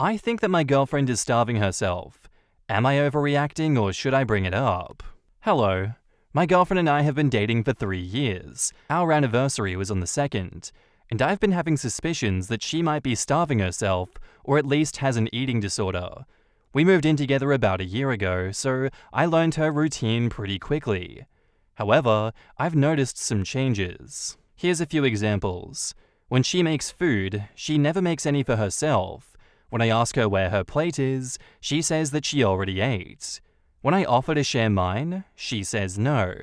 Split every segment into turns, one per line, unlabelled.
I think that my girlfriend is starving herself. Am I overreacting or should I bring it up? Hello. My girlfriend and I have been dating for 3 years. Our anniversary was on the 2nd, and I've been having suspicions that she might be starving herself or at least has an eating disorder. We moved in together about a year ago, so I learned her routine pretty quickly. However, I've noticed some changes. Here's a few examples. When she makes food, she never makes any for herself. When I ask her where her plate is, she says that she already ate. When I offer to share mine, she says no.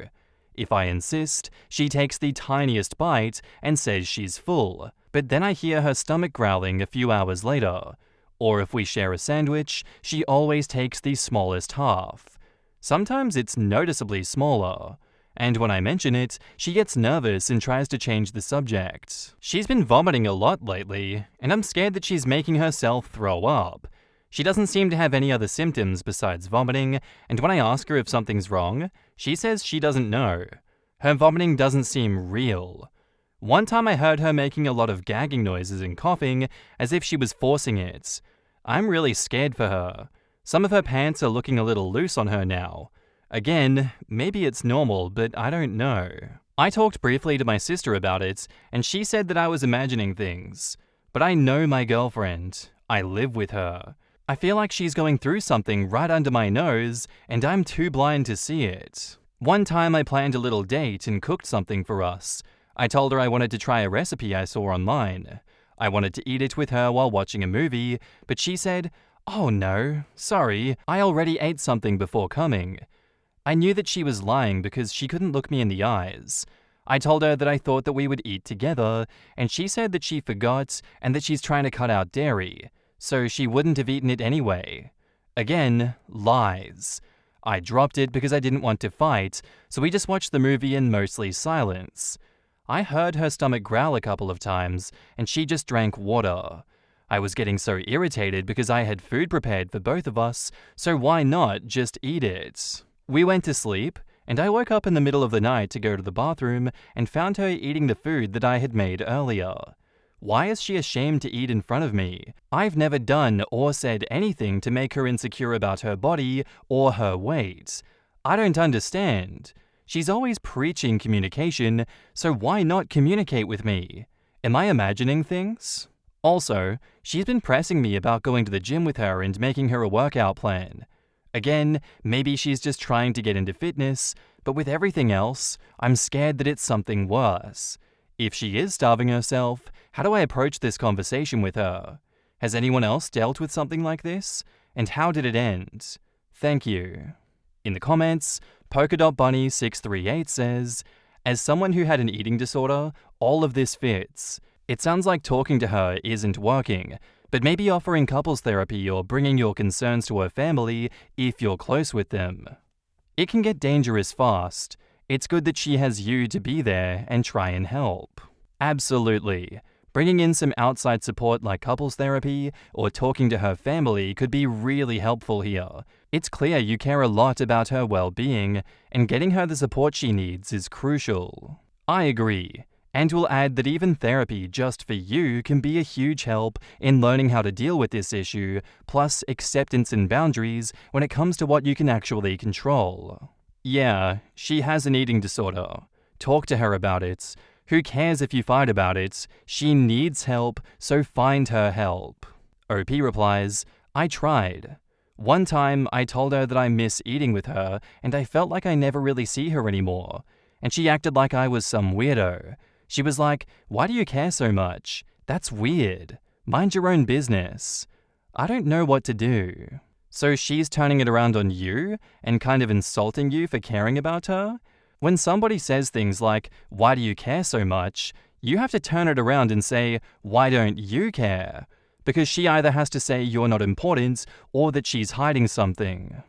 If I insist, she takes the tiniest bite and says she's full, but then I hear her stomach growling a few hours later. Or if we share a sandwich, she always takes the smallest half. Sometimes it's noticeably smaller. And when I mention it, she gets nervous and tries to change the subject. She's been vomiting a lot lately, and I'm scared that she's making herself throw up. She doesn't seem to have any other symptoms besides vomiting, and when I ask her if something's wrong, she says she doesn't know. Her vomiting doesn't seem real. One time I heard her making a lot of gagging noises and coughing, as if she was forcing it. I'm really scared for her. Some of her pants are looking a little loose on her now. Again, maybe it's normal, but I don't know. I talked briefly to my sister about it, and she said that I was imagining things. But I know my girlfriend. I live with her. I feel like she's going through something right under my nose, and I'm too blind to see it. One time I planned a little date and cooked something for us. I told her I wanted to try a recipe I saw online. I wanted to eat it with her while watching a movie, but she said, "Oh no, sorry, I already ate something before coming." I knew that she was lying because she couldn't look me in the eyes. I told her that I thought that we would eat together, and she said that she forgot and that she's trying to cut out dairy, so she wouldn't have eaten it anyway. Again, lies. I dropped it because I didn't want to fight, so we just watched the movie in mostly silence. I heard her stomach growl a couple of times, and she just drank water. I was getting so irritated because I had food prepared for both of us, so why not just eat it? We went to sleep, and I woke up in the middle of the night to go to the bathroom and found her eating the food that I had made earlier. Why is she ashamed to eat in front of me? I've never done or said anything to make her insecure about her body or her weight. I don't understand. She's always preaching communication, so why not communicate with me? Am I imagining things? Also, she's been pressing me about going to the gym with her and making her a workout plan. Again, maybe she's just trying to get into fitness, but with everything else, I'm scared that it's something worse. If she is starving herself, how do I approach this conversation with her? Has anyone else dealt with something like this? And how did it end? Thank you. In the comments, Polka.Bunny638 says, "As someone who had an eating disorder, all of this fits. It sounds like talking to her isn't working, but maybe offering couples therapy or bringing your concerns to her family if you're close with them. It can get dangerous fast. It's good that she has you to be there and try and help." Absolutely. Bringing in some outside support like couples therapy or talking to her family could be really helpful here. It's clear you care a lot about her well-being, and getting her the support she needs is crucial. I agree. And we'll add that even therapy just for you can be a huge help in learning how to deal with this issue, plus acceptance and boundaries when it comes to what you can actually control. Yeah, she has an eating disorder. Talk to her about it. Who cares if you fight about it? She needs help, so find her help. OP replies, "I tried. One time I told her that I miss eating with her and I felt like I never really see her anymore. And she acted like I was some weirdo. She was like, 'Why do you care so much? That's weird. Mind your own business.' I don't know what to do." So she's turning it around on you and kind of insulting you for caring about her? When somebody says things like, "Why do you care so much?" you have to turn it around and say, "Why don't you care?" Because she either has to say you're not important or that she's hiding something.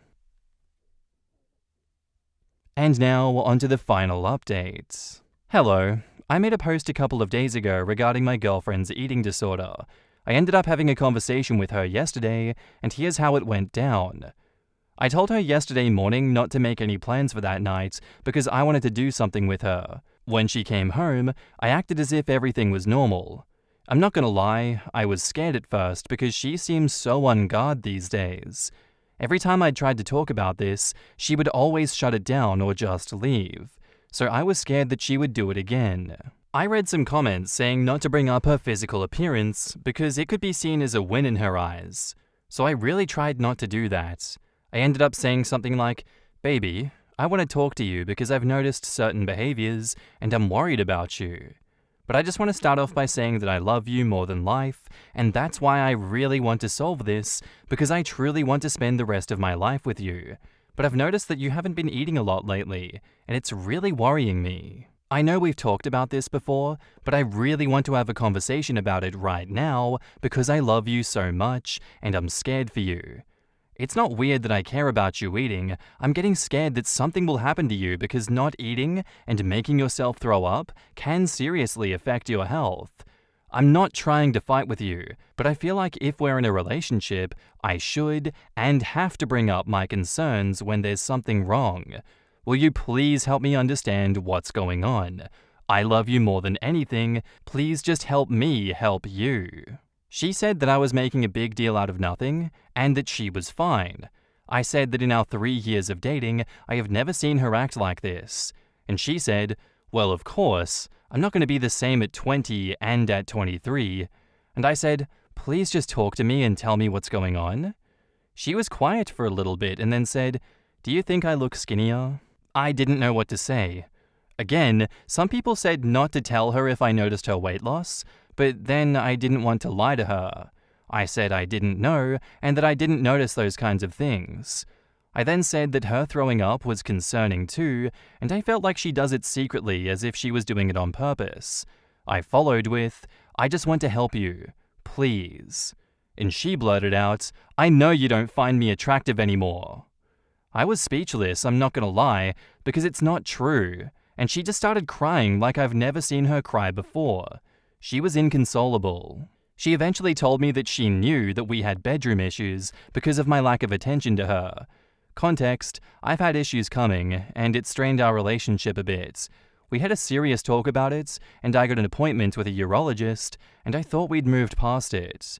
And now, onto the final update. Hello. I made a post a couple of days ago regarding my girlfriend's eating disorder. I ended up having a conversation with her yesterday, and here's how it went down. I told her yesterday morning not to make any plans for that night because I wanted to do something with her. When she came home, I acted as if everything was normal. I'm not gonna lie, I was scared at first because she seems so on guard these days. Every time I tried to talk about this, she would always shut it down or just leave. So I was scared that she would do it again. I read some comments saying not to bring up her physical appearance because it could be seen as a win in her eyes. So I really tried not to do that. I ended up saying something like, "Baby, I want to talk to you because I've noticed certain behaviors and I'm worried about you. But I just want to start off by saying that I love you more than life, and that's why I really want to solve this, because I truly want to spend the rest of my life with you. But I've noticed that you haven't been eating a lot lately, and it's really worrying me. I know we've talked about this before, but I really want to have a conversation about it right now because I love you so much, and I'm scared for you. It's not weird that I care about you eating. I'm getting scared that something will happen to you because not eating and making yourself throw up can seriously affect your health. I'm not trying to fight with you, but I feel like if we're in a relationship, I should and have to bring up my concerns when there's something wrong. Will you please help me understand what's going on? I love you more than anything. Please just help me help you." She said that I was making a big deal out of nothing, and that she was fine. I said that in our 3 years of dating, I have never seen her act like this. And she said, "Well, of course, I'm not going to be the same at 20 and at 23. And I said, "Please just talk to me and tell me what's going on." She was quiet for a little bit and then said, "Do you think I look skinnier?" I didn't know what to say. Again, some people said not to tell her if I noticed her weight loss, but then I didn't want to lie to her. I said I didn't know and that I didn't notice those kinds of things. I then said that her throwing up was concerning too, and I felt like she does it secretly as if she was doing it on purpose. I followed with, "I just want to help you. Please." And she blurted out, "I know you don't find me attractive anymore." I was speechless, I'm not gonna lie, because it's not true. And she just started crying like I've never seen her cry before. She was inconsolable. She eventually told me that she knew that we had bedroom issues because of my lack of attention to her. Context, I've had issues coming, and it strained our relationship a bit. We had a serious talk about it, and I got an appointment with a urologist, and I thought we'd moved past it.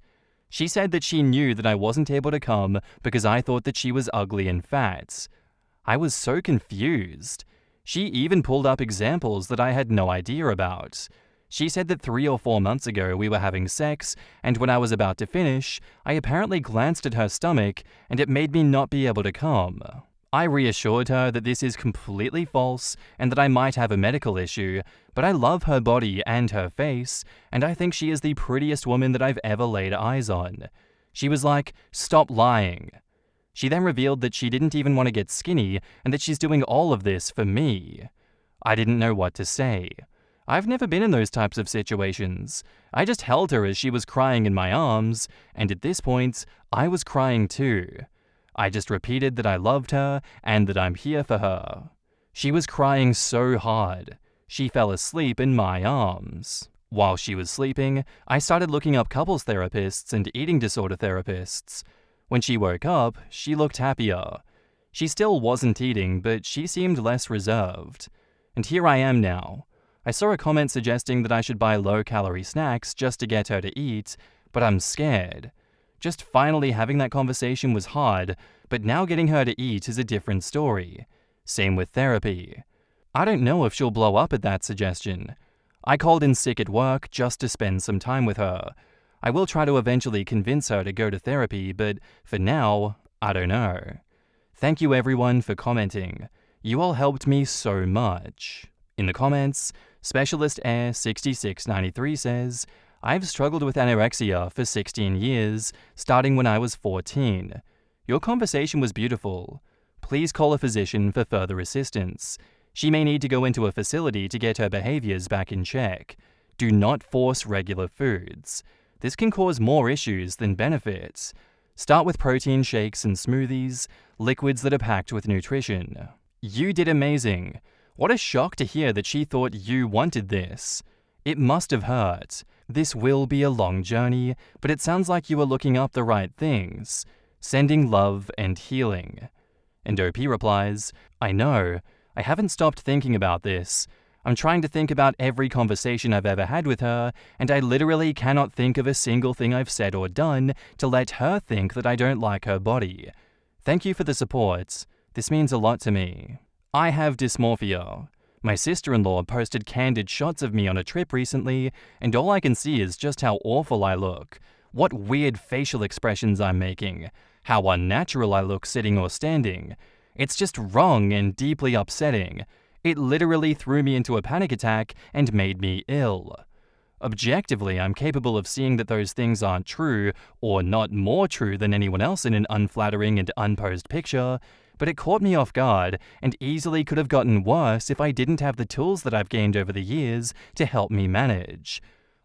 She said that she knew that I wasn't able to come because I thought that she was ugly and fat. I was so confused. She even pulled up examples that I had no idea about. She said that 3 or 4 months ago we were having sex, and when I was about to finish, I apparently glanced at her stomach, and it made me not be able to come. I reassured her that this is completely false and that I might have a medical issue, but I love her body and her face, and I think she is the prettiest woman that I've ever laid eyes on. She was like, "Stop lying." She then revealed that she didn't even want to get skinny and that she's doing all of this for me. I didn't know what to say. I've never been in those types of situations. I just held her as she was crying in my arms, and at this point, I was crying too. I just repeated that I loved her and that I'm here for her. She was crying so hard. She fell asleep in my arms. While she was sleeping, I started looking up couples therapists and eating disorder therapists. When she woke up, she looked happier. She still wasn't eating, but she seemed less reserved. And here I am now. I saw a comment suggesting that I should buy low-calorie snacks just to get her to eat, but I'm scared. Just finally having that conversation was hard, but now getting her to eat is a different story. Same with therapy. I don't know if she'll blow up at that suggestion. I called in sick at work just to spend some time with her. I will try to eventually convince her to go to therapy, but for now, I don't know. Thank you everyone for commenting. You all helped me so much. In the comments, Specialist Air 6693 says, "I've struggled with anorexia for 16 years, starting when I was 14. Your conversation was beautiful. Please call a physician for further assistance. She may need to go into a facility to get her behaviors back in check. Do not force regular foods. This can cause more issues than benefits. Start with protein shakes and smoothies, liquids that are packed with nutrition." You did amazing. What a shock to hear that she thought you wanted this. It must have hurt. This will be a long journey, but it sounds like you are looking up the right things. Sending love and healing. And OP replies, "I know. I haven't stopped thinking about this. I'm trying to think about every conversation I've ever had with her, and I literally cannot think of a single thing I've said or done to let her think that I don't like her body. Thank you for the support. This means a lot to me. I have dysmorphia. My sister-in-law posted candid shots of me on a trip recently, and all I can see is just how awful I look. What weird facial expressions I'm making. How unnatural I look sitting or standing. It's just wrong and deeply upsetting. It literally threw me into a panic attack and made me ill. Objectively, I'm capable of seeing that those things aren't true, or not more true than anyone else in an unflattering and unposed picture, but it caught me off guard and easily could have gotten worse if I didn't have the tools that I've gained over the years to help me manage.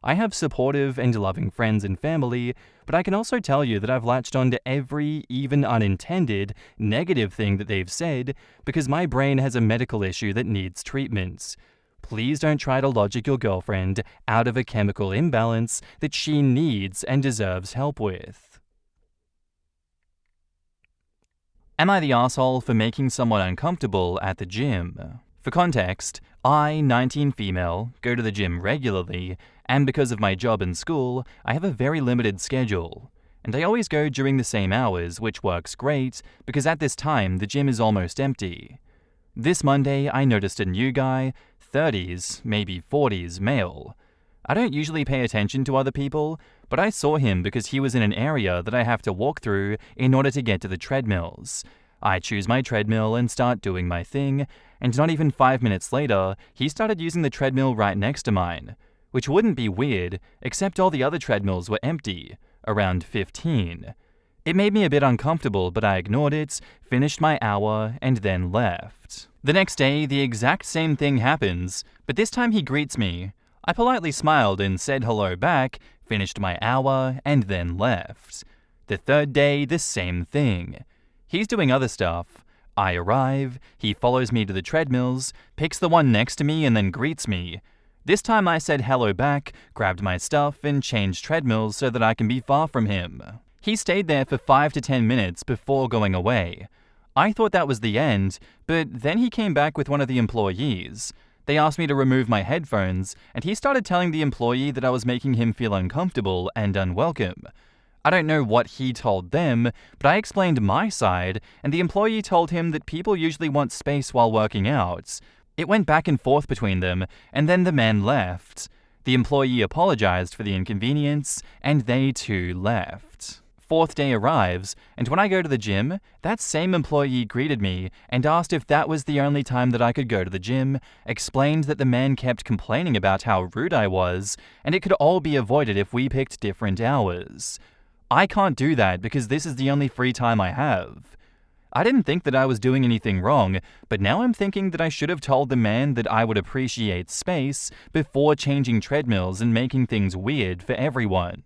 I have supportive and loving friends and family, but I can also tell you that I've latched on to every, even unintended, negative thing that they've said because my brain has a medical issue that needs treatment. Please don't try to logic your girlfriend out of a chemical imbalance that she needs and deserves help with. Am I the asshole for making someone uncomfortable at the gym? For context, I, 19 female, go to the gym regularly, and because of my job and school, I have a very limited schedule. And I always go during the same hours, which works great, because at this time the gym is almost empty. This Monday, I noticed a new guy, 30s, maybe 40s, male. I don't usually pay attention to other people, but I saw him because he was in an area that I have to walk through in order to get to the treadmills. I choose my treadmill and start doing my thing, and not even 5 minutes later, he started using the treadmill right next to mine. Which wouldn't be weird, except all the other treadmills were empty, around 15. It made me a bit uncomfortable, but I ignored it, finished my hour, and then left. The next day, the exact same thing happens, but this time he greets me. I politely smiled and said hello back, finished my hour, and then left. The third day, the same thing. He's doing other stuff. I arrive, he follows me to the treadmills, picks the one next to me, and then greets me. This time I said hello back, grabbed my stuff, and changed treadmills so that I can be far from him. He stayed there for 5 to 10 minutes before going away. I thought that was the end, but then he came back with one of the employees. They asked me to remove my headphones, and he started telling the employee that I was making him feel uncomfortable and unwelcome. I don't know what he told them, but I explained my side, and the employee told him that people usually want space while working out. It went back and forth between them, and then the man left. The employee apologized for the inconvenience, and they too left. Fourth day arrives, and when I go to the gym, that same employee greeted me and asked if that was the only time that I could go to the gym, explained that the man kept complaining about how rude I was, and it could all be avoided if we picked different hours. I can't do that because this is the only free time I have. I didn't think that I was doing anything wrong, but now I'm thinking that I should have told the man that I would appreciate space before changing treadmills and making things weird for everyone.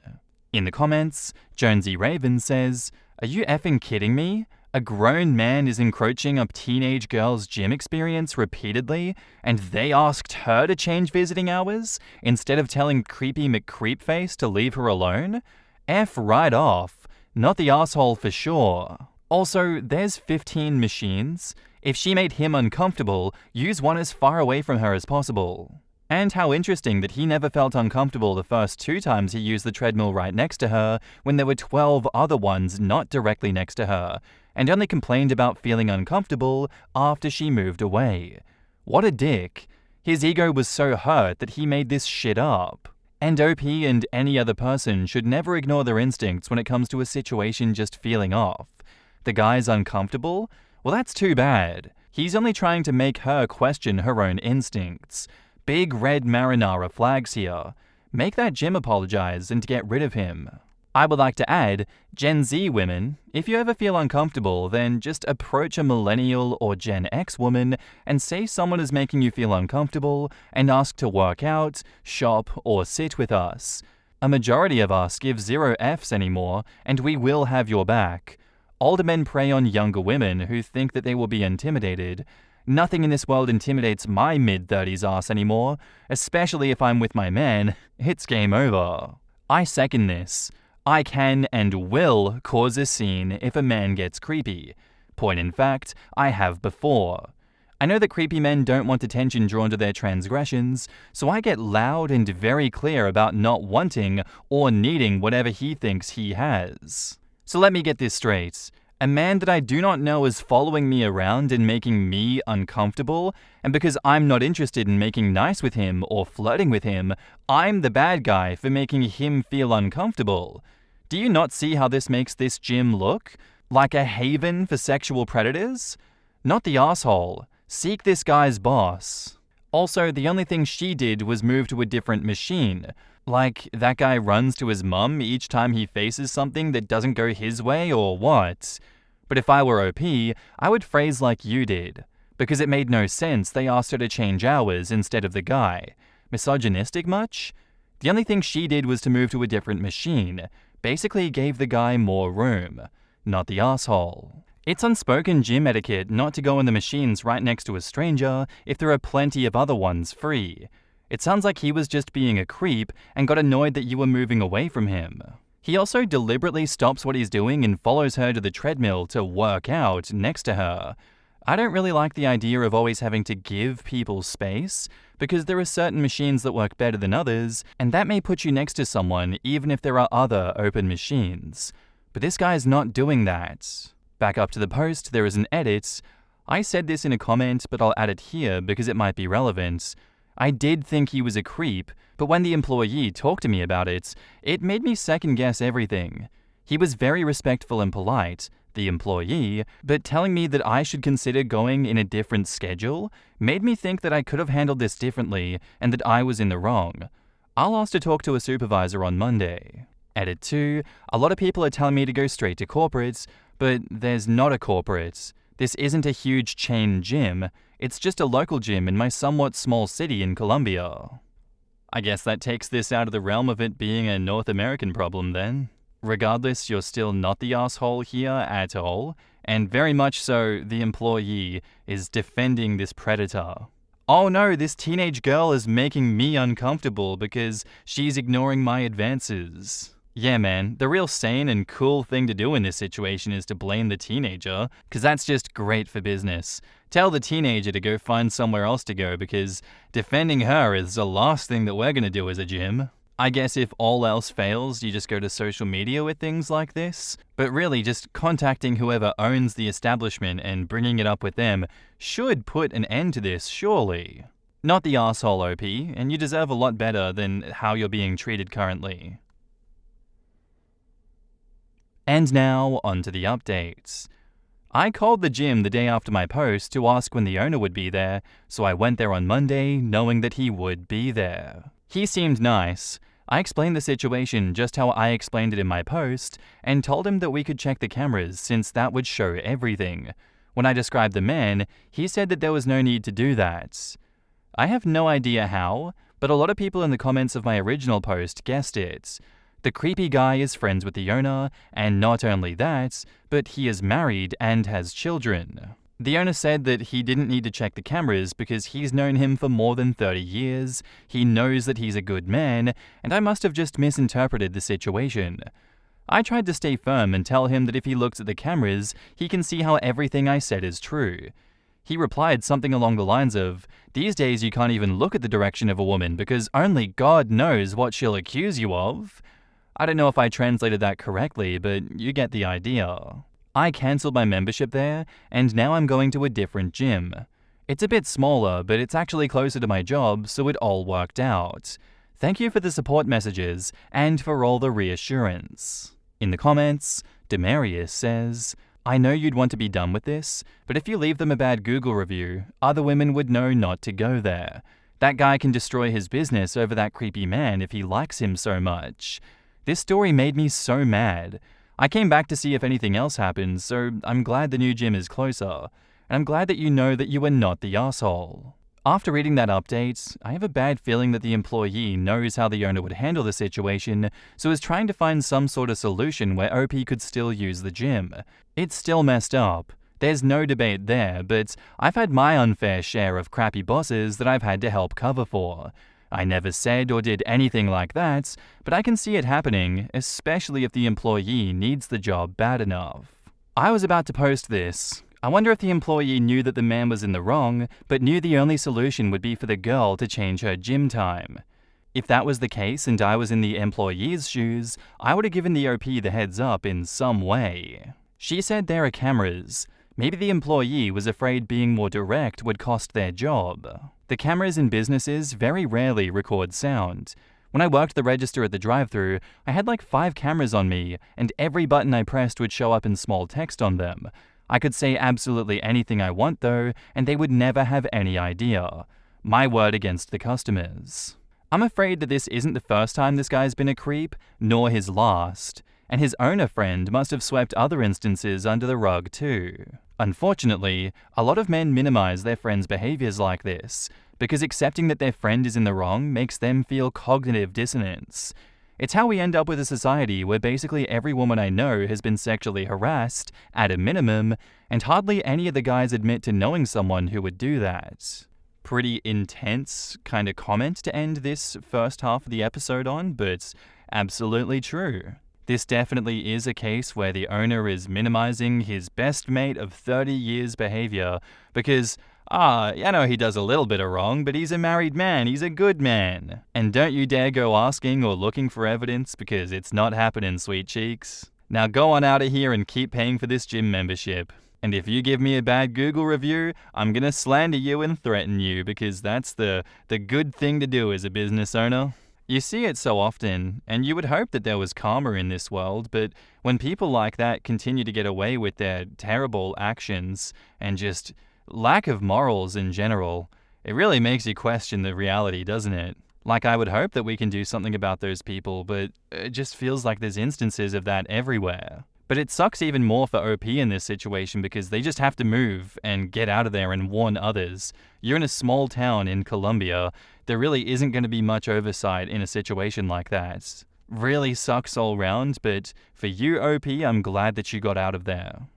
In the comments, Jonesy Raven says, "Are you effing kidding me? A grown man is encroaching a teenage girl's gym experience repeatedly, and they asked her to change visiting hours instead of telling creepy McCreepface to leave her alone? F right off. Not the asshole for sure. Also, there's 15 machines. If she made him uncomfortable, use one as far away from her as possible." And how interesting that he never felt uncomfortable the first 2 times he used the treadmill right next to her when there were 12 other ones not directly next to her, and only complained about feeling uncomfortable after she moved away. What a dick. His ego was so hurt that he made this shit up. And OP and any other person should never ignore their instincts when it comes to a situation just feeling off. The guy's uncomfortable? Well, that's too bad. He's only trying to make her question her own instincts. Big red marinara flags here. Make that gym apologize and get rid of him. I would like to add, Gen Z women, if you ever feel uncomfortable, then just approach a millennial or Gen X woman and say someone is making you feel uncomfortable and ask to work out, shop, or sit with us. A majority of us give 0 Fs anymore, and we will have your back. Older men prey on younger women who think that they will be intimidated. Nothing in this world intimidates my mid-30s ass anymore, especially if I'm with my man. It's game over. I second this. I can and will cause a scene if a man gets creepy. Point in fact, I have before. I know that creepy men don't want attention drawn to their transgressions, so I get loud and very clear about not wanting or needing whatever he thinks he has. So let me get this straight. A man that I do not know is following me around and making me uncomfortable, and because I'm not interested in making nice with him or flirting with him, I'm the bad guy for making him feel uncomfortable. Do you not see how this makes this gym look? Like a haven for sexual predators? Not the asshole. Seek this guy's boss. Also, the only thing she did was move to a different machine. Like, that guy runs to his mum each time he faces something that doesn't go his way or what? But if I were OP, I would phrase like you did. Because it made no sense they asked her to change hours instead of the guy. Misogynistic much? The only thing she did was to move to a different machine. Basically gave the guy more room. Not the asshole. It's unspoken gym etiquette not to go in the machines right next to a stranger if there are plenty of other ones free. It sounds like he was just being a creep and got annoyed that you were moving away from him. He also deliberately stops what he's doing and follows her to the treadmill to work out next to her. I don't really like the idea of always having to give people space, because there are certain machines that work better than others, and that may put you next to someone even if there are other open machines. But this guy's not doing that. Back up to the post, there is an edit. I said this in a comment, but I'll add it here because it might be relevant. I did think he was a creep, but when the employee talked to me about it, it made me second guess everything. He was very respectful and polite, the employee, but telling me that I should consider going in a different schedule made me think that I could have handled this differently and that I was in the wrong. I'll ask to talk to a supervisor on Monday. Edit 2, a lot of people are telling me to go straight to corporates, but there's not a corporate. This isn't a huge chain gym, it's just a local gym in my somewhat small city in Colombia. I guess that takes this out of the realm of it being a North American problem then. Regardless, you're still not the asshole here at all, and very much so the employee is defending this predator. Oh no, this teenage girl is making me uncomfortable because she's ignoring my advances. Yeah man, the real sane and cool thing to do in this situation is to blame the teenager, because that's just great for business. Tell the teenager to go find somewhere else to go because defending her is the last thing that we're going to do as a gym. I guess if all else fails, you just go to social media with things like this. But really, just contacting whoever owns the establishment and bringing it up with them should put an end to this, surely. Not the asshole OP, and you deserve a lot better than how you're being treated currently. And now, onto the updates. I called the gym the day after my post to ask when the owner would be there, so I went there on Monday knowing that he would be there. He seemed nice. I explained the situation just how I explained it in my post, and told him that we could check the cameras since that would show everything. When I described the man, he said that there was no need to do that. I have no idea how, but a lot of people in the comments of my original post guessed it. The creepy guy is friends with the owner, and not only that, but he is married and has children. The owner said that he didn't need to check the cameras because he's known him for more than 30 years, he knows that he's a good man, and I must have just misinterpreted the situation. I tried to stay firm and tell him that if he looks at the cameras, he can see how everything I said is true. He replied something along the lines of, "These days you can't even look at the direction of a woman because only God knows what she'll accuse you of." I don't know if I translated that correctly, but you get the idea. I cancelled my membership there, and now I'm going to a different gym. It's a bit smaller, but it's actually closer to my job, so it all worked out. Thank you for the support messages, and for all the reassurance. In the comments, Demarius says, "I know you'd want to be done with this, but if you leave them a bad Google review, other women would know not to go there. That guy can destroy his business over that creepy man if he likes him so much. This story made me so mad. I came back to see if anything else happened, so I'm glad the new gym is closer, and I'm glad that you know that you are not the asshole." After reading that update, I have a bad feeling that the employee knows how the owner would handle the situation, so is trying to find some sort of solution where OP could still use the gym. It's still messed up. There's no debate there, but I've had my unfair share of crappy bosses that I've had to help cover for. I never said or did anything like that, but I can see it happening, especially if the employee needs the job bad enough. I was about to post this. I wonder if the employee knew that the man was in the wrong, but knew the only solution would be for the girl to change her gym time. If that was the case and I was in the employee's shoes, I would have given the OP the heads up in some way. She said there are cameras. Maybe the employee was afraid being more direct would cost their job. The cameras in businesses very rarely record sound. When I worked the register at the drive-thru, I had like 5 cameras on me, and every button I pressed would show up in small text on them. I could say absolutely anything I want though, and they would never have any idea. My word against the customers. I'm afraid that this isn't the first time this guy's been a creep, nor his last, and his owner friend must have swept other instances under the rug too. Unfortunately, a lot of men minimize their friends' behaviors like this, because accepting that their friend is in the wrong makes them feel cognitive dissonance. It's how we end up with a society where basically every woman I know has been sexually harassed, at a minimum, and hardly any of the guys admit to knowing someone who would do that. Pretty intense kind of comment to end this first half of the episode on, but absolutely true. This definitely is a case where the owner is minimizing his best mate of 30 years' behavior because, I know he does a little bit of wrong, but he's a married man, he's a good man. And don't you dare go asking or looking for evidence because it's not happening, sweet cheeks. Now go on out of here and keep paying for this gym membership. And if you give me a bad Google review, I'm gonna slander you and threaten you because that's the good thing to do as a business owner. You see it so often, and you would hope that there was karma in this world, but when people like that continue to get away with their terrible actions and just lack of morals in general, it really makes you question the reality, doesn't it? Like, I would hope that we can do something about those people, but it just feels like there's instances of that everywhere. But it sucks even more for OP in this situation because they just have to move and get out of there and warn others. You're in a small town in Colombia. There really isn't going to be much oversight in a situation like that. Really sucks all round, but for you, OP, I'm glad that you got out of there.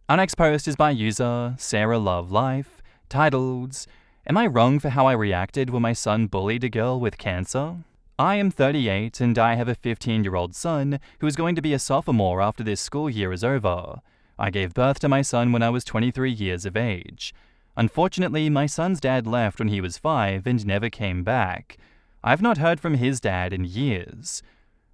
Our next post is by user Sarah Love Life, titled, "Am I wrong for how I reacted when my son bullied a girl with cancer? I am 38 and I have a 15-year-old son who is going to be a sophomore after this school year is over. I gave birth to my son when I was 23 years of age. Unfortunately, my son's dad left when he was 5 and never came back. I've not heard from his dad in years.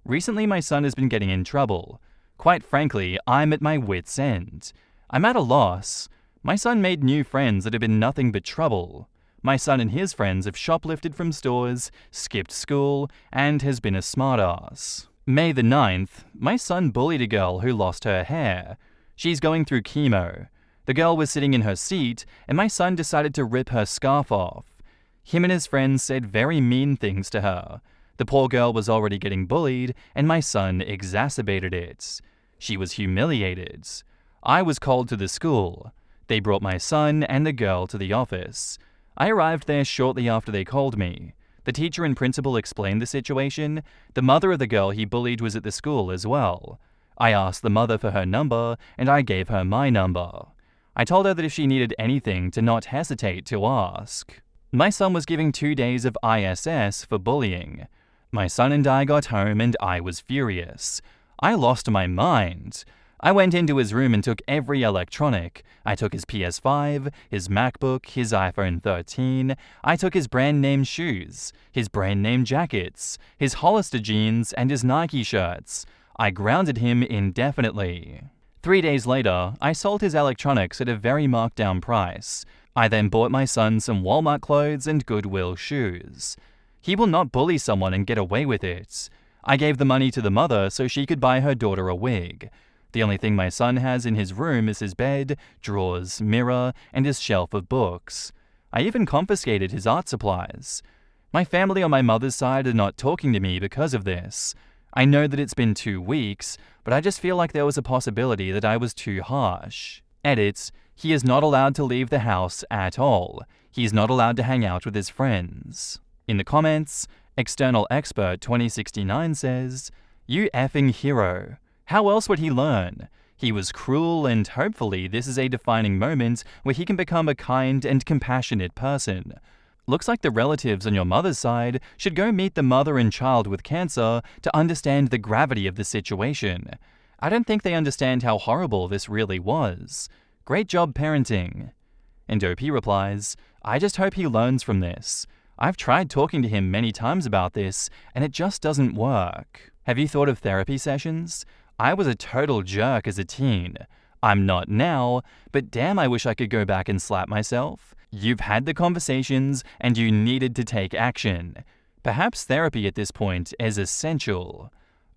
Recently, my son has been getting in trouble. Quite frankly, I'm at my wit's end. I'm at a loss. My son made new friends that have been nothing but trouble. My son and his friends have shoplifted from stores, skipped school, and has been a smartass. May the 9th, my son bullied a girl who lost her hair. She's going through chemo. The girl was sitting in her seat, and my son decided to rip her scarf off. Him and his friends said very mean things to her. The poor girl was already getting bullied, and my son exacerbated it. She was humiliated. I was called to the school. They brought my son and the girl to the office. I arrived there shortly after they called me. The teacher and principal explained the situation. The mother of the girl he bullied was at the school as well. I asked the mother for her number, and I gave her my number. I told her that if she needed anything to not hesitate to ask. My son was giving 2 days of ISS for bullying. My son and I got home and I was furious. I lost my mind. I went into his room and took every electronic. I took his PS5, his MacBook, his iPhone 13. I took his brand name shoes, his brand name jackets, his Hollister jeans, and his Nike shirts. I grounded him indefinitely. 3 days later, I sold his electronics at a very marked down price. I then bought my son some Walmart clothes and Goodwill shoes. He will not bully someone and get away with it. I gave the money to the mother so she could buy her daughter a wig. The only thing my son has in his room is his bed, drawers, mirror, and his shelf of books. I even confiscated his art supplies. My family on my mother's side are not talking to me because of this. I know that it's been 2 weeks, but I just feel like there was a possibility that I was too harsh. Edit, he is not allowed to leave the house at all. He is not allowed to hang out with his friends. In the comments, External Expert 2069 says, "You effing hero. How else would he learn? He was cruel and hopefully this is a defining moment where he can become a kind and compassionate person. Looks like the relatives on your mother's side should go meet the mother and child with cancer to understand the gravity of the situation. I don't think they understand how horrible this really was. Great job parenting. And OP replies, I just hope he learns from this. I've tried talking to him many times about this, and it just doesn't work. Have you thought of therapy sessions? I was a total jerk as a teen. I'm not now, but damn, I wish I could go back and slap myself. You've had the conversations, and you needed to take action. Perhaps therapy at this point is essential.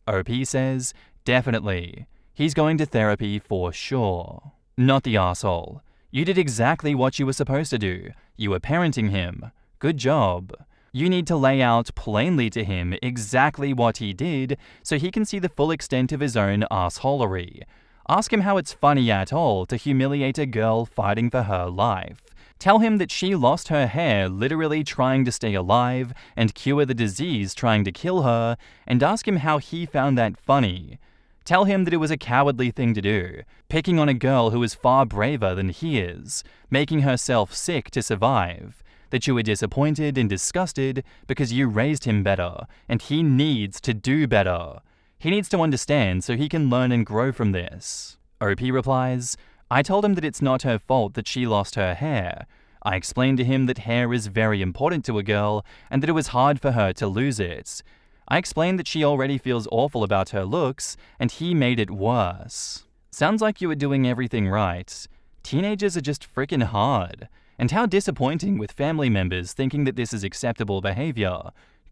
OP says, definitely. He's going to therapy for sure. Not the asshole. You did exactly what you were supposed to do. You were parenting him. Good job. You need to lay out plainly to him exactly what he did so he can see the full extent of his own assholery. Ask him how it's funny at all to humiliate a girl fighting for her life. Tell him that she lost her hair literally trying to stay alive and cure the disease trying to kill her, and ask him how he found that funny. Tell him that it was a cowardly thing to do, picking on a girl who is far braver than he is, making herself sick to survive. That you were disappointed and disgusted because you raised him better, and he needs to do better. He needs to understand so he can learn and grow from this. OP replies, I told him that it's not her fault that she lost her hair. I explained to him that hair is very important to a girl and that it was hard for her to lose it. I explained that she already feels awful about her looks, and he made it worse. Sounds like you were doing everything right. Teenagers are just freaking hard. And how disappointing with family members thinking that this is acceptable behavior.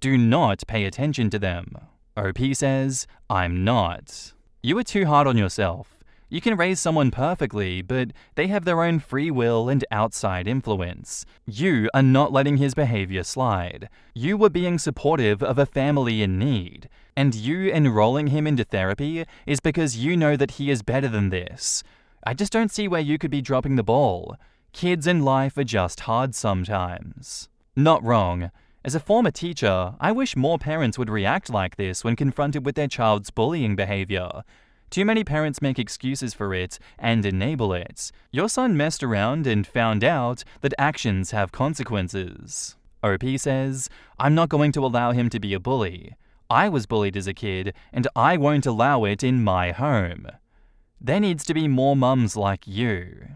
Do not pay attention to them. OP says, I'm not. You are too hard on yourself. You can raise someone perfectly, but they have their own free will and outside influence. You are not letting his behavior slide. You were being supportive of a family in need. And you enrolling him into therapy is because you know that he is better than this. I just don't see where you could be dropping the ball. Kids in life are just hard sometimes. Not wrong. As a former teacher, I wish more parents would react like this when confronted with their child's bullying behavior. Too many parents make excuses for it and enable it. Your son messed around and found out that actions have consequences. OP says, I'm not going to allow him to be a bully. I was bullied as a kid, and I won't allow it in my home. There needs to be more mums like you.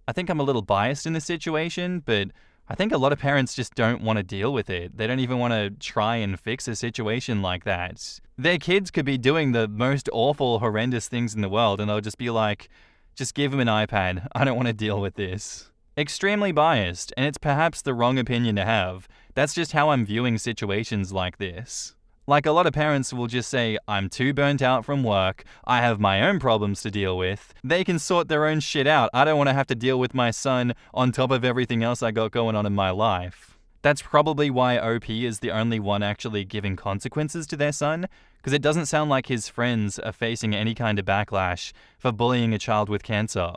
I think I'm a little biased in this situation, but I think a lot of parents just don't want to deal with it. They don't even want to try and fix a situation like that. Their kids could be doing the most awful, horrendous things in the world, and they'll just be like, just give them an iPad. I don't want to deal with this. Extremely biased, and it's perhaps the wrong opinion to have. That's just how I'm viewing situations like this. Like, a lot of parents will just say, I'm too burnt out from work, I have my own problems to deal with. They can sort their own shit out. I don't want to have to deal with my son on top of everything else I got going on in my life. That's probably why OP is the only one actually giving consequences to their son, because it doesn't sound like his friends are facing any kind of backlash for bullying a child with cancer.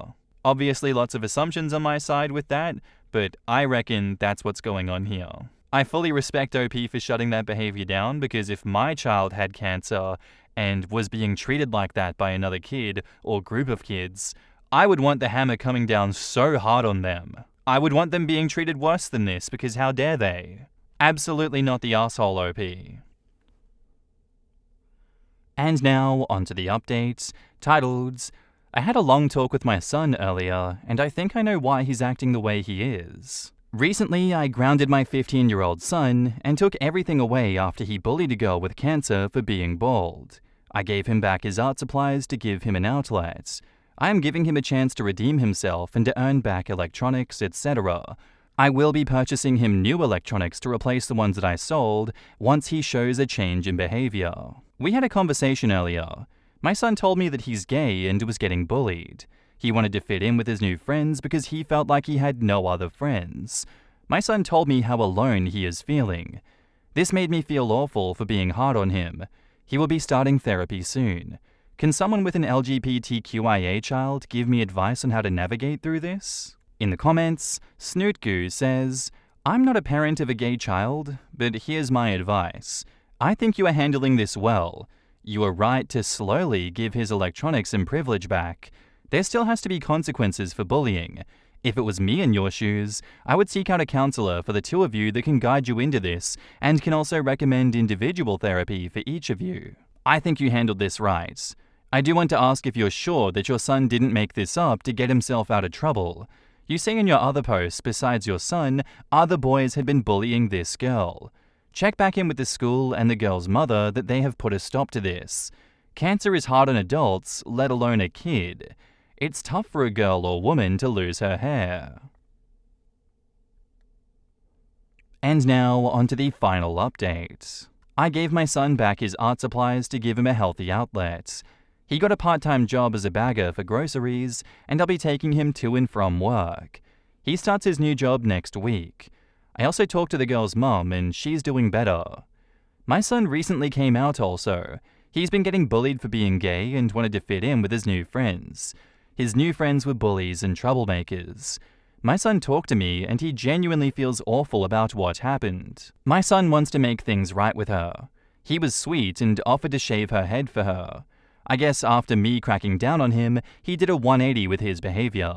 Obviously, lots of assumptions on my side with that, but I reckon that's what's going on here. I fully respect OP for shutting that behavior down, because if my child had cancer and was being treated like that by another kid or group of kids, I would want the hammer coming down so hard on them. I would want them being treated worse than this, because how dare they? Absolutely not the asshole OP. And now, onto the updates, titled, I had a long talk with my son earlier, and I think I know why he's acting the way he is. Recently, I grounded my 15-year-old son and took everything away after he bullied a girl with cancer for being bald. I gave him back his art supplies to give him an outlet. I am giving him a chance to redeem himself and to earn back electronics, etc. I will be purchasing him new electronics to replace the ones that I sold once he shows a change in behavior. We had a conversation earlier. My son told me that he's gay and was getting bullied. He wanted to fit in with his new friends because he felt like he had no other friends. My son told me how alone he is feeling. This made me feel awful for being hard on him. He will be starting therapy soon. Can someone with an LGBTQIA child give me advice on how to navigate through this? In the comments, Snootgoo says, I'm not a parent of a gay child, but here's my advice. I think you are handling this well. You are right to slowly give his electronics and privilege back. There still has to be consequences for bullying. If it was me in your shoes, I would seek out a counselor for the two of you that can guide you into this and can also recommend individual therapy for each of you. I think you handled this right. I do want to ask if you're sure that your son didn't make this up to get himself out of trouble. You say in your other posts, besides your son, other boys had been bullying this girl. Check back in with the school and the girl's mother that they have put a stop to this. Cancer is hard on adults, let alone a kid. It's tough for a girl or woman to lose her hair. And now, on to the final update. I gave my son back his art supplies to give him a healthy outlet. He got a part-time job as a bagger for groceries, and I'll be taking him to and from work. He starts his new job next week. I also talked to the girl's mum, and she's doing better. My son recently came out also. He's been getting bullied for being gay and wanted to fit in with his new friends. His new friends were bullies and troublemakers. My son talked to me, and he genuinely feels awful about what happened. My son wants to make things right with her. He was sweet and offered to shave her head for her. I guess after me cracking down on him, he did a 180 with his behavior.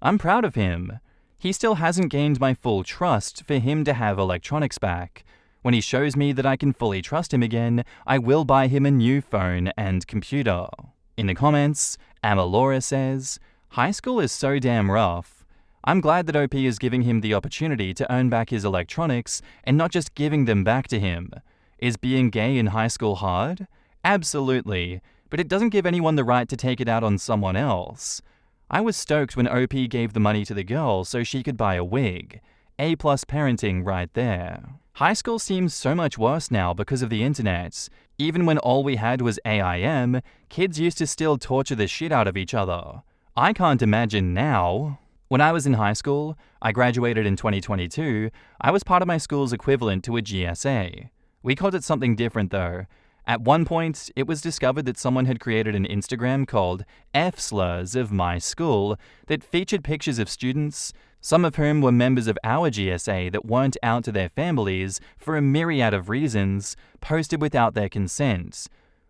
I'm proud of him. He still hasn't gained my full trust for him to have electronics back. When he shows me that I can fully trust him again, I will buy him a new phone and computer. In the comments, Amalora says, "High school is so damn rough. I'm glad that OP is giving him the opportunity to earn back his electronics and not just giving them back to him. Is being gay in high school hard? Absolutely, but it doesn't give anyone the right to take it out on someone else. I was stoked when OP gave the money to the girl so she could buy a wig. A+ parenting right there. High school seems so much worse now because of the internet. Even when all we had was AIM, kids used to still torture the shit out of each other. I can't imagine now." When I was in high school, I graduated in 2022, I was part of my school's equivalent to a GSA. We called it something different though. At one point, it was discovered that someone had created an Instagram called F-Slurs of my school that featured pictures of students, some of whom were members of our GSA that weren't out to their families for a myriad of reasons, posted without their consent.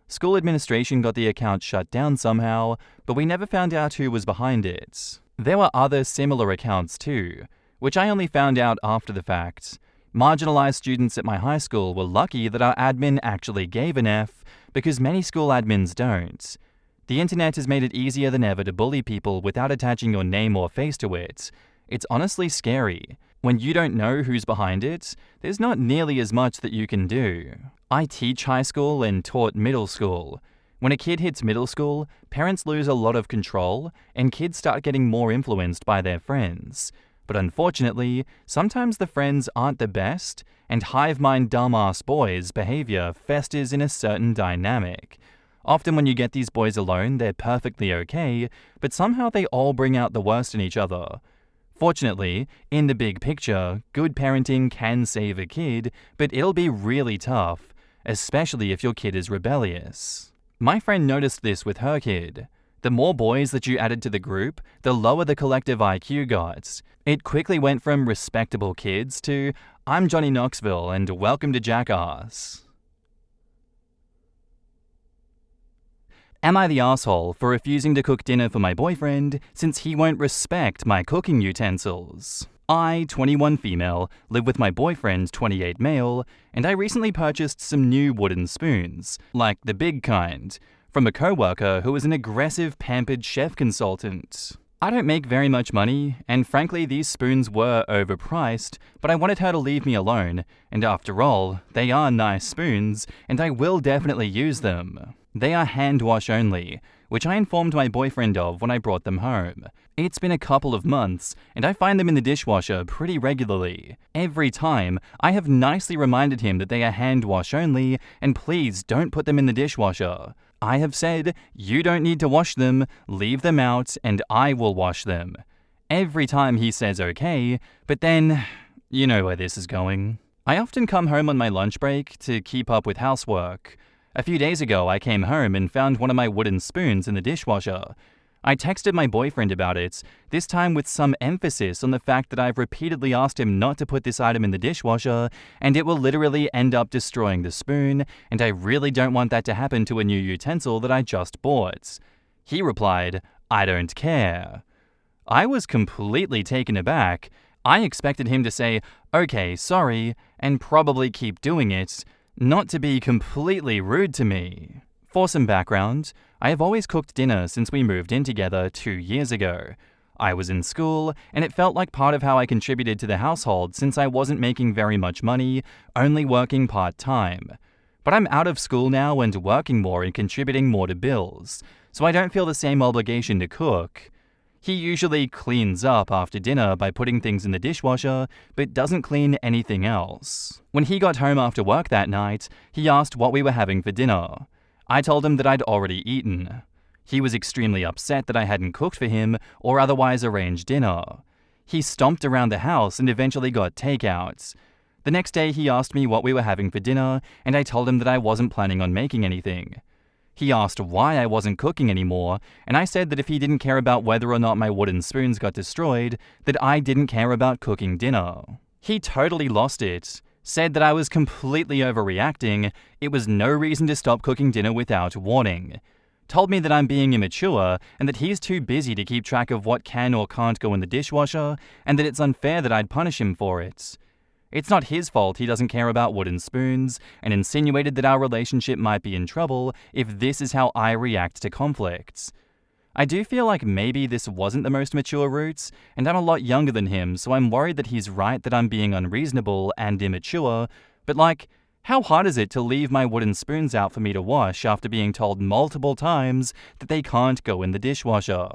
School administration got the account shut down somehow, but we never found out who was behind it. There were other similar accounts too, which I only found out after the fact. Marginalized students at my high school were lucky that our admin actually gave an F, because many school admins don't. The internet has made it easier than ever to bully people without attaching your name or face to it. It's honestly scary. When you don't know who's behind it, there's not nearly as much that you can do. I teach high school and taught middle school. When a kid hits middle school, parents lose a lot of control, and kids start getting more influenced by their friends. But unfortunately, sometimes the friends aren't the best, and hive mind dumbass boys' behavior festers in a certain dynamic. Often when you get these boys alone, they're perfectly okay, but somehow they all bring out the worst in each other. Fortunately, in the big picture, good parenting can save a kid, but it'll be really tough, especially if your kid is rebellious. My friend noticed this with her kid. The more boys that you added to the group, the lower the collective IQ got. It quickly went from respectable kids to, "I'm Johnny Knoxville and welcome to Jackass." Am I the asshole for refusing to cook dinner for my boyfriend since he won't respect my cooking utensils? I, 21 female, live with my boyfriend, 28 male, and I recently purchased some new wooden spoons, like the big kind, from a co-worker who is an aggressive, pampered chef consultant. I don't make very much money, and frankly these spoons were overpriced, but I wanted her to leave me alone, and after all, they are nice spoons, and I will definitely use them. They are hand wash only, which I informed my boyfriend of when I brought them home. It's been a couple of months, and I find them in the dishwasher pretty regularly. Every time, I have nicely reminded him that they are hand wash only, and please don't put them in the dishwasher. I have said, you don't need to wash them, leave them out, and I will wash them. Every time he says okay, but then, you know where this is going. I often come home on my lunch break to keep up with housework. A few days ago, I came home and found one of my wooden spoons in the dishwasher. I texted my boyfriend about it, this time with some emphasis on the fact that I've repeatedly asked him not to put this item in the dishwasher, and it will literally end up destroying the spoon, and I really don't want that to happen to a new utensil that I just bought. He replied, "I don't care." I was completely taken aback. I expected him to say, "Okay, sorry," and probably keep doing it, not to be completely rude to me. For some background, I have always cooked dinner since we moved in together 2 years ago. I was in school, and it felt like part of how I contributed to the household since I wasn't making very much money, only working part-time. But I'm out of school now and working more and contributing more to bills, so I don't feel the same obligation to cook. He usually cleans up after dinner by putting things in the dishwasher, but doesn't clean anything else. When he got home after work that night, he asked what we were having for dinner. I told him that I'd already eaten. He was extremely upset that I hadn't cooked for him or otherwise arranged dinner. He stomped around the house and eventually got takeout. The next day he asked me what we were having for dinner, and I told him that I wasn't planning on making anything. He asked why I wasn't cooking anymore, and I said that if he didn't care about whether or not my wooden spoons got destroyed, that I didn't care about cooking dinner. He totally lost it, said that I was completely overreacting, it was no reason to stop cooking dinner without warning. Told me that I'm being immature and that he's too busy to keep track of what can or can't go in the dishwasher, and that it's unfair that I'd punish him for it. It's not his fault he doesn't care about wooden spoons, and insinuated that our relationship might be in trouble if this is how I react to conflicts. I do feel like maybe this wasn't the most mature route, and I'm a lot younger than him, so I'm worried that he's right that I'm being unreasonable and immature, but how hard is it to leave my wooden spoons out for me to wash after being told multiple times that they can't go in the dishwasher?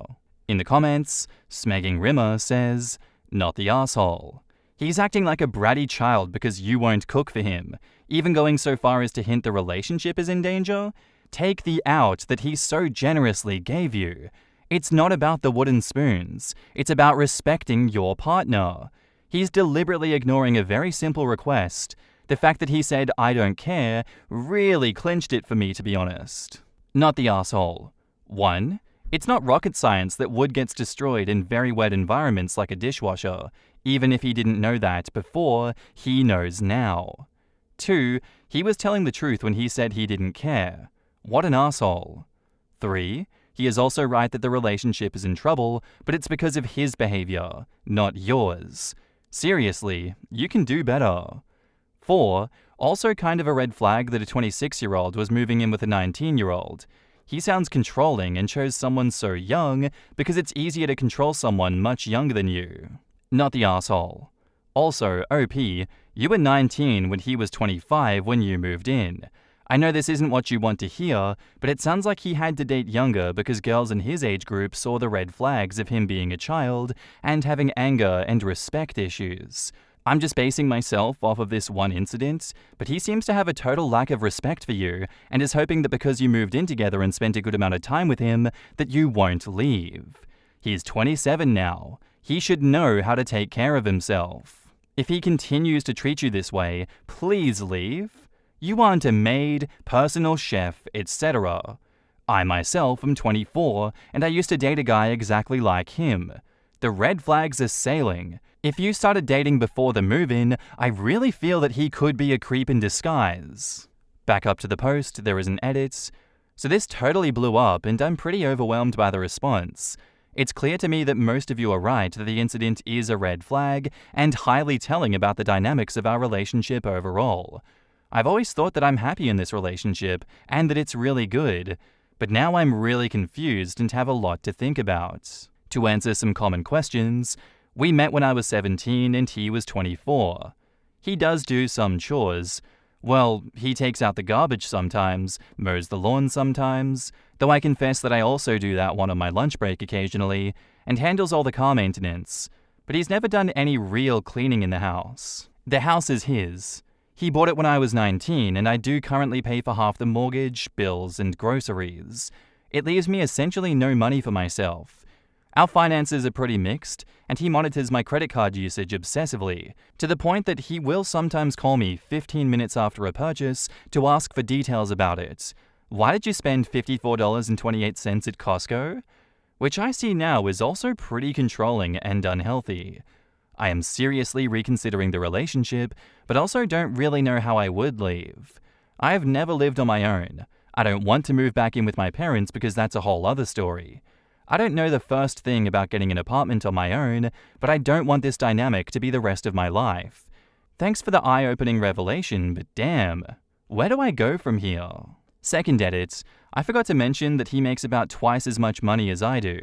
In the comments, Smegging Rimmer says, "Not the asshole. He's acting like a bratty child because you won't cook for him, even going so far as to hint the relationship is in danger. Take the out that he so generously gave you. It's not about the wooden spoons. It's about respecting your partner. He's deliberately ignoring a very simple request. The fact that he said, 'I don't care,' really clinched it for me, to be honest." Not the asshole. 1. It's not rocket science that wood gets destroyed in very wet environments like a dishwasher, even if he didn't know that before, he knows now. 2. He was telling the truth when he said he didn't care. What an asshole. 3. He is also right that the relationship is in trouble, but it's because of his behavior, not yours. Seriously, you can do better. 4. Also kind of a red flag that a 26-year-old was moving in with a 19-year-old. He sounds controlling and chose someone so young because it's easier to control someone much younger than you. Not the asshole. Also, OP, you were 19 when he was 25 when you moved in. I know this isn't what you want to hear, but it sounds like he had to date younger because girls in his age group saw the red flags of him being a child and having anger and respect issues. I'm just basing myself off of this one incident, but he seems to have a total lack of respect for you and is hoping that because you moved in together and spent a good amount of time with him, that you won't leave. He's 27 now. He should know how to take care of himself. If he continues to treat you this way, please leave. You aren't a maid, personal chef, etc. I myself am 24, and I used to date a guy exactly like him. The red flags are sailing. If you started dating before the move-in, I really feel that he could be a creep in disguise. Back up to the post, there is an edit. So this totally blew up, and I'm pretty overwhelmed by the response. It's clear to me that most of you are right that the incident is a red flag and highly telling about the dynamics of our relationship overall. I've always thought that I'm happy in this relationship and that it's really good, but now I'm really confused and have a lot to think about. To answer some common questions, we met when I was 17 and he was 24. He does do some chores. Well, he takes out the garbage sometimes, mows the lawn sometimes, though I confess that I also do that one on my lunch break occasionally, and handles all the car maintenance. But he's never done any real cleaning in the house. The house is his. He bought it when I was 19, and I do currently pay for half the mortgage, bills, and groceries. It leaves me essentially no money for myself. Our finances are pretty mixed, and he monitors my credit card usage obsessively, to the point that he will sometimes call me 15 minutes after a purchase to ask for details about it. Why did you spend $54.28 at Costco? Which I see now is also pretty controlling and unhealthy. I am seriously reconsidering the relationship, but also don't really know how I would leave. I have never lived on my own. I don't want to move back in with my parents because that's a whole other story. I don't know the first thing about getting an apartment on my own, but I don't want this dynamic to be the rest of my life. Thanks for the eye-opening revelation, but damn, where do I go from here? Second edit, I forgot to mention that he makes about twice as much money as I do.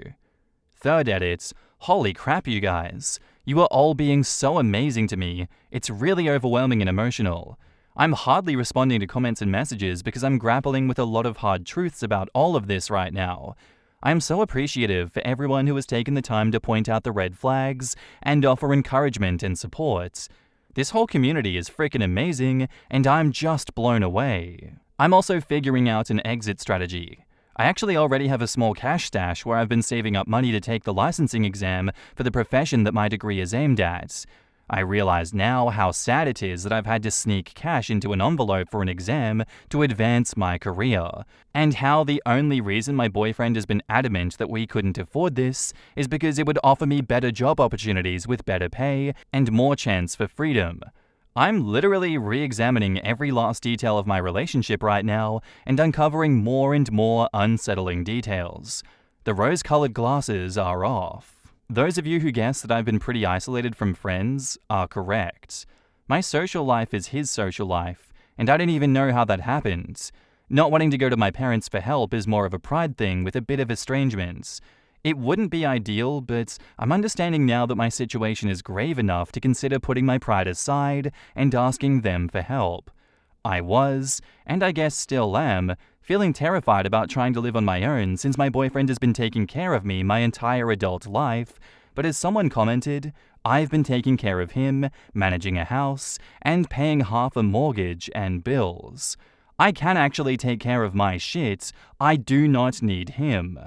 Third edit, holy crap you guys. You are all being so amazing to me. It's really overwhelming and emotional. I'm hardly responding to comments and messages because I'm grappling with a lot of hard truths about all of this right now. I am so appreciative for everyone who has taken the time to point out the red flags and offer encouragement and support. This whole community is freaking amazing, and I'm just blown away. I'm also figuring out an exit strategy. I actually already have a small cash stash where I've been saving up money to take the licensing exam for the profession that my degree is aimed at. I realize now how sad it is that I've had to sneak cash into an envelope for an exam to advance my career, and how the only reason my boyfriend has been adamant that we couldn't afford this is because it would offer me better job opportunities with better pay and more chance for freedom. I'm literally re-examining every last detail of my relationship right now and uncovering more and more unsettling details. The rose-colored glasses are off. Those of you who guess that I've been pretty isolated from friends are correct. My social life is his social life, and I don't even know how that happened. Not wanting to go to my parents for help is more of a pride thing with a bit of estrangement. It wouldn't be ideal, but I'm understanding now that my situation is grave enough to consider putting my pride aside and asking them for help. I was, and I guess still am, feeling terrified about trying to live on my own since my boyfriend has been taking care of me my entire adult life, but as someone commented, I've been taking care of him, managing a house, and paying half a mortgage and bills. I can actually take care of my shit, I do not need him.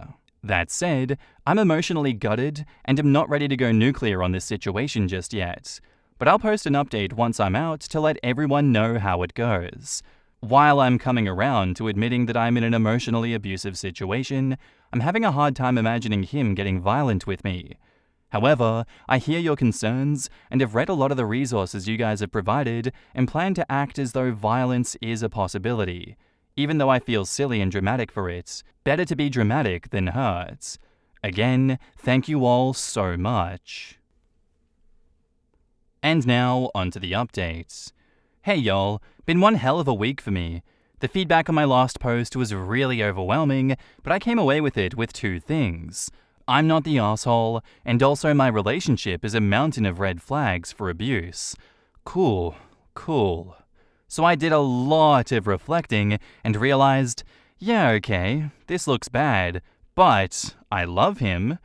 That said, I'm emotionally gutted and am not ready to go nuclear on this situation just yet. But I'll post an update once I'm out to let everyone know how it goes. While I'm coming around to admitting that I'm in an emotionally abusive situation, I'm having a hard time imagining him getting violent with me. However, I hear your concerns and have read a lot of the resources you guys have provided and plan to act as though violence is a possibility. Even though I feel silly and dramatic for it, better to be dramatic than hurt. Again, thank you all so much. And now, onto the updates. Hey y'all, been one hell of a week for me. The feedback on my last post was really overwhelming, but I came away with it with two things. I'm not the asshole, and also my relationship is a mountain of red flags for abuse. Cool. So I did a lot of reflecting and realized, yeah, okay, this looks bad, but I love him.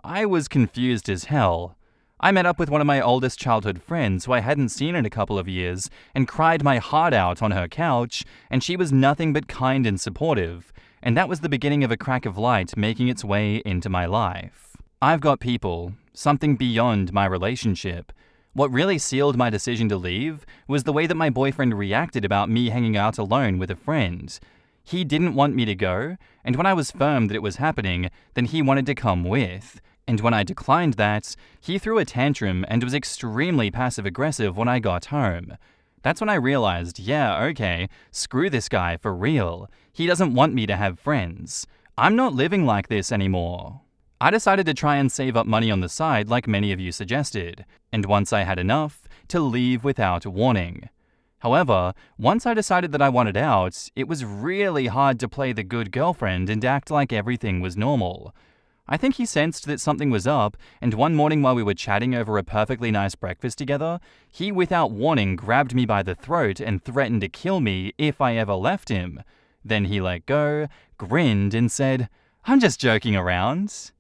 I was confused as hell. I met up with one of my oldest childhood friends who I hadn't seen in a couple of years and cried my heart out on her couch, and she was nothing but kind and supportive, and that was the beginning of a crack of light making its way into my life. I've got people, something beyond my relationship. What really sealed my decision to leave was the way that my boyfriend reacted about me hanging out alone with a friend. He didn't want me to go, and when I was firm that it was happening, then he wanted to come with. And when I declined that, he threw a tantrum and was extremely passive-aggressive when I got home. That's when I realized, yeah, okay, screw this guy for real. He doesn't want me to have friends. I'm not living like this anymore. I decided to try and save up money on the side like many of you suggested, and once I had enough, to leave without warning. However, once I decided that I wanted out, it was really hard to play the good girlfriend and act like everything was normal. I think he sensed that something was up, and one morning while we were chatting over a perfectly nice breakfast together, he without warning grabbed me by the throat and threatened to kill me if I ever left him. Then he let go, grinned, and said, "I'm just joking around."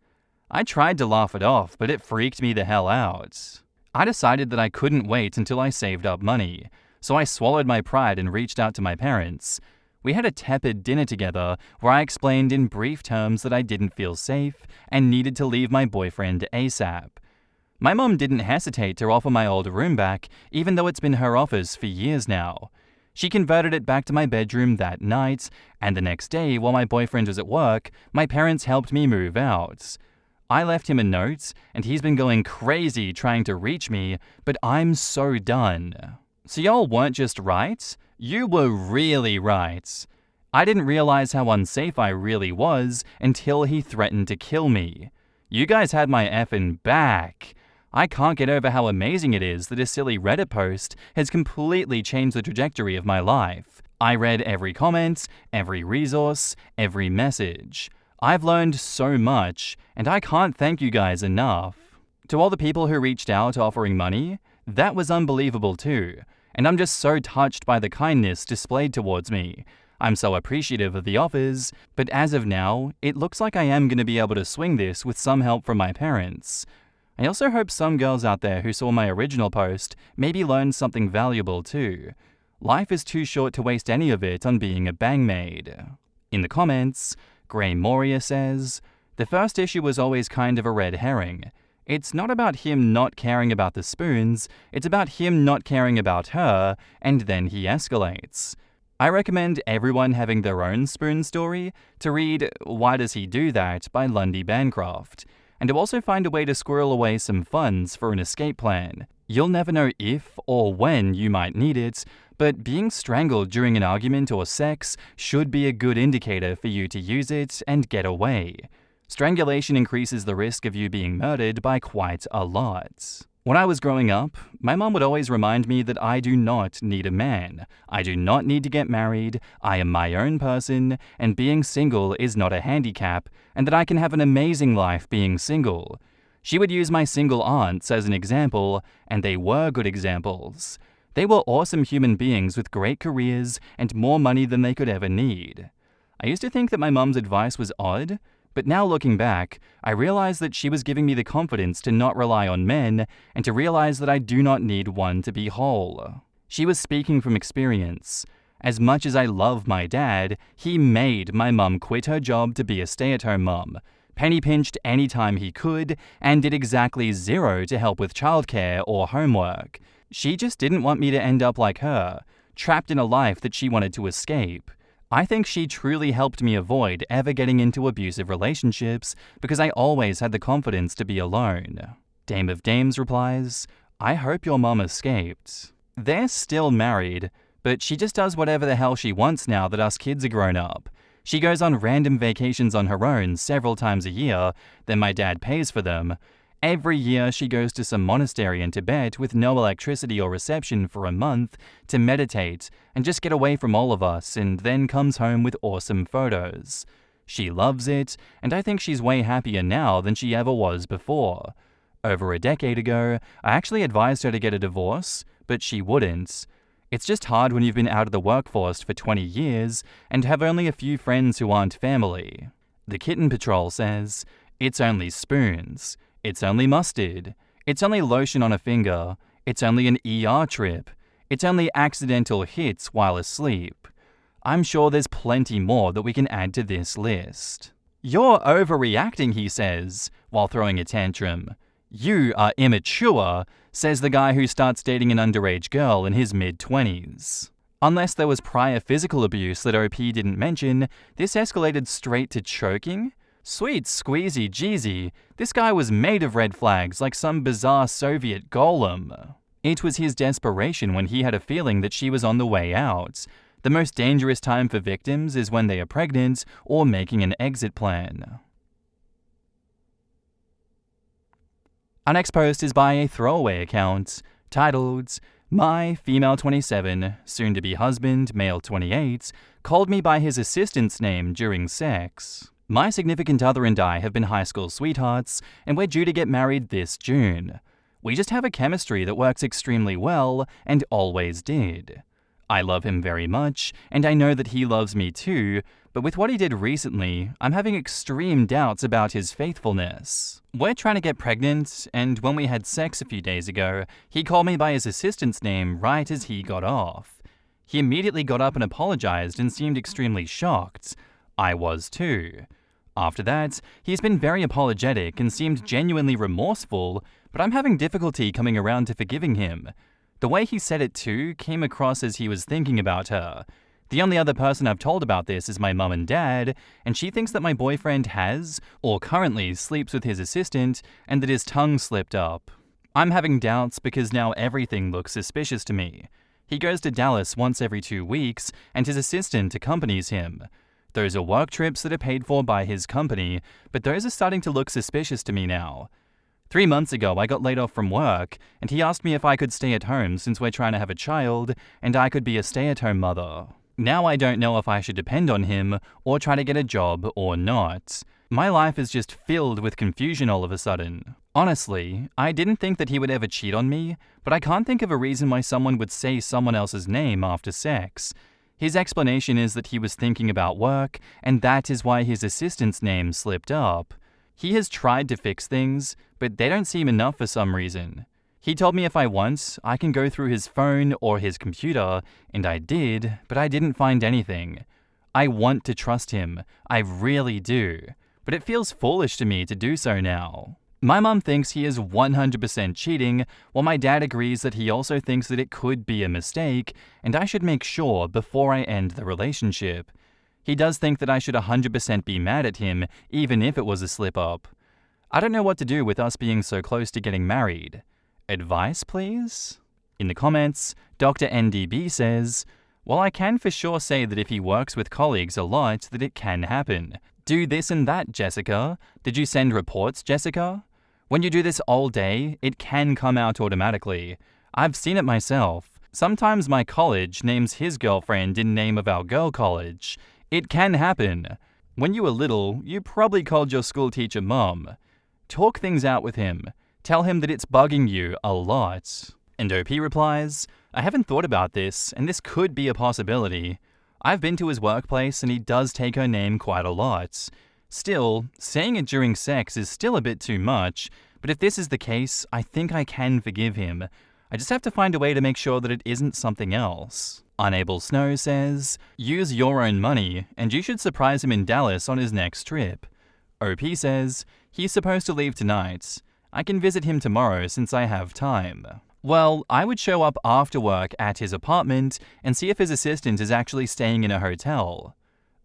I tried to laugh it off, but it freaked me the hell out. I decided that I couldn't wait until I saved up money, so I swallowed my pride and reached out to my parents. We had a tepid dinner together where I explained in brief terms that I didn't feel safe and needed to leave my boyfriend ASAP. My mom didn't hesitate to offer my old room back, even though it's been her offers for years now. She converted it back to my bedroom that night, and the next day, while my boyfriend was at work, my parents helped me move out. I left him a note, and he's been going crazy trying to reach me, but I'm so done. So y'all weren't just right? You were really right. I didn't realize how unsafe I really was until he threatened to kill me. You guys had my effing back. I can't get over how amazing it is that a silly Reddit post has completely changed the trajectory of my life. I read every comment, every resource, every message. I've learned so much, and I can't thank you guys enough. To all the people who reached out offering money, that was unbelievable too, and I'm just so touched by the kindness displayed towards me. I'm so appreciative of the offers, but as of now, it looks like I am going to be able to swing this with some help from my parents. I also hope some girls out there who saw my original post maybe learned something valuable too. Life is too short to waste any of it on being a bangmaid. In the comments, Gray Moria says, "The first issue was always kind of a red herring. It's not about him not caring about the spoons, it's about him not caring about her, and then he escalates. I recommend everyone having their own spoon story to read Why Does He Do That by Lundy Bancroft, and to also find a way to squirrel away some funds for an escape plan. You'll never know if or when you might need it, but being strangled during an argument or sex should be a good indicator for you to use it and get away. Strangulation increases the risk of you being murdered by quite a lot." When I was growing up, my mom would always remind me that I do not need a man. I do not need to get married, I am my own person, and being single is not a handicap, and that I can have an amazing life being single. She would use my single aunts as an example, and they were good examples. They were awesome human beings with great careers and more money than they could ever need. I used to think that my mom's advice was odd, but now looking back, I realize that she was giving me the confidence to not rely on men and to realize that I do not need one to be whole. She was speaking from experience. As much as I love my dad, he made my mum quit her job to be a stay-at-home mum, penny-pinched any time he could, and did exactly zero to help with childcare or homework. She just didn't want me to end up like her, trapped in a life that she wanted to escape. I think she truly helped me avoid ever getting into abusive relationships because I always had the confidence to be alone. Dame of Dames replies, "I hope your mom escaped." They're still married, but she just does whatever the hell she wants now that us kids are grown up. She goes on random vacations on her own several times a year, then my dad pays for them. Every year she goes to some monastery in Tibet with no electricity or reception for a month to meditate and just get away from all of us, and then comes home with awesome photos. She loves it, and I think she's way happier now than she ever was before. Over a decade ago, I actually advised her to get a divorce, but she wouldn't. It's just hard when you've been out of the workforce for 20 years and have only a few friends who aren't family. The Kitten Patrol says, "It's only spoons. It's only mustard. It's only lotion on a finger. It's only an ER trip. It's only accidental hits while asleep." I'm sure there's plenty more that we can add to this list. "You're overreacting," he says, while throwing a tantrum. "You are immature," says the guy who starts dating an underage girl in his mid-20s. Unless there was prior physical abuse that OP didn't mention, this escalated straight to choking? Sweet squeezy Jeezy, this guy was made of red flags like some bizarre Soviet golem. It was his desperation when he had a feeling that she was on the way out. The most dangerous time for victims is when they are pregnant or making an exit plan. Our next post is by a throwaway account, titled, "My female 27, soon-to-be husband, male 28, called me by his assistant's name during sex. My significant other and I have been high school sweethearts, and we're due to get married this June. We just have a chemistry that works extremely well, and always did. I love him very much, and I know that he loves me too, but with what he did recently, I'm having extreme doubts about his faithfulness. We're trying to get pregnant, and when we had sex a few days ago, he called me by his assistant's name right as he got off. He immediately got up and apologized and seemed extremely shocked. I was too. After that, he's been very apologetic and seemed genuinely remorseful, but I'm having difficulty coming around to forgiving him. The way he said it too came across as he was thinking about her. The only other person I've told about this is my mum and dad, and she thinks that my boyfriend has, or currently sleeps with his assistant, and that his tongue slipped up. I'm having doubts because now everything looks suspicious to me. He goes to Dallas once every 2 weeks, and his assistant accompanies him. Those are work trips that are paid for by his company, but those are starting to look suspicious to me now. 3 months ago, I got laid off from work, and he asked me if I could stay at home since we're trying to have a child, and I could be a stay-at-home mother. Now I don't know if I should depend on him or try to get a job or not. My life is just filled with confusion all of a sudden. Honestly, I didn't think that he would ever cheat on me, but I can't think of a reason why someone would say someone else's name after sex. His explanation is that he was thinking about work, and that is why his assistant's name slipped up. He has tried to fix things, but they don't seem enough for some reason. He told me if I want, I can go through his phone or his computer, and I did, but I didn't find anything. I want to trust him, I really do, but it feels foolish to me to do so now. My mum thinks he is 100% cheating, while my dad agrees that he also thinks that it could be a mistake, and I should make sure before I end the relationship. He does think that I should 100% be mad at him, even if it was a slip-up. I don't know what to do with us being so close to getting married. Advice, please? In the comments, Dr. NDB says, "Well, I can for sure say that if he works with colleagues a lot, that it can happen. Do this and that, Jessica. Did you send reports, Jessica? When you do this all day, it can come out automatically. I've seen it myself. Sometimes my college names his girlfriend in name of our girl college. It can happen. When you were little, you probably called your school teacher mom. Talk things out with him. Tell him that it's bugging you a lot." And OP replies, "I haven't thought about this, and this could be a possibility. I've been to his workplace and he does take her name quite a lot. Still, saying it during sex is still a bit too much, but if this is the case, I think I can forgive him. I just have to find a way to make sure that it isn't something else." Unable Snow says, "Use your own money, and you should surprise him in Dallas on his next trip." OP says, "He's supposed to leave tonight. I can visit him tomorrow since I have time." Well, I would show up after work at his apartment and see if his assistant is actually staying in a hotel.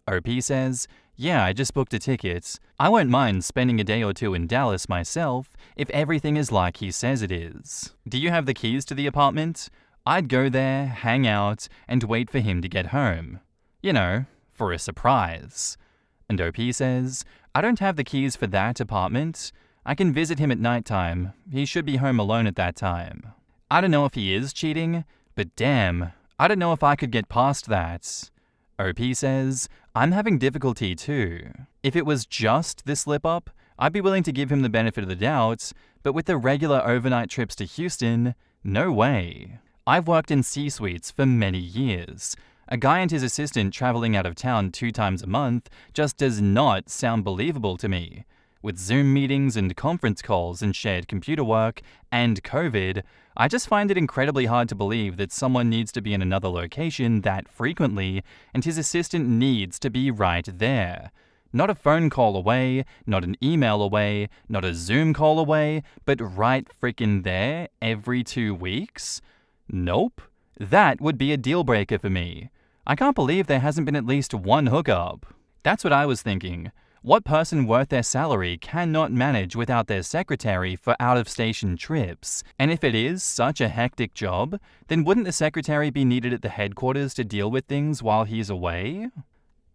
OP says, "Yeah, I just booked a ticket. I won't mind spending a day or two in Dallas myself if everything is like he says it is. Do you have the keys to the apartment? I'd go there, hang out, and wait for him to get home. You know, for a surprise." And OP says, "I don't have the keys for that apartment. I can visit him at nighttime. He should be home alone at that time." I don't know if he is cheating, but damn, I don't know if I could get past that. OP says, "I'm having difficulty too. If it was just this slip-up, I'd be willing to give him the benefit of the doubt, but with the regular overnight trips to Houston, no way. I've worked in C-suites for many years. A guy and his assistant traveling out of town 2 times a month just does not sound believable to me. With Zoom meetings and conference calls and shared computer work and COVID, I just find it incredibly hard to believe that someone needs to be in another location that frequently, and his assistant needs to be right there. Not a phone call away, not an email away, not a Zoom call away, but right frickin' there every 2 weeks? Nope. That would be a deal breaker for me. I can't believe there hasn't been at least one hookup." That's what I was thinking. What person worth their salary cannot manage without their secretary for out-of-station trips? And if it is such a hectic job, then wouldn't the secretary be needed at the headquarters to deal with things while he's away?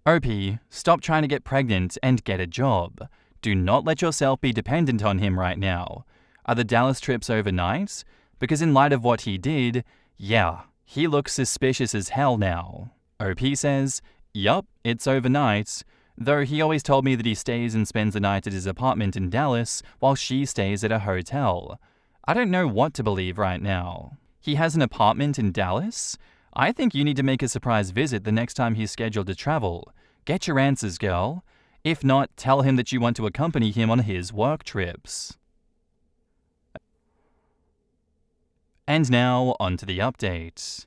OP, stop trying to get pregnant and get a job. Do not let yourself be dependent on him right now. Are the Dallas trips overnight? Because in light of what he did, yeah, he looks suspicious as hell now. OP says, "Yup, it's overnight. Though he always told me that he stays and spends the night at his apartment in Dallas while she stays at a hotel. I don't know what to believe right now. He has an apartment in Dallas? I think you need to make a surprise visit the next time he's scheduled to travel. Get your answers, girl. If not, tell him that you want to accompany him on his work trips." And now, on to the update.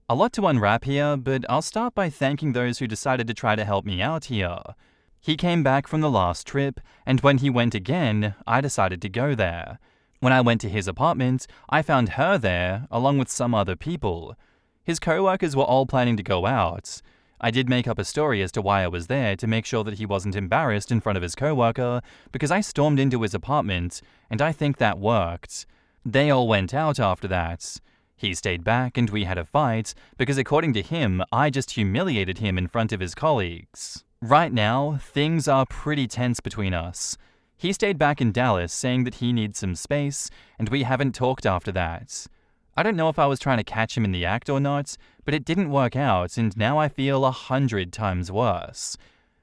A lot to unwrap here, but I'll start by thanking those who decided to try to help me out here. He came back from the last trip, and when he went again, I decided to go there. When I went to his apartment, I found her there, along with some other people. His co-workers were all planning to go out. I did make up a story as to why I was there to make sure that he wasn't embarrassed in front of his co-worker, because I stormed into his apartment, and I think that worked. They all went out after that. He stayed back and we had a fight because according to him, I just humiliated him in front of his colleagues. Right now, things are pretty tense between us. He stayed back in Dallas saying that he needs some space and we haven't talked after that. I don't know if I was trying to catch him in the act or not, but it didn't work out and now I feel 100 times worse.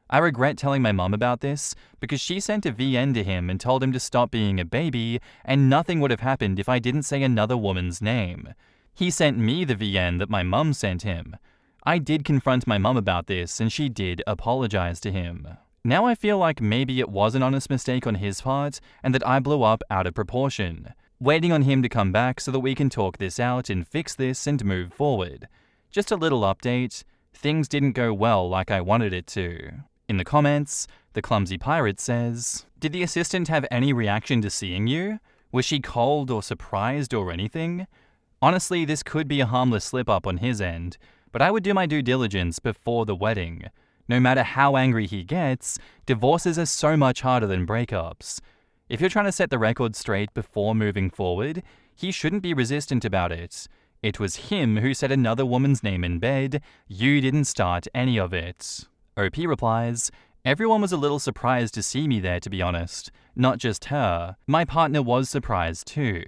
I regret telling my mum about this because she sent a VN to him and told him to stop being a baby and nothing would have happened if I didn't say another woman's name. He sent me the VN that my mum sent him. I did confront my mum about this and she did apologize to him. Now I feel like maybe it was an honest mistake on his part and that I blew up out of proportion. Waiting on him to come back so that we can talk this out and fix this and move forward. Just a little update, things didn't go well like I wanted it to. In the comments, the Clumsy Pirate says, "Did the assistant have any reaction to seeing you? Was she cold or surprised or anything? Honestly, this could be a harmless slip-up on his end, but I would do my due diligence before the wedding. No matter how angry he gets, divorces are so much harder than breakups. If you're trying to set the record straight before moving forward, he shouldn't be resistant about it. It was him who said another woman's name in bed. You didn't start any of it." OP replies, "Everyone was a little surprised to see me there, to be honest. Not just her. My partner was surprised too.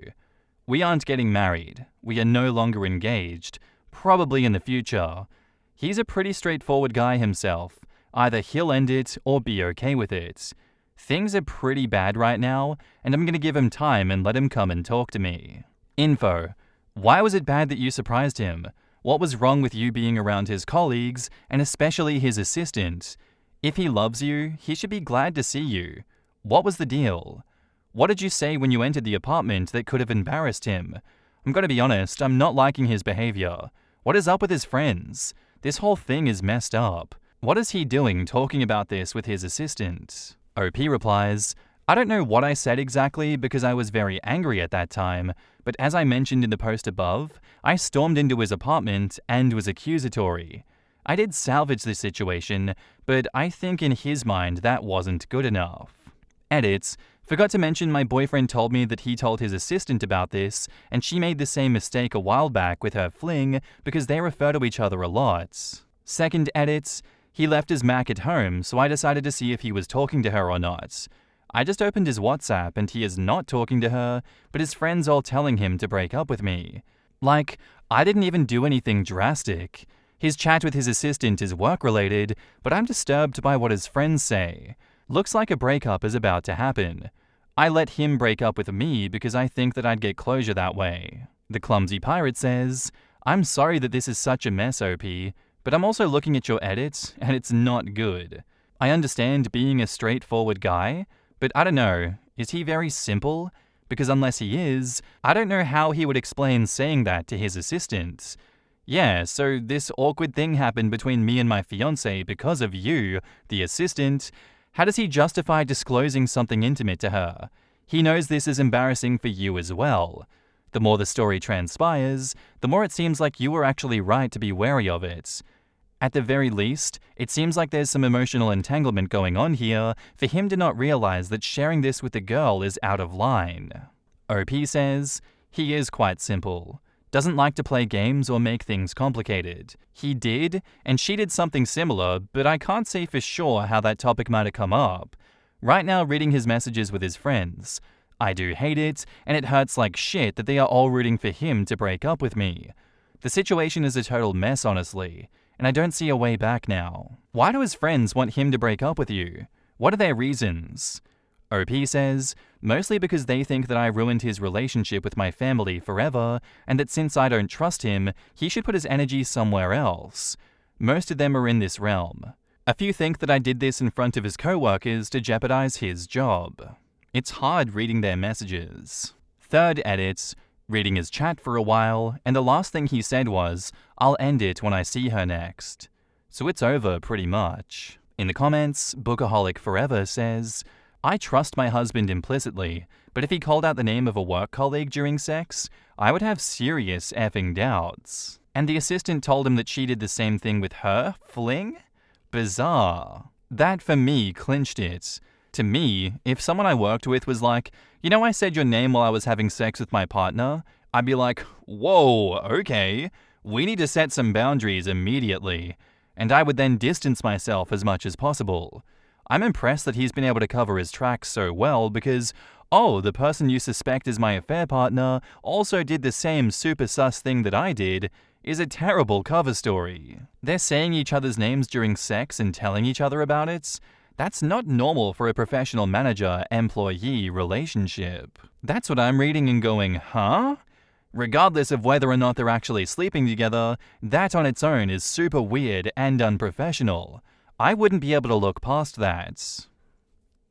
We aren't getting married. We are no longer engaged. Probably in the future. He's a pretty straightforward guy himself. Either he'll end it or be okay with it. Things are pretty bad right now, and I'm gonna give him time and let him come and talk to me." Info. Why was it bad that you surprised him? What was wrong with you being around his colleagues, and especially his assistant? If he loves you, he should be glad to see you. What was the deal? What did you say when you entered the apartment that could have embarrassed him? I'm gonna be honest, I'm not liking his behavior. What is up with his friends? This whole thing is messed up. What is he doing talking about this with his assistant? OP replies, "I don't know what I said exactly because I was very angry at that time, but as I mentioned in the post above, I stormed into his apartment and was accusatory. I did salvage the situation, but I think in his mind that wasn't good enough." Edit. Forgot to mention my boyfriend told me that he told his assistant about this, and she made the same mistake a while back with her fling because they refer to each other a lot. Second edit. He left his Mac at home, so I decided to see if he was talking to her or not. I just opened his WhatsApp and he is not talking to her, but his friends all telling him to break up with me. Like, I didn't even do anything drastic. His chat with his assistant is work-related, but I'm disturbed by what his friends say. Looks like a breakup is about to happen. I let him break up with me because I think that I'd get closure that way. The Clumsy Pirate says, "I'm sorry that this is such a mess, OP, but I'm also looking at your edits, and it's not good. I understand being a straightforward guy, but I don't know, is he very simple? Because unless he is, I don't know how he would explain saying that to his assistant. Yeah, so this awkward thing happened between me and my fiancé because of you, the assistant. How does he justify disclosing something intimate to her? He knows this is embarrassing for you as well. The more the story transpires, the more it seems like you were actually right to be wary of it. At the very least, it seems like there's some emotional entanglement going on here for him to not realize that sharing this with the girl is out of line." OP says, "He is quite simple. Doesn't like to play games or make things complicated. He did, and she did something similar, but I can't say for sure how that topic might have come up. Right now reading his messages with his friends. I do hate it, and it hurts like shit that they are all rooting for him to break up with me. The situation is a total mess, honestly, and I don't see a way back now. Why do his friends want him to break up with you? What are their reasons?" OP says, "Mostly because they think that I ruined his relationship with my family forever, and that since I don't trust him, he should put his energy somewhere else. Most of them are in this realm. A few think that I did this in front of his co-workers to jeopardize his job. It's hard reading their messages." Third edit, reading his chat for a while, and the last thing he said was, "I'll end it when I see her next." So it's over pretty much. In the comments, Bookaholic Forever says, "I trust my husband implicitly, but if he called out the name of a work colleague during sex, I would have serious effing doubts. And the assistant told him that she did the same thing with her fling? Bizarre. That for me clinched it. To me, if someone I worked with was like, you know, I said your name while I was having sex with my partner, I'd be like, whoa, okay, we need to set some boundaries immediately. And I would then distance myself as much as possible. I'm impressed that he's been able to cover his tracks so well because oh, the person you suspect is my affair partner also did the same super sus thing that I did, is a terrible cover story. They're saying each other's names during sex and telling each other about it. That's not normal for a professional manager-employee relationship. That's what I'm reading and going, huh? Regardless of whether or not they're actually sleeping together, that on its own is super weird and unprofessional. I wouldn't be able to look past that.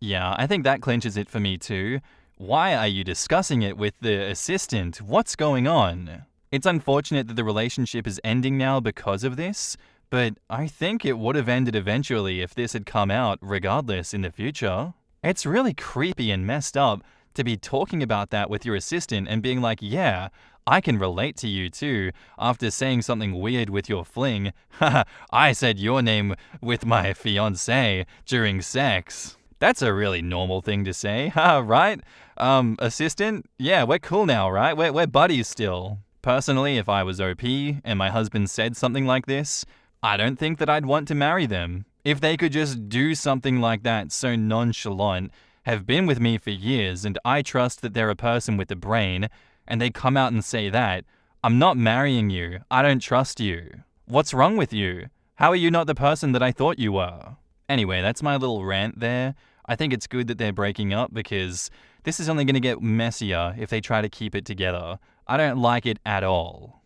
Yeah, I think that clinches it for me too. Why are you discussing it with the assistant? What's going on? It's unfortunate that the relationship is ending now because of this, but I think it would have ended eventually if this had come out regardless in the future. It's really creepy and messed up to be talking about that with your assistant and being like, yeah, I can relate to you too, after saying something weird with your fling. Haha, I said your name with my fiancé during sex. That's a really normal thing to say, right? Assistant? Yeah, we're cool now, right? We're buddies still. Personally, if I was OP and my husband said something like this, I don't think that I'd want to marry them. If they could just do something like that so nonchalant, have been with me for years, and I trust that they're a person with a brain, and they come out and say that, I'm not marrying you, I don't trust you. What's wrong with you? How are you not the person that I thought you were? Anyway, that's my little rant there. I think it's good that they're breaking up because this is only going to get messier if they try to keep it together. I don't like it at all.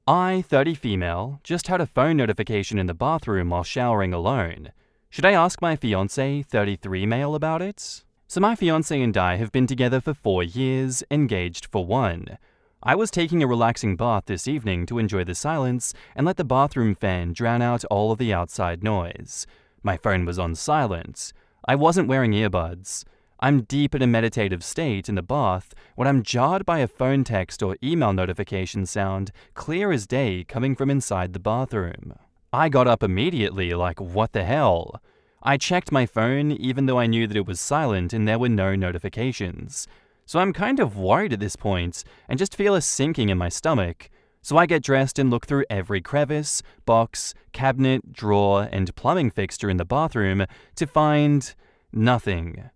I, 30 female, just had a phone notification in the bathroom while showering alone. Should I ask my fiancé, 33 male, about it? So my fiancé and I have been together for 4 years, engaged for 1. I was taking a relaxing bath this evening to enjoy the silence and let the bathroom fan drown out all of the outside noise. My phone was on silent. I wasn't wearing earbuds. I'm deep in a meditative state in the bath when I'm jarred by a phone text or email notification sound clear as day coming from inside the bathroom. I got up immediately like, what the hell? I checked my phone even though I knew that it was silent and there were no notifications. So I'm kind of worried at this point and just feel a sinking in my stomach. So I get dressed and look through every crevice, box, cabinet, drawer, and plumbing fixture in the bathroom to find nothing.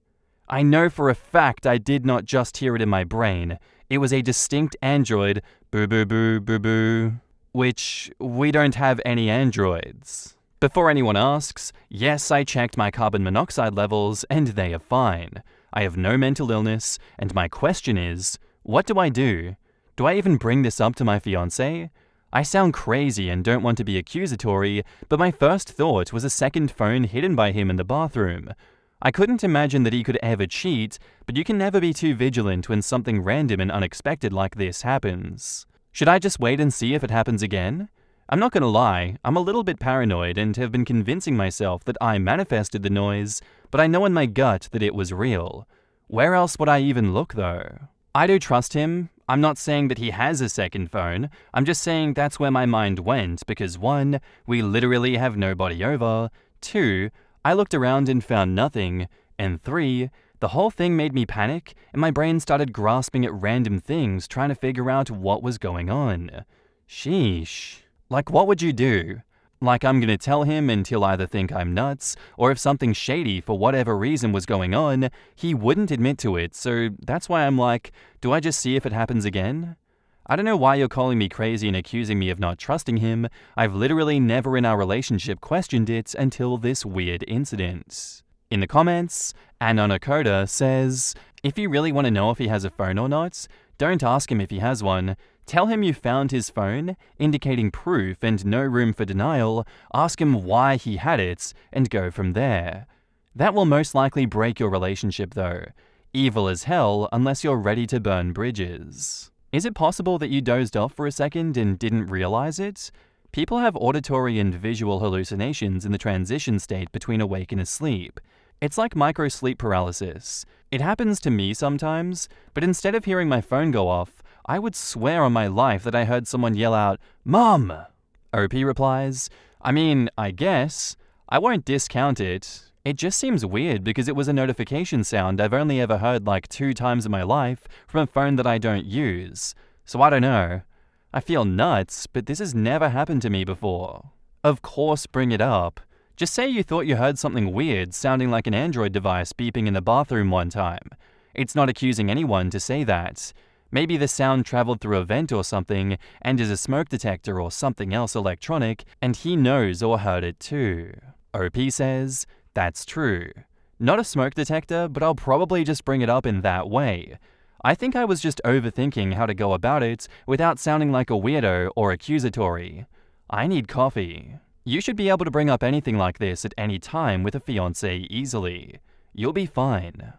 I know for a fact I did not just hear it in my brain. It was a distinct android, boo boo boo boo boo, which we don't have any androids. Before anyone asks, yes, I checked my carbon monoxide levels and they are fine. I have no mental illness, and my question is, what do I do? Do I even bring this up to my fiancé? I sound crazy and don't want to be accusatory, but my first thought was a second phone hidden by him in the bathroom. I couldn't imagine that he could ever cheat, but you can never be too vigilant when something random and unexpected like this happens. Should I just wait and see if it happens again? I'm not gonna lie, I'm a little bit paranoid and have been convincing myself that I manifested the noise, but I know in my gut that it was real. Where else would I even look though? I do trust him. I'm not saying that he has a second phone, I'm just saying that's where my mind went because 1, we literally have nobody over, 2, I looked around and found nothing, and 3, the whole thing made me panic and my brain started grasping at random things trying to figure out what was going on. Sheesh. Like, what would you do? Like, I'm gonna tell him and he'll either think I'm nuts, or if something shady for whatever reason was going on, he wouldn't admit to it, so that's why I'm like, do I just see if it happens again? I don't know why you're calling me crazy and accusing me of not trusting him. I've literally never in our relationship questioned it until this weird incident. In the comments, Anonakoda says, if you really want to know if he has a phone or not, don't ask him if he has one. Tell him you found his phone, indicating proof and no room for denial, ask him why he had it, and go from there. That will most likely break your relationship though. Evil as hell unless you're ready to burn bridges. Is it possible that you dozed off for a second and didn't realize it? People have auditory and visual hallucinations in the transition state between awake and asleep. It's like micro-sleep paralysis. It happens to me sometimes, but instead of hearing my phone go off, I would swear on my life that I heard someone yell out, "Mom!" OP replies, I mean, I guess. I won't discount it. It just seems weird because it was a notification sound I've only ever heard like 2 times in my life from a phone that I don't use. So I don't know. I feel nuts, but this has never happened to me before. Of course, bring it up. Just say you thought you heard something weird sounding like an Android device beeping in the bathroom one time. It's not accusing anyone to say that. Maybe the sound traveled through a vent or something and is a smoke detector or something else electronic, and he knows or heard it too. OP says, that's true. Not a smoke detector, but I'll probably just bring it up in that way. I think I was just overthinking how to go about it without sounding like a weirdo or accusatory. I need coffee. You should be able to bring up anything like this at any time with a fiancé easily. You'll be fine.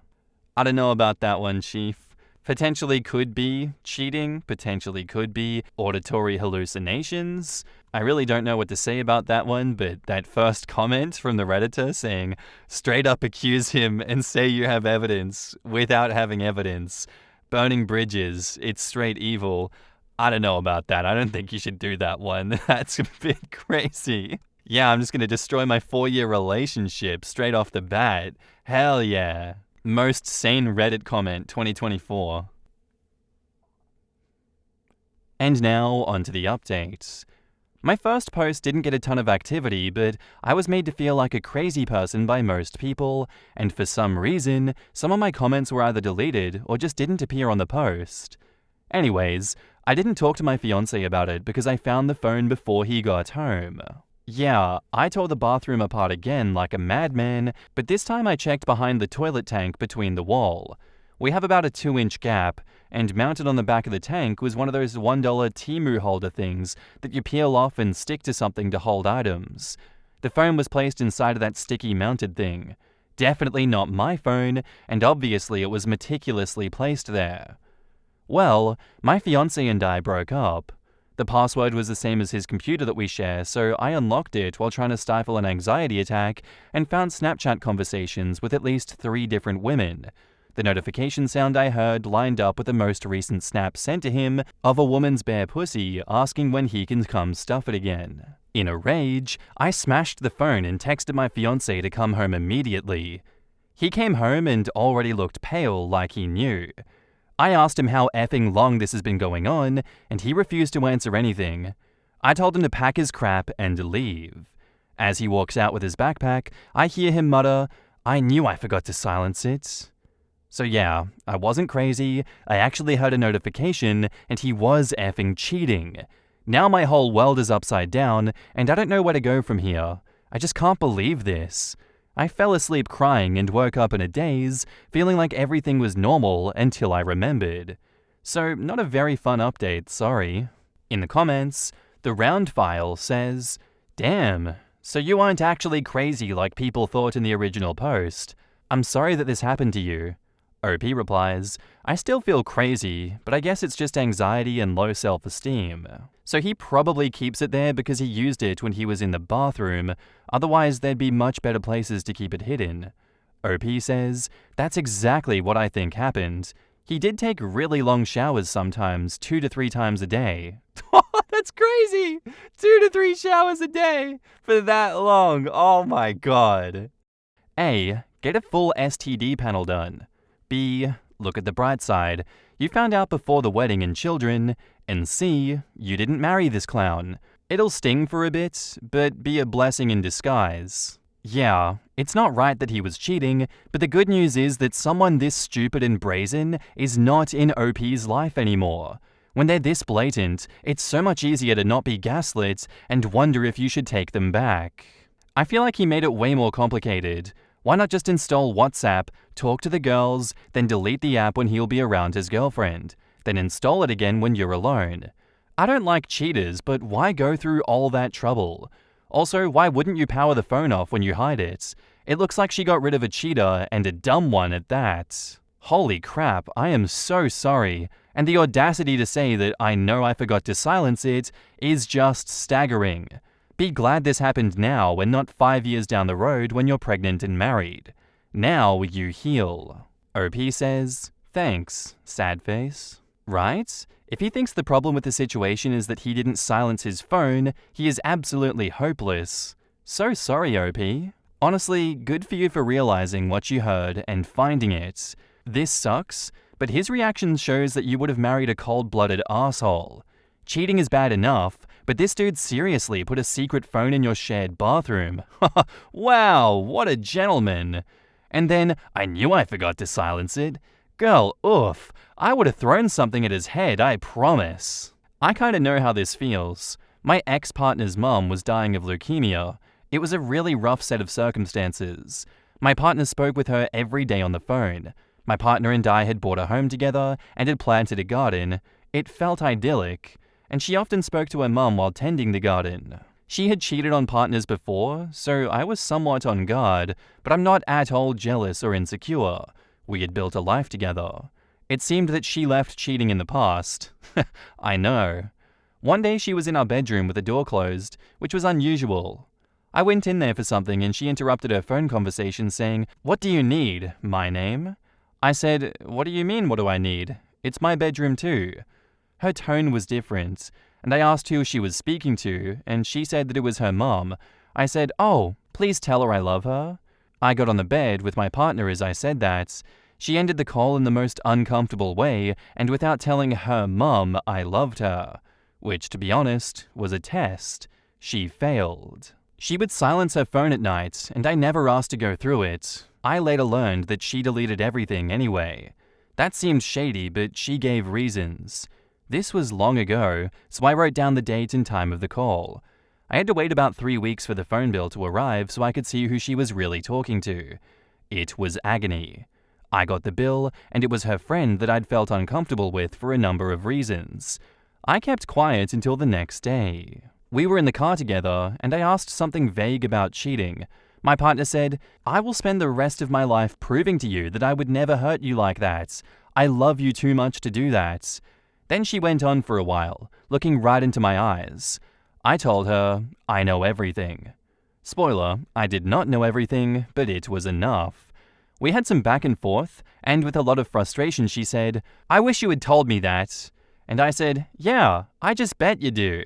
I don't know about that one, Chief. Potentially could be cheating, potentially could be auditory hallucinations. I really don't know what to say about that one, but that first comment from the Redditor saying, straight up accuse him and say you have evidence without having evidence. Burning bridges, it's straight evil. I don't know about that. I don't think you should do that one. That's a bit crazy. Yeah, I'm just going to destroy my 4-year relationship straight off the bat. Hell yeah. Most sane Reddit comment 2024. And now, onto the updates. My first post didn't get a ton of activity, but I was made to feel like a crazy person by most people, and for some reason, some of my comments were either deleted or just didn't appear on the post. Anyways, I didn't talk to my fiancé about it because I found the phone before he got home. Yeah, I tore the bathroom apart again like a madman, but this time I checked behind the toilet tank between the wall. We have about a 2-inch gap, and mounted on the back of the tank was one of those $1 Temu holder things that you peel off and stick to something to hold items. The phone was placed inside of that sticky mounted thing. Definitely not my phone, and obviously it was meticulously placed there. Well, my fiancé and I broke up. The password was the same as his computer that we share, so I unlocked it while trying to stifle an anxiety attack and found Snapchat conversations with at least 3 different women. The notification sound I heard lined up with the most recent snap sent to him of a woman's bare pussy asking when he can come stuff it again. In a rage, I smashed the phone and texted my fiancé to come home immediately. He came home and already looked pale like he knew. I asked him how effing long this has been going on, and he refused to answer anything. I told him to pack his crap and leave. As he walks out with his backpack, I hear him mutter, "I knew I forgot to silence it." So yeah, I wasn't crazy, I actually heard a notification, and he was effing cheating. Now my whole world is upside down, and I don't know where to go from here. I just can't believe this. I fell asleep crying and woke up in a daze, feeling like everything was normal until I remembered. So, not a very fun update, sorry. In the comments, the round file says, "Damn, so you aren't actually crazy like people thought in the original post. I'm sorry that this happened to you." OP replies, "I still feel crazy, but I guess it's just anxiety and low self-esteem." So he probably keeps it there because he used it when he was in the bathroom, otherwise there'd be much better places to keep it hidden. OP says, "That's exactly what I think happened. He did take really long showers sometimes, 2 to 3 times a day." That's crazy! 2 to 3 showers a day for that long, oh my god. A, get a full STD panel done. B, look at the bright side. You found out before the wedding and children. And C, you didn't marry this clown. It'll sting for a bit, but be a blessing in disguise. Yeah, it's not right that he was cheating, but the good news is that someone this stupid and brazen is not in OP's life anymore. When they're this blatant, it's so much easier to not be gaslit and wonder if you should take them back. I feel like he made it way more complicated. Why not just install WhatsApp, talk to the girls, then delete the app when he'll be around his girlfriend, then install it again when you're alone? I don't like cheaters, but why go through all that trouble? Also, why wouldn't you power the phone off when you hide it? It looks like she got rid of a cheater, and a dumb one at that. Holy crap, I am so sorry. And the audacity to say that I know I forgot to silence it is just staggering. Be glad this happened now and not 5 years down the road when you're pregnant and married. Now you heal. OP says, "Thanks, sad face." Right? If he thinks the problem with the situation is that he didn't silence his phone, he is absolutely hopeless. So sorry, OP. Honestly, good for you for realizing what you heard and finding it. This sucks, but his reaction shows that you would have married a cold-blooded asshole. Cheating is bad enough, But this dude seriously put a secret phone in your shared bathroom. Wow, what a gentleman. And then, I knew I forgot to silence it. Girl, oof, I would have thrown something at his head, I promise. I kinda know how this feels. My ex-partner's mum was dying of leukemia. It was a really rough set of circumstances. My partner spoke with her every day on the phone. My partner and I had bought a home together and had planted a garden. It felt idyllic, and she often spoke to her mum while tending the garden. She had cheated on partners before, so I was somewhat on guard, but I'm not at all jealous or insecure. We had built a life together. It seemed that she left cheating in the past. I know. One day she was in our bedroom with the door closed, which was unusual. I went in there for something and she interrupted her phone conversation saying, "What do you need? My name?" I said, "What do you mean, what do I need? It's my bedroom too." Her tone was different, and I asked who she was speaking to, and she said that it was her mom. I said, "Oh, please tell her I love her." I got on the bed with my partner as I said that. She ended the call in the most uncomfortable way and without telling her mum I loved her, which, to be honest, was a test. She failed. She would silence her phone at night, and I never asked to go through it. I later learned that she deleted everything anyway. That seemed shady, but she gave reasons. This was long ago, so I wrote down the date and time of the call. I had to wait about 3 weeks for the phone bill to arrive so I could see who she was really talking to. It was agony. I got the bill, and it was her friend that I'd felt uncomfortable with for a number of reasons. I kept quiet until the next day. We were in the car together, and I asked something vague about cheating. My partner said, "I will spend the rest of my life proving to you that I would never hurt you like that. I love you too much to do that." Then she went on for a while, looking right into my eyes. I told her, I know everything. Spoiler, I did not know everything, but it was enough. We had some back and forth, and with a lot of frustration she said, "I wish you had told me that." And I said, "Yeah, I just bet you do."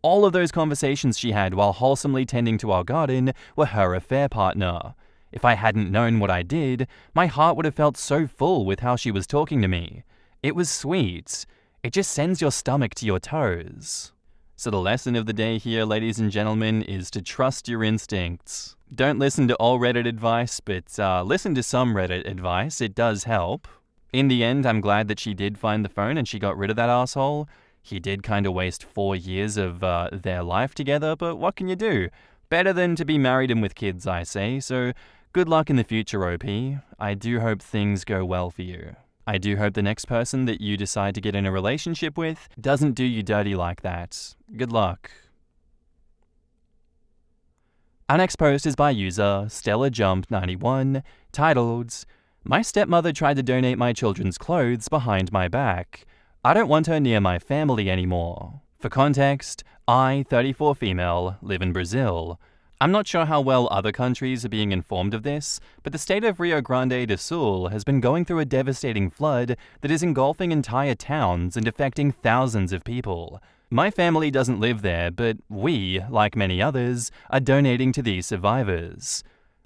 All of those conversations she had while wholesomely tending to our garden were her affair partner. If I hadn't known what I did, my heart would have felt so full with how she was talking to me. It was sweet. It just sends your stomach to your toes. So the lesson of the day here, ladies and gentlemen, is to trust your instincts. Don't listen to all Reddit advice, but listen to some Reddit advice. It does help. In the end, I'm glad that she did find the phone and she got rid of that asshole. He did kind of waste 4 years of their life together, but what can you do? Better than to be married and with kids, I say. So good luck in the future, OP. I do hope things go well for you. I do hope the next person that you decide to get in a relationship with doesn't do you dirty like that. Good luck. Our next post is by user StellaJump91, titled, "My stepmother tried to donate my children's clothes behind my back. I don't want her near my family anymore." For context, I, 34 female, live in Brazil. I'm not sure how well other countries are being informed of this, but the state of Rio Grande do Sul has been going through a devastating flood that is engulfing entire towns and affecting thousands of people. My family doesn't live there, but we, like many others, are donating to these survivors.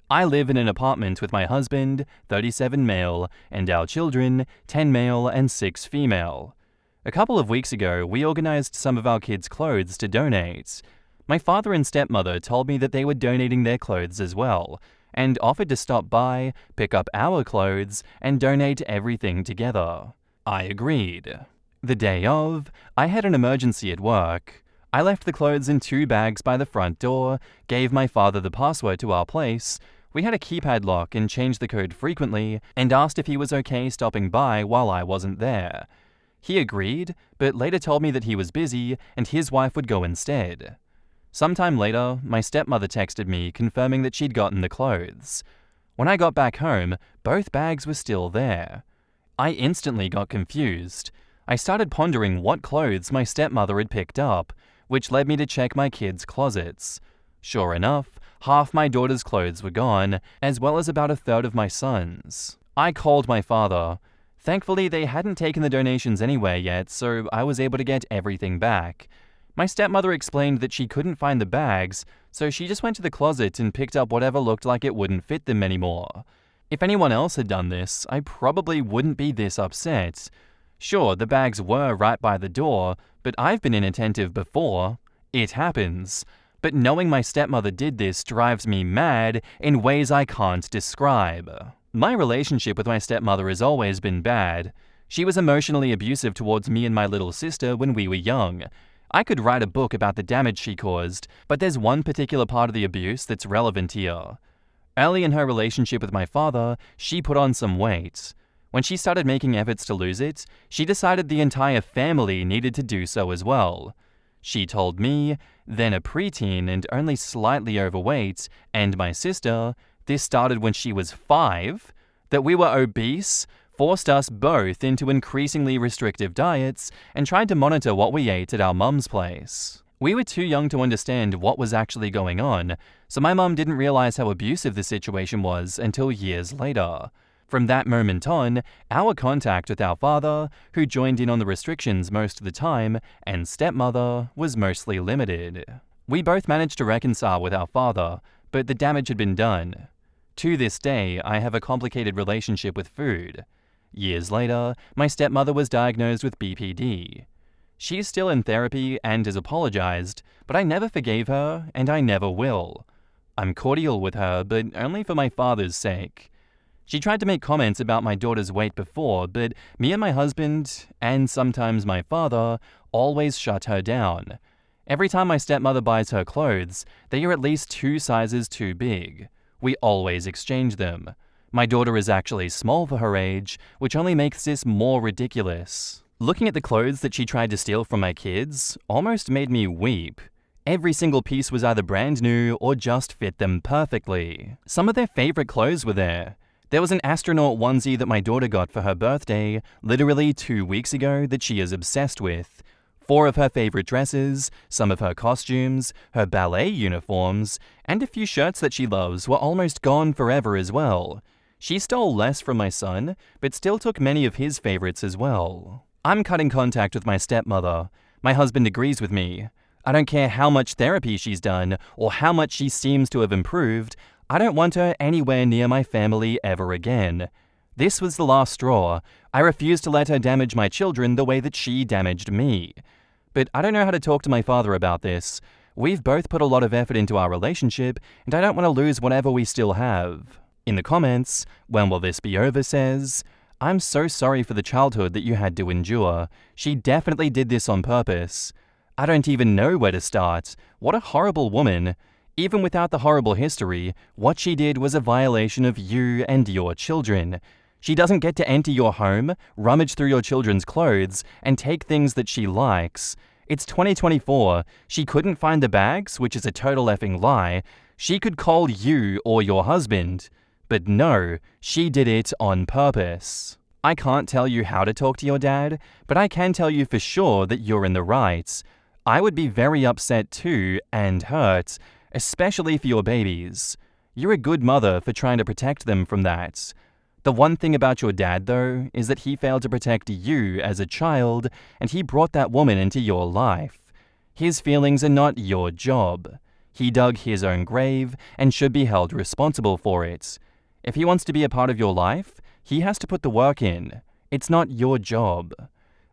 I live in an apartment with my husband, 37 male, and our children, 10 male and 6 female. A couple of weeks ago, we organized some of our kids' clothes to donate. My father and stepmother told me that they were donating their clothes as well, and offered to stop by, pick up our clothes, and donate everything together. I agreed. The day of, I had an emergency at work. I left the clothes in 2 bags by the front door, gave my father the password to our place. We had a keypad lock and changed the code frequently, and asked if he was okay stopping by while I wasn't there. He agreed, but later told me that he was busy and his wife would go instead. Sometime later, my stepmother texted me confirming that she'd gotten the clothes. When I got back home, both bags were still there. I instantly got confused. I started pondering what clothes my stepmother had picked up, which led me to check my kids' closets. Sure enough, half my daughter's clothes were gone, as well as about a third of my son's. I called my father. Thankfully, they hadn't taken the donations anywhere yet, so I was able to get everything back. My stepmother explained that she couldn't find the bags, so she just went to the closet and picked up whatever looked like it wouldn't fit them anymore. If anyone else had done this, I probably wouldn't be this upset. Sure, the bags were right by the door, but I've been inattentive before. It happens. But knowing my stepmother did this drives me mad in ways I can't describe. My relationship with my stepmother has always been bad. She was emotionally abusive towards me and my little sister when we were young. I could write a book about the damage she caused, but there's one particular part of the abuse that's relevant here. Early in her relationship with my father, she put on some weight. When she started making efforts to lose it, she decided the entire family needed to do so as well. She told me, then a preteen and only slightly overweight, and my sister, this started when she was 5, that we were obese, forced us both into increasingly restrictive diets, and tried to monitor what we ate at our mum's place. We were too young to understand what was actually going on, so my mum didn't realize how abusive the situation was until years later. From that moment on, our contact with our father, who joined in on the restrictions most of the time, and stepmother was mostly limited. We both managed to reconcile with our father, but the damage had been done. To this day, I have a complicated relationship with food. Years later, my stepmother was diagnosed with BPD. She's still in therapy and has apologized, but I never forgave her, and I never will. I'm cordial with her, but only for my father's sake. She tried to make comments about my daughter's weight before, but me and my husband, and sometimes my father, always shut her down. Every time my stepmother buys her clothes, they are at least 2 sizes too big. We always exchange them. My daughter is actually small for her age, which only makes this more ridiculous. Looking at the clothes that she tried to steal from my kids almost made me weep. Every single piece was either brand new or just fit them perfectly. Some of their favorite clothes were there. There was an astronaut onesie that my daughter got for her birthday literally 2 weeks ago that she is obsessed with. 4 of her favorite dresses, some of her costumes, her ballet uniforms, and a few shirts that she loves were almost gone forever as well. She stole less from my son, but still took many of his favorites as well. I'm cutting contact with my stepmother. My husband agrees with me. I don't care how much therapy she's done or how much she seems to have improved. I don't want her anywhere near my family ever again. This was the last straw. I refuse to let her damage my children the way that she damaged me. But I don't know how to talk to my father about this. We've both put a lot of effort into our relationship, and I don't want to lose whatever we still have. In the comments, When Will This Be Over says, I'm so sorry for the childhood that you had to endure. She definitely did this on purpose. I don't even know where to start. What a horrible woman. Even without the horrible history, what she did was a violation of you and your children. She doesn't get to enter your home, rummage through your children's clothes, and take things that she likes. It's 2024. She couldn't find the bags, which is a total effing lie. She could call you or your husband. But no, she did it on purpose. I can't tell you how to talk to your dad, but I can tell you for sure that you're in the right. I would be very upset too, and hurt, especially for your babies. You're a good mother for trying to protect them from that. The one thing about your dad, though, is that he failed to protect you as a child, and he brought that woman into your life. His feelings are not your job. He dug his own grave and should be held responsible for it. If he wants to be a part of your life, he has to put the work in. It's not your job.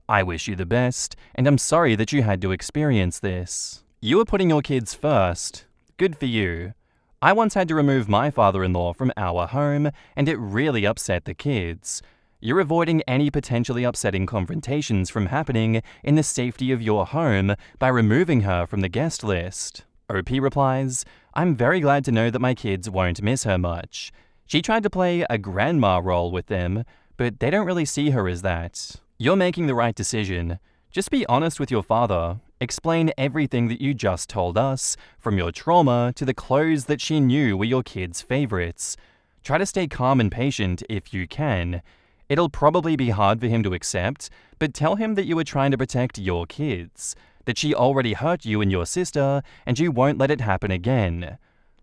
I wish you the best, and I'm sorry that you had to experience this. You are putting your kids first. Good for you. I once had to remove my father-in-law from our home, and it really upset the kids. You're avoiding any potentially upsetting confrontations from happening in the safety of your home by removing her from the guest list. OP replies, I'm very glad to know that my kids won't miss her much. She tried to play a grandma role with them, but they don't really see her as that. You're making the right decision. Just be honest with your father. Explain everything that you just told us, from your trauma to the clothes that she knew were your kids' favorites. Try to stay calm and patient if you can. It'll probably be hard for him to accept, but tell him that you were trying to protect your kids, that she already hurt you and your sister, and you won't let it happen again.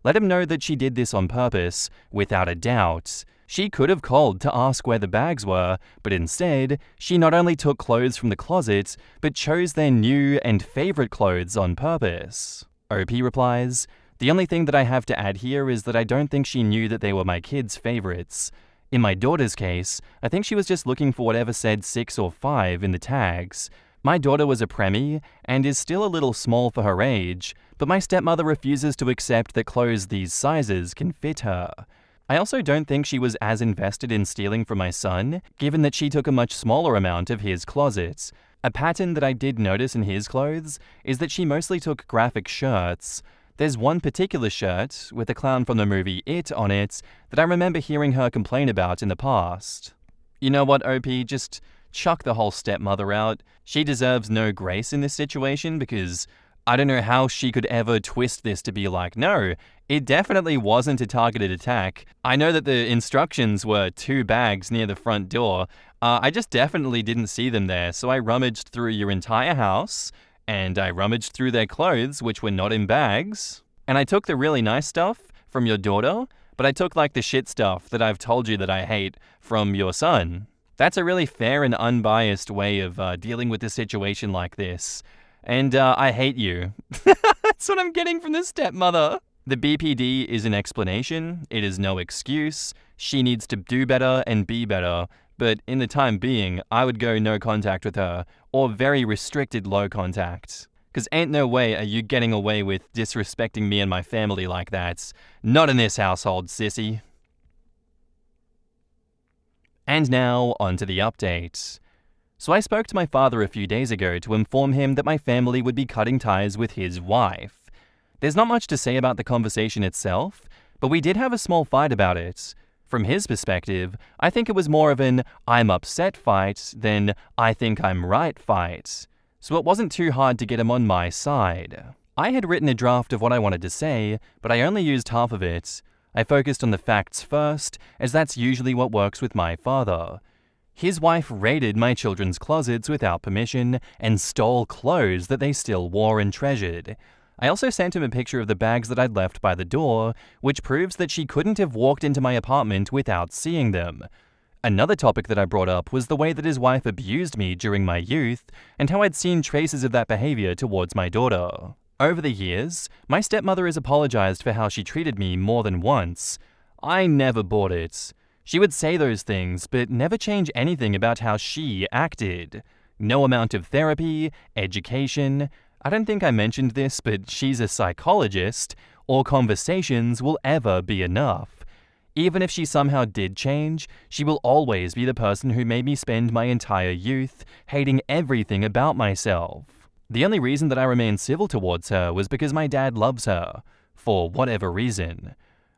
Let him know that she did this on purpose, without a doubt. She could have called to ask where the bags were, but instead, she not only took clothes from the closet, but chose their new and favorite clothes on purpose. OP replies, the only thing that I have to add here is that I don't think she knew that they were my kids' favorites. In my daughter's case, I think she was just looking for whatever said 6 or 5 in the tags. My daughter was a preemie and is still a little small for her age, but my stepmother refuses to accept that clothes these sizes can fit her. I also don't think she was as invested in stealing from my son, given that she took a much smaller amount of his closet. A pattern that I did notice in his clothes is that she mostly took graphic shirts. There's one particular shirt, with a clown from the movie It on it, that I remember hearing her complain about in the past. You know what, OP? Just chuck the whole stepmother out. She deserves no grace in this situation because I don't know how she could ever twist this to be like, no, it definitely wasn't a targeted attack. I know that the instructions were 2 bags near the front door. I just definitely didn't see them there, so I rummaged through your entire house, and I rummaged through their clothes, which were not in bags. And I took the really nice stuff from your daughter, but I took like the shit stuff that I've told you that I hate from your son. That's a really fair and unbiased way of dealing with a situation like this. And I hate you. That's what I'm getting from this stepmother. The BPD is an explanation. It is no excuse. She needs to do better and be better. But in the time being, I would go no contact with her, or very restricted low contact. Because ain't no way are you getting away with disrespecting me and my family like that. Not in this household, sissy. And now, on to the update. So I spoke to my father a few days ago to inform him that my family would be cutting ties with his wife. There's not much to say about the conversation itself, but we did have a small fight about it. From his perspective, I think it was more of an I'm upset fight than I think I'm right fight. So it wasn't too hard to get him on my side. I had written a draft of what I wanted to say, but I only used half of it. I focused on the facts first, as that's usually what works with my father. His wife raided my children's closets without permission and stole clothes that they still wore and treasured. I also sent him a picture of the bags that I'd left by the door, which proves that she couldn't have walked into my apartment without seeing them. Another topic that I brought up was the way that his wife abused me during my youth, and how I'd seen traces of that behavior towards my daughter. Over the years, my stepmother has apologized for how she treated me more than once. I never bought it. She would say those things, but never change anything about how she acted. No amount of therapy, education, I don't think I mentioned this, but she's a psychologist, or conversations will ever be enough. Even if she somehow did change, she will always be the person who made me spend my entire youth hating everything about myself. The only reason that I remained civil towards her was because my dad loves her, for whatever reason.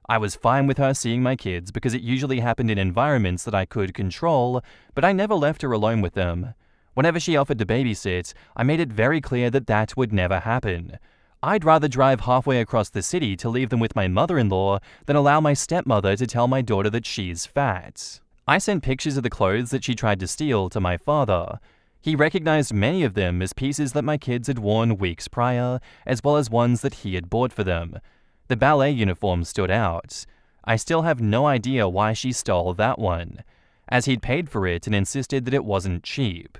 I was fine with her seeing my kids because it usually happened in environments that I could control, but I never left her alone with them. Whenever she offered to babysit, I made it very clear that that would never happen. I'd rather drive halfway across the city to leave them with my mother-in-law than allow my stepmother to tell my daughter that she's fat. I sent pictures of the clothes that she tried to steal to my father. He recognized many of them as pieces that my kids had worn weeks prior, as well as ones that he had bought for them. The ballet uniform stood out. I still have no idea why she stole that one, as he'd paid for it and insisted that it wasn't cheap.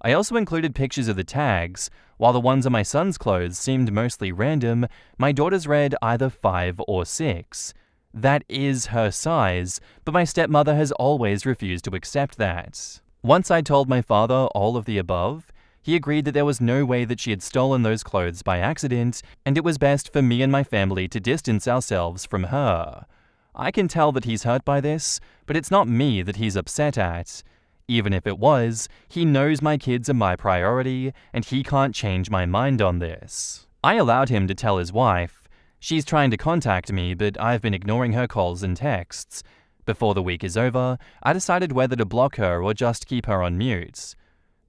I also included pictures of the tags. While the ones on my son's clothes seemed mostly random, my daughter's read either 5 or 6. That is her size, but my stepmother has always refused to accept that. Once I told my father all of the above, he agreed that there was no way that she had stolen those clothes by accident, and it was best for me and my family to distance ourselves from her. I can tell that he's hurt by this, but it's not me that he's upset at. Even if it was, he knows my kids are my priority, and he can't change my mind on this. I allowed him to tell his wife. She's trying to contact me, but I've been ignoring her calls and texts. Before the week is over, I decided whether to block her or just keep her on mute.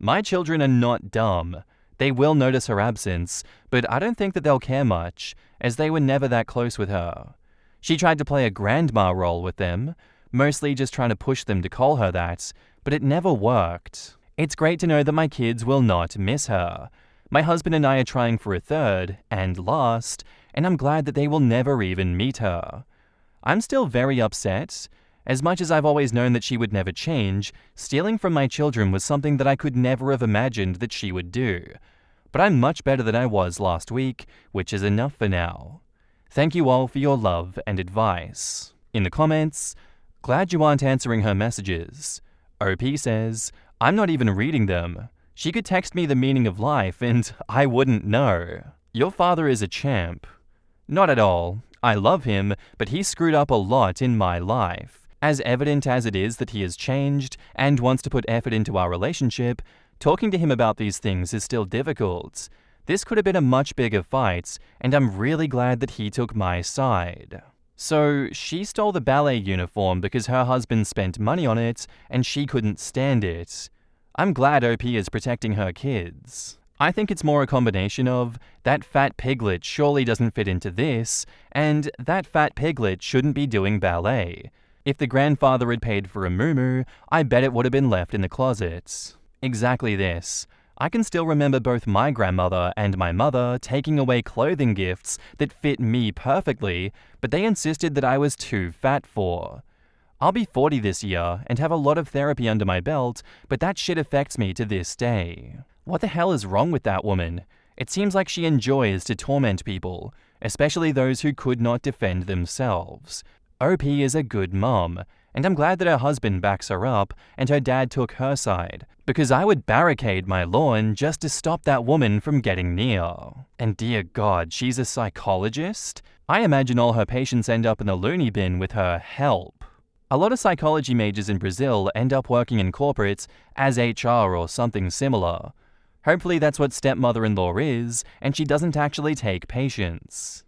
My children are not dumb. They will notice her absence, but I don't think that they'll care much, as they were never that close with her. She tried to play a grandma role with them, mostly just trying to push them to call her that, but it never worked. It's great to know that my kids will not miss her. My husband and I are trying for a third, and last, and I'm glad that they will never even meet her. I'm still very upset. As much as I've always known that she would never change, stealing from my children was something that I could never have imagined that she would do. But I'm much better than I was last week, which is enough for now. Thank you all for your love and advice. In the comments, glad you aren't answering her messages. OP says, I'm not even reading them. She could text me the meaning of life and I wouldn't know. Your father is a champ. Not at all. I love him, but he screwed up a lot in my life. As evident as it is that he has changed and wants to put effort into our relationship, talking to him about these things is still difficult. This could have been a much bigger fight, and I'm really glad that he took my side. So, she stole the ballet uniform because her husband spent money on it and she couldn't stand it. I'm glad OP is protecting her kids. I think it's more a combination of, that fat piglet surely doesn't fit into this, and that fat piglet shouldn't be doing ballet. If the grandfather had paid for a muumuu, I bet it would have been left in the closet. Exactly this. I can still remember both my grandmother and my mother taking away clothing gifts that fit me perfectly, but they insisted that I was too fat for. I'll be 40 this year and have a lot of therapy under my belt, but that shit affects me to this day. What the hell is wrong with that woman? It seems like she enjoys to torment people, especially those who could not defend themselves. OP is a good mom, and I'm glad that her husband backs her up and her dad took her side, because I would barricade my lawn just to stop that woman from getting near. And dear God, she's a psychologist? I imagine all her patients end up in the loony bin with her help. A lot of psychology majors in Brazil end up working in corporates as HR or something similar. Hopefully that's what stepmother-in-law is, and she doesn't actually take patients.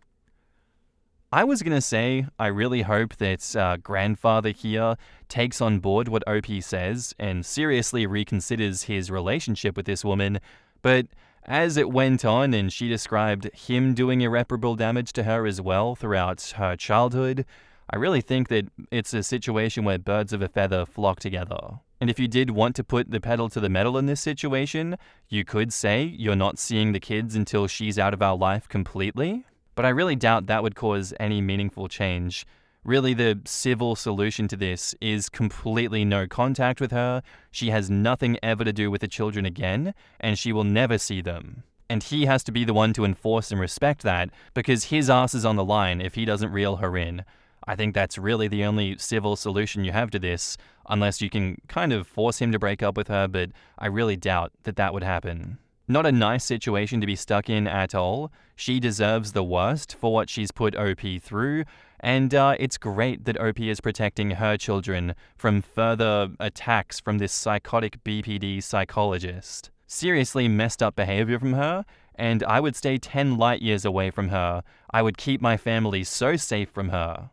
I was gonna say, I really hope that grandfather here takes on board what OP says and seriously reconsiders his relationship with this woman, but as it went on and she described him doing irreparable damage to her as well throughout her childhood, I really think that it's a situation where birds of a feather flock together. And if you did want to put the pedal to the metal in this situation, you could say you're not seeing the kids until she's out of our life completely. But I really doubt that would cause any meaningful change. Really, the civil solution to this is completely no contact with her. She has nothing ever to do with the children again, and she will never see them. And he has to be the one to enforce and respect that, because his ass is on the line if he doesn't reel her in. I think that's really the only civil solution you have to this, unless you can kind of force him to break up with her, but I really doubt that that would happen. Not a nice situation to be stuck in at all. She deserves the worst for what she's put OP through, and it's great that OP is protecting her children from further attacks from this psychotic BPD psychologist. Seriously messed up behavior from her, and I would stay 10 light years away from her. I would keep my family so safe from her.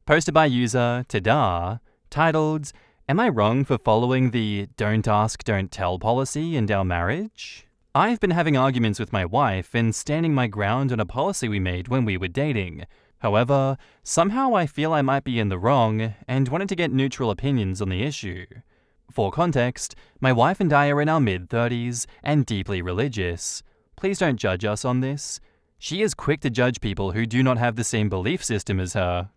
Posted by user Tada, titled, "Am I wrong for following the don't ask, don't tell policy in our marriage? I've been having arguments with my wife and standing my ground on a policy we made when we were dating. However, somehow I feel I might be in the wrong and wanted to get neutral opinions on the issue. For context, my wife and I are in our mid-30s and deeply religious. Please don't judge us on this. She is quick to judge people who do not have the same belief system as her.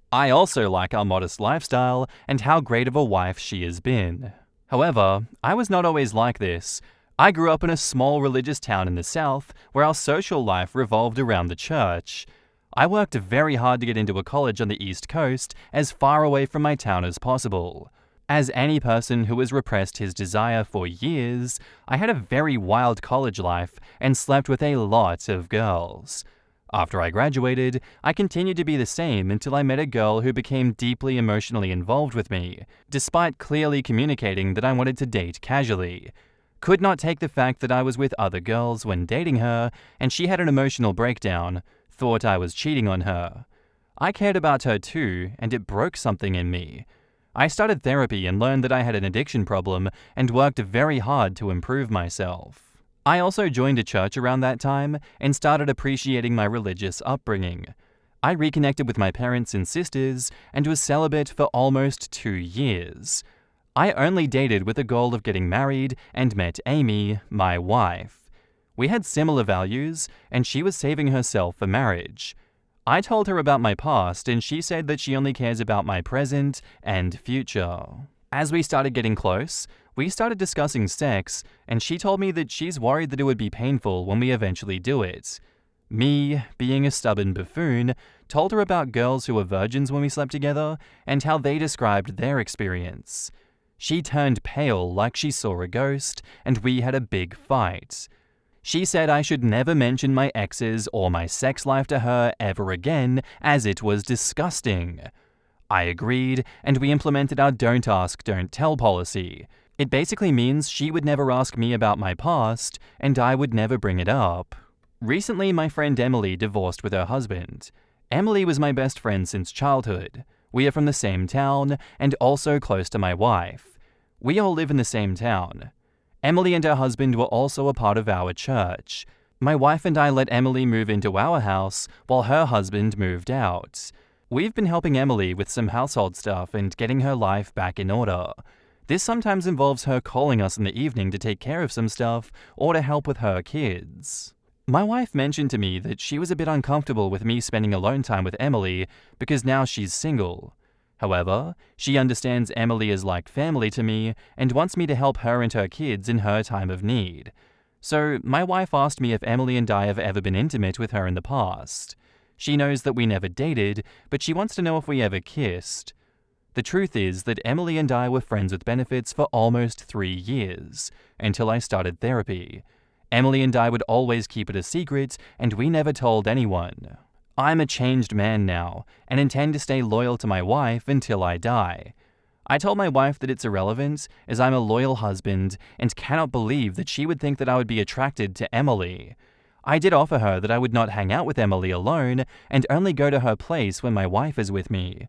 I also like our modest lifestyle and how great of a wife she has been. However, I was not always like this. I grew up in a small religious town in the south where our social life revolved around the church. I worked very hard to get into a college on the East Coast as far away from my town as possible. As any person who has repressed his desire for years, I had a very wild college life and slept with a lot of girls. After I graduated, I continued to be the same until I met a girl who became deeply emotionally involved with me, despite clearly communicating that I wanted to date casually. Could not take the fact that I was with other girls when dating her, and she had an emotional breakdown, thought I was cheating on her. I cared about her too, and it broke something in me. I started therapy and learned that I had an addiction problem and worked very hard to improve myself. I also joined a church around that time and started appreciating my religious upbringing. I reconnected with my parents and sisters and was celibate for almost 2 years. I only dated with the goal of getting married and met Amy, my wife. We had similar values, and she was saving herself for marriage. I told her about my past, and she said that she only cares about my present and future. As we started getting close, we started discussing sex, and she told me that she's worried that it would be painful when we eventually do it. Me, being a stubborn buffoon, told her about girls who were virgins when we slept together and how they described their experience. She turned pale like she saw a ghost, and we had a big fight. She said I should never mention my exes or my sex life to her ever again, as it was disgusting. I agreed, and we implemented our don't ask, don't tell policy. It basically means she would never ask me about my past, and I would never bring it up. Recently, my friend Emily divorced with her husband. Emily was my best friend since childhood. We are from the same town, and also close to my wife. We all live in the same town. Emily and her husband were also a part of our church. My wife and I let Emily move into our house while her husband moved out. We've been helping Emily with some household stuff and getting her life back in order. This sometimes involves her calling us in the evening to take care of some stuff or to help with her kids. My wife mentioned to me that she was a bit uncomfortable with me spending alone time with Emily because now she's single. However, she understands Emily is like family to me and wants me to help her and her kids in her time of need. So, my wife asked me if Emily and I have ever been intimate with her in the past. She knows that we never dated, but she wants to know if we ever kissed. The truth is that Emily and I were friends with benefits for almost 3 years, until I started therapy. Emily and I would always keep it a secret, and we never told anyone. I'm a changed man now, and intend to stay loyal to my wife until I die. I told my wife that it's irrelevant, as I'm a loyal husband, and cannot believe that she would think that I would be attracted to Emily. I did offer her that I would not hang out with Emily alone, and only go to her place when my wife is with me.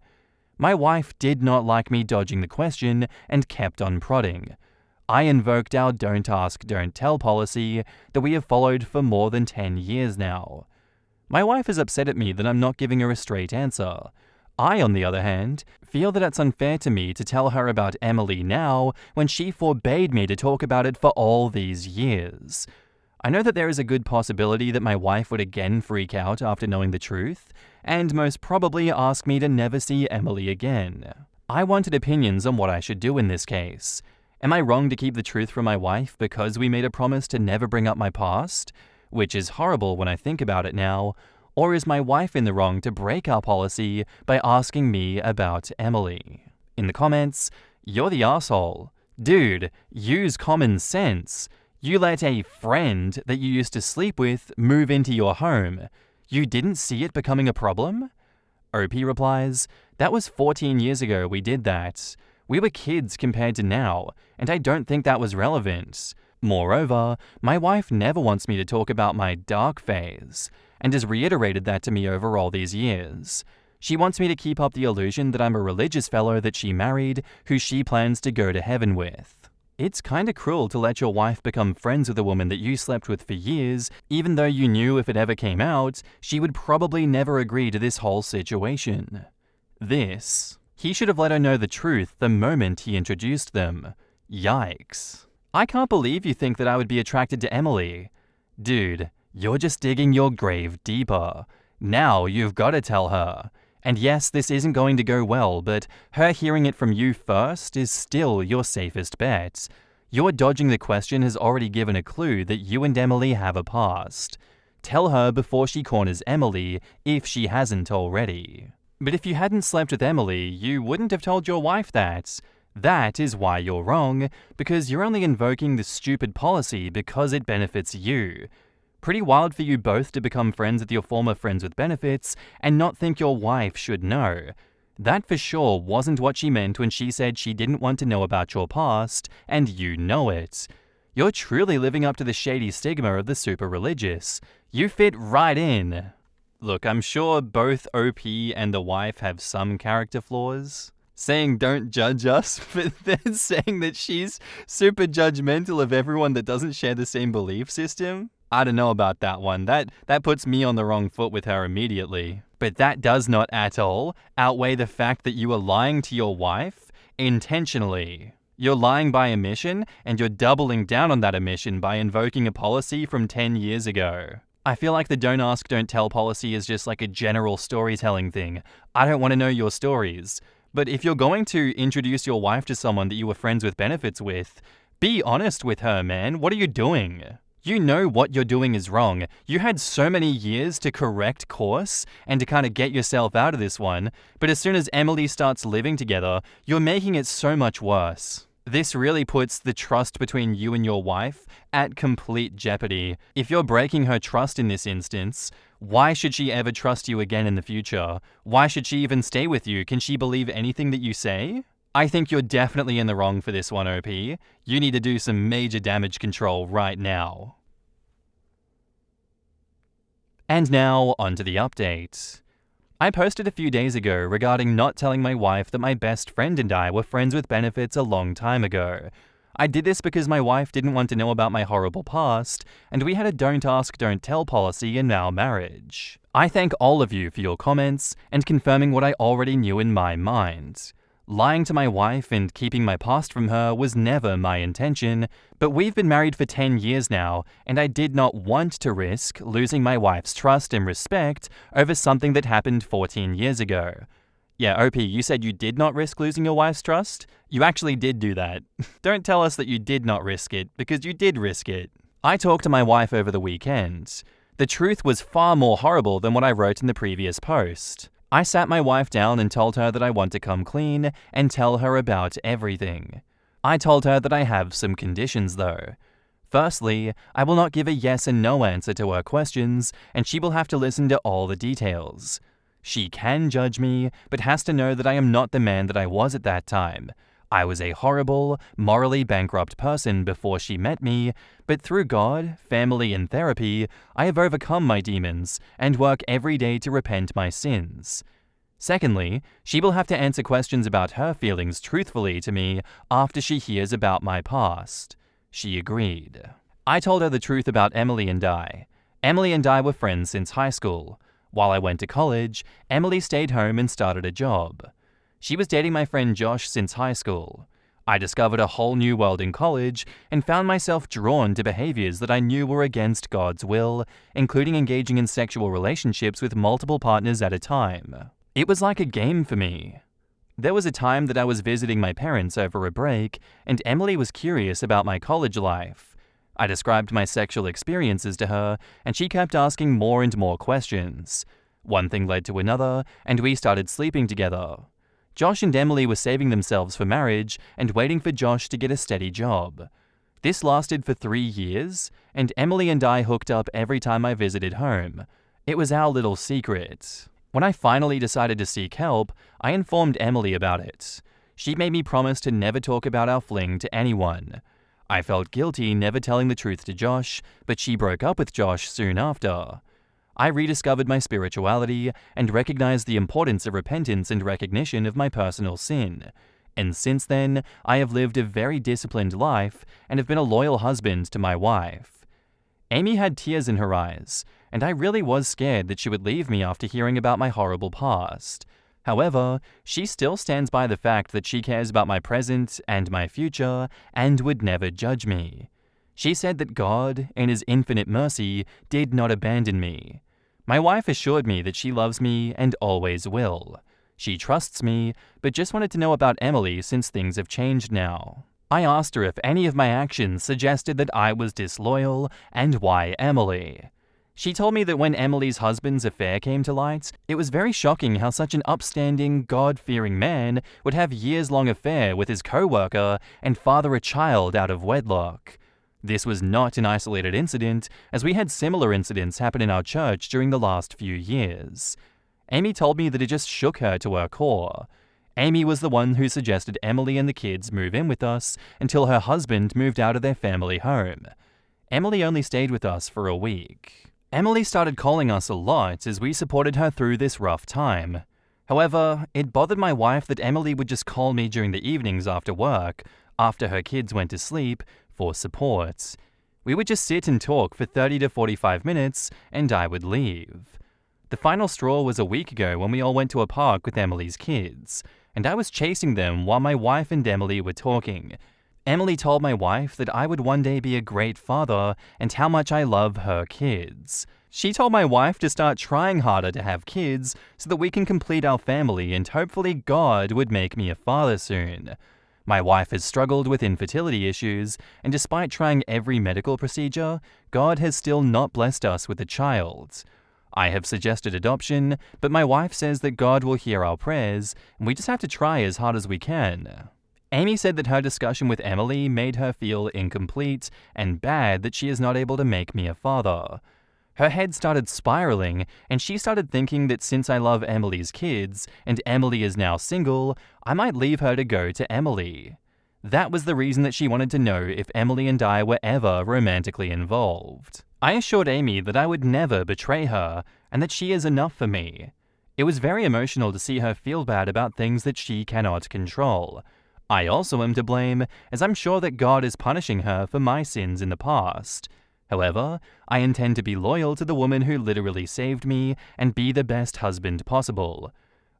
My wife did not like me dodging the question, and kept on prodding. I invoked our don't ask, don't tell policy that we have followed for more than 10 years now. My wife is upset at me that I'm not giving her a straight answer. I, on the other hand, feel that it's unfair to me to tell her about Emily now when she forbade me to talk about it for all these years. I know that there is a good possibility that my wife would again freak out after knowing the truth, and most probably ask me to never see Emily again. I wanted opinions on what I should do in this case. Am I wrong to keep the truth from my wife because we made a promise to never bring up my past? Which is horrible when I think about it now. Or is my wife in the wrong to break our policy by asking me about Emily? In the comments, you're the asshole. Dude, use common sense. You let a friend that you used to sleep with move into your home. You didn't see it becoming a problem? OP replies, that was 14 years ago we did that. We were kids compared to now, and I don't think that was relevant. Moreover, my wife never wants me to talk about my dark phase, and has reiterated that to me over all these years. She wants me to keep up the illusion that I'm a religious fellow that she married, who she plans to go to heaven with. It's kinda cruel to let your wife become friends with a woman that you slept with for years, even though you knew if it ever came out, she would probably never agree to this whole situation. He should have let her know the truth the moment he introduced them. Yikes. I can't believe you think that I would be attracted to Emily. Dude, you're just digging your grave deeper. Now you've got to tell her. And yes, this isn't going to go well, but her hearing it from you first is still your safest bet. Your dodging the question has already given a clue that you and Emily have a past. Tell her before she corners Emily, if she hasn't already. But if you hadn't slept with Emily, you wouldn't have told your wife that. That is why you're wrong, because you're only invoking the stupid policy because it benefits you. Pretty wild for you both to become friends with your former friends with benefits and not think your wife should know. That for sure wasn't what she meant when she said she didn't want to know about your past, and you know it. You're truly living up to the shady stigma of the super religious. You fit right in. Look, I'm sure both OP and the wife have some character flaws. Saying don't judge us, but then saying that she's super judgmental of everyone that doesn't share the same belief system? I don't know about that one. That puts me on the wrong foot with her immediately. But that does not at all outweigh the fact that you are lying to your wife intentionally. You're lying by omission, and you're doubling down on that omission by invoking a policy from 10 years ago. I feel like the don't ask, don't tell policy is just like a general storytelling thing. I don't want to know your stories. But if you're going to introduce your wife to someone that you were friends with benefits with, be honest with her, man. What are you doing? You know what you're doing is wrong. You had so many years to correct course and to kind of get yourself out of this one, but as soon as Emily starts living together, you're making it so much worse. This really puts the trust between you and your wife at complete jeopardy. If you're breaking her trust in this instance, why should she ever trust you again in the future? Why should she even stay with you? Can she believe anything that you say? I think you're definitely in the wrong for this one, OP. You need to do some major damage control right now. And now, onto the update. I posted a few days ago regarding not telling my wife that my best friend and I were friends with benefits a long time ago. I did this because my wife didn't want to know about my horrible past, and we had a don't ask, don't tell policy in our marriage. I thank all of you for your comments and confirming what I already knew in my mind. Lying to my wife and keeping my past from her was never my intention, but we've been married for 10 years now, and I did not want to risk losing my wife's trust and respect over something that happened 14 years ago. Yeah, OP, you said you did not risk losing your wife's trust? You actually did do that. Don't tell us that you did not risk it, because you did risk it. I talked to my wife over the weekend. The truth was far more horrible than what I wrote in the previous post. I sat my wife down and told her that I want to come clean and tell her about everything. I told her that I have some conditions though. Firstly, I will not give a yes and no answer to her questions, and she will have to listen to all the details. She can judge me, but has to know that I am not the man that I was at that time. I was a horrible, morally bankrupt person before she met me, but through God, family, and therapy, I have overcome my demons and work every day to repent my sins. Secondly, she will have to answer questions about her feelings truthfully to me after she hears about my past. She agreed. I told her the truth about Emily and I. Emily and I were friends since high school. While I went to college, Emily stayed home and started a job. She was dating my friend Josh since high school. I discovered a whole new world in college and found myself drawn to behaviors that I knew were against God's will, including engaging in sexual relationships with multiple partners at a time. It was like a game for me. There was a time that I was visiting my parents over a break, and Emily was curious about my college life. I described my sexual experiences to her, and she kept asking more and more questions. One thing led to another, and we started sleeping together. Josh and Emily were saving themselves for marriage and waiting for Josh to get a steady job. This lasted for 3 years, and Emily and I hooked up every time I visited home. It was our little secret. When I finally decided to seek help, I informed Emily about it. She made me promise to never talk about our fling to anyone. I felt guilty never telling the truth to Josh, but she broke up with Josh soon after. I rediscovered my spirituality and recognized the importance of repentance and recognition of my personal sin. And since then, I have lived a very disciplined life and have been a loyal husband to my wife. Amy had tears in her eyes, and I really was scared that she would leave me after hearing about my horrible past. However, she still stands by the fact that she cares about my present and my future and would never judge me. She said that God, in His infinite mercy, did not abandon me. My wife assured me that she loves me and always will. She trusts me, but just wanted to know about Emily since things have changed now. I asked her if any of my actions suggested that I was disloyal and why Emily. She told me that when Emily's husband's affair came to light, it was very shocking how such an upstanding, God-fearing man would have years-long affair with his co-worker and father a child out of wedlock. This was not an isolated incident, as we had similar incidents happen in our church during the last few years. Amy told me that it just shook her to her core. Amy was the one who suggested Emily and the kids move in with us until her husband moved out of their family home. Emily only stayed with us for a week. Emily started calling us a lot as we supported her through this rough time. However, it bothered my wife that Emily would just call me during the evenings after work, after her kids went to sleep, for support. We would just sit and talk for 30 to 45 minutes, and I would leave. The final straw was a week ago when we all went to a park with Emily's kids, and I was chasing them while my wife and Emily were talking. Emily told my wife that I would one day be a great father and how much I love her kids. She told my wife to start trying harder to have kids so that we can complete our family and hopefully God would make me a father soon. My wife has struggled with infertility issues, and despite trying every medical procedure, God has still not blessed us with a child. I have suggested adoption, but my wife says that God will hear our prayers, and we just have to try as hard as we can. Amy said that her discussion with Emily made her feel incomplete and bad that she is not able to make me a father. Her head started spiraling, and she started thinking that since I love Emily's kids, and Emily is now single, I might leave her to go to Emily. That was the reason that she wanted to know if Emily and I were ever romantically involved. I assured Amy that I would never betray her, and that she is enough for me. It was very emotional to see her feel bad about things that she cannot control. I also am to blame, as I'm sure that God is punishing her for my sins in the past. However, I intend to be loyal to the woman who literally saved me and be the best husband possible.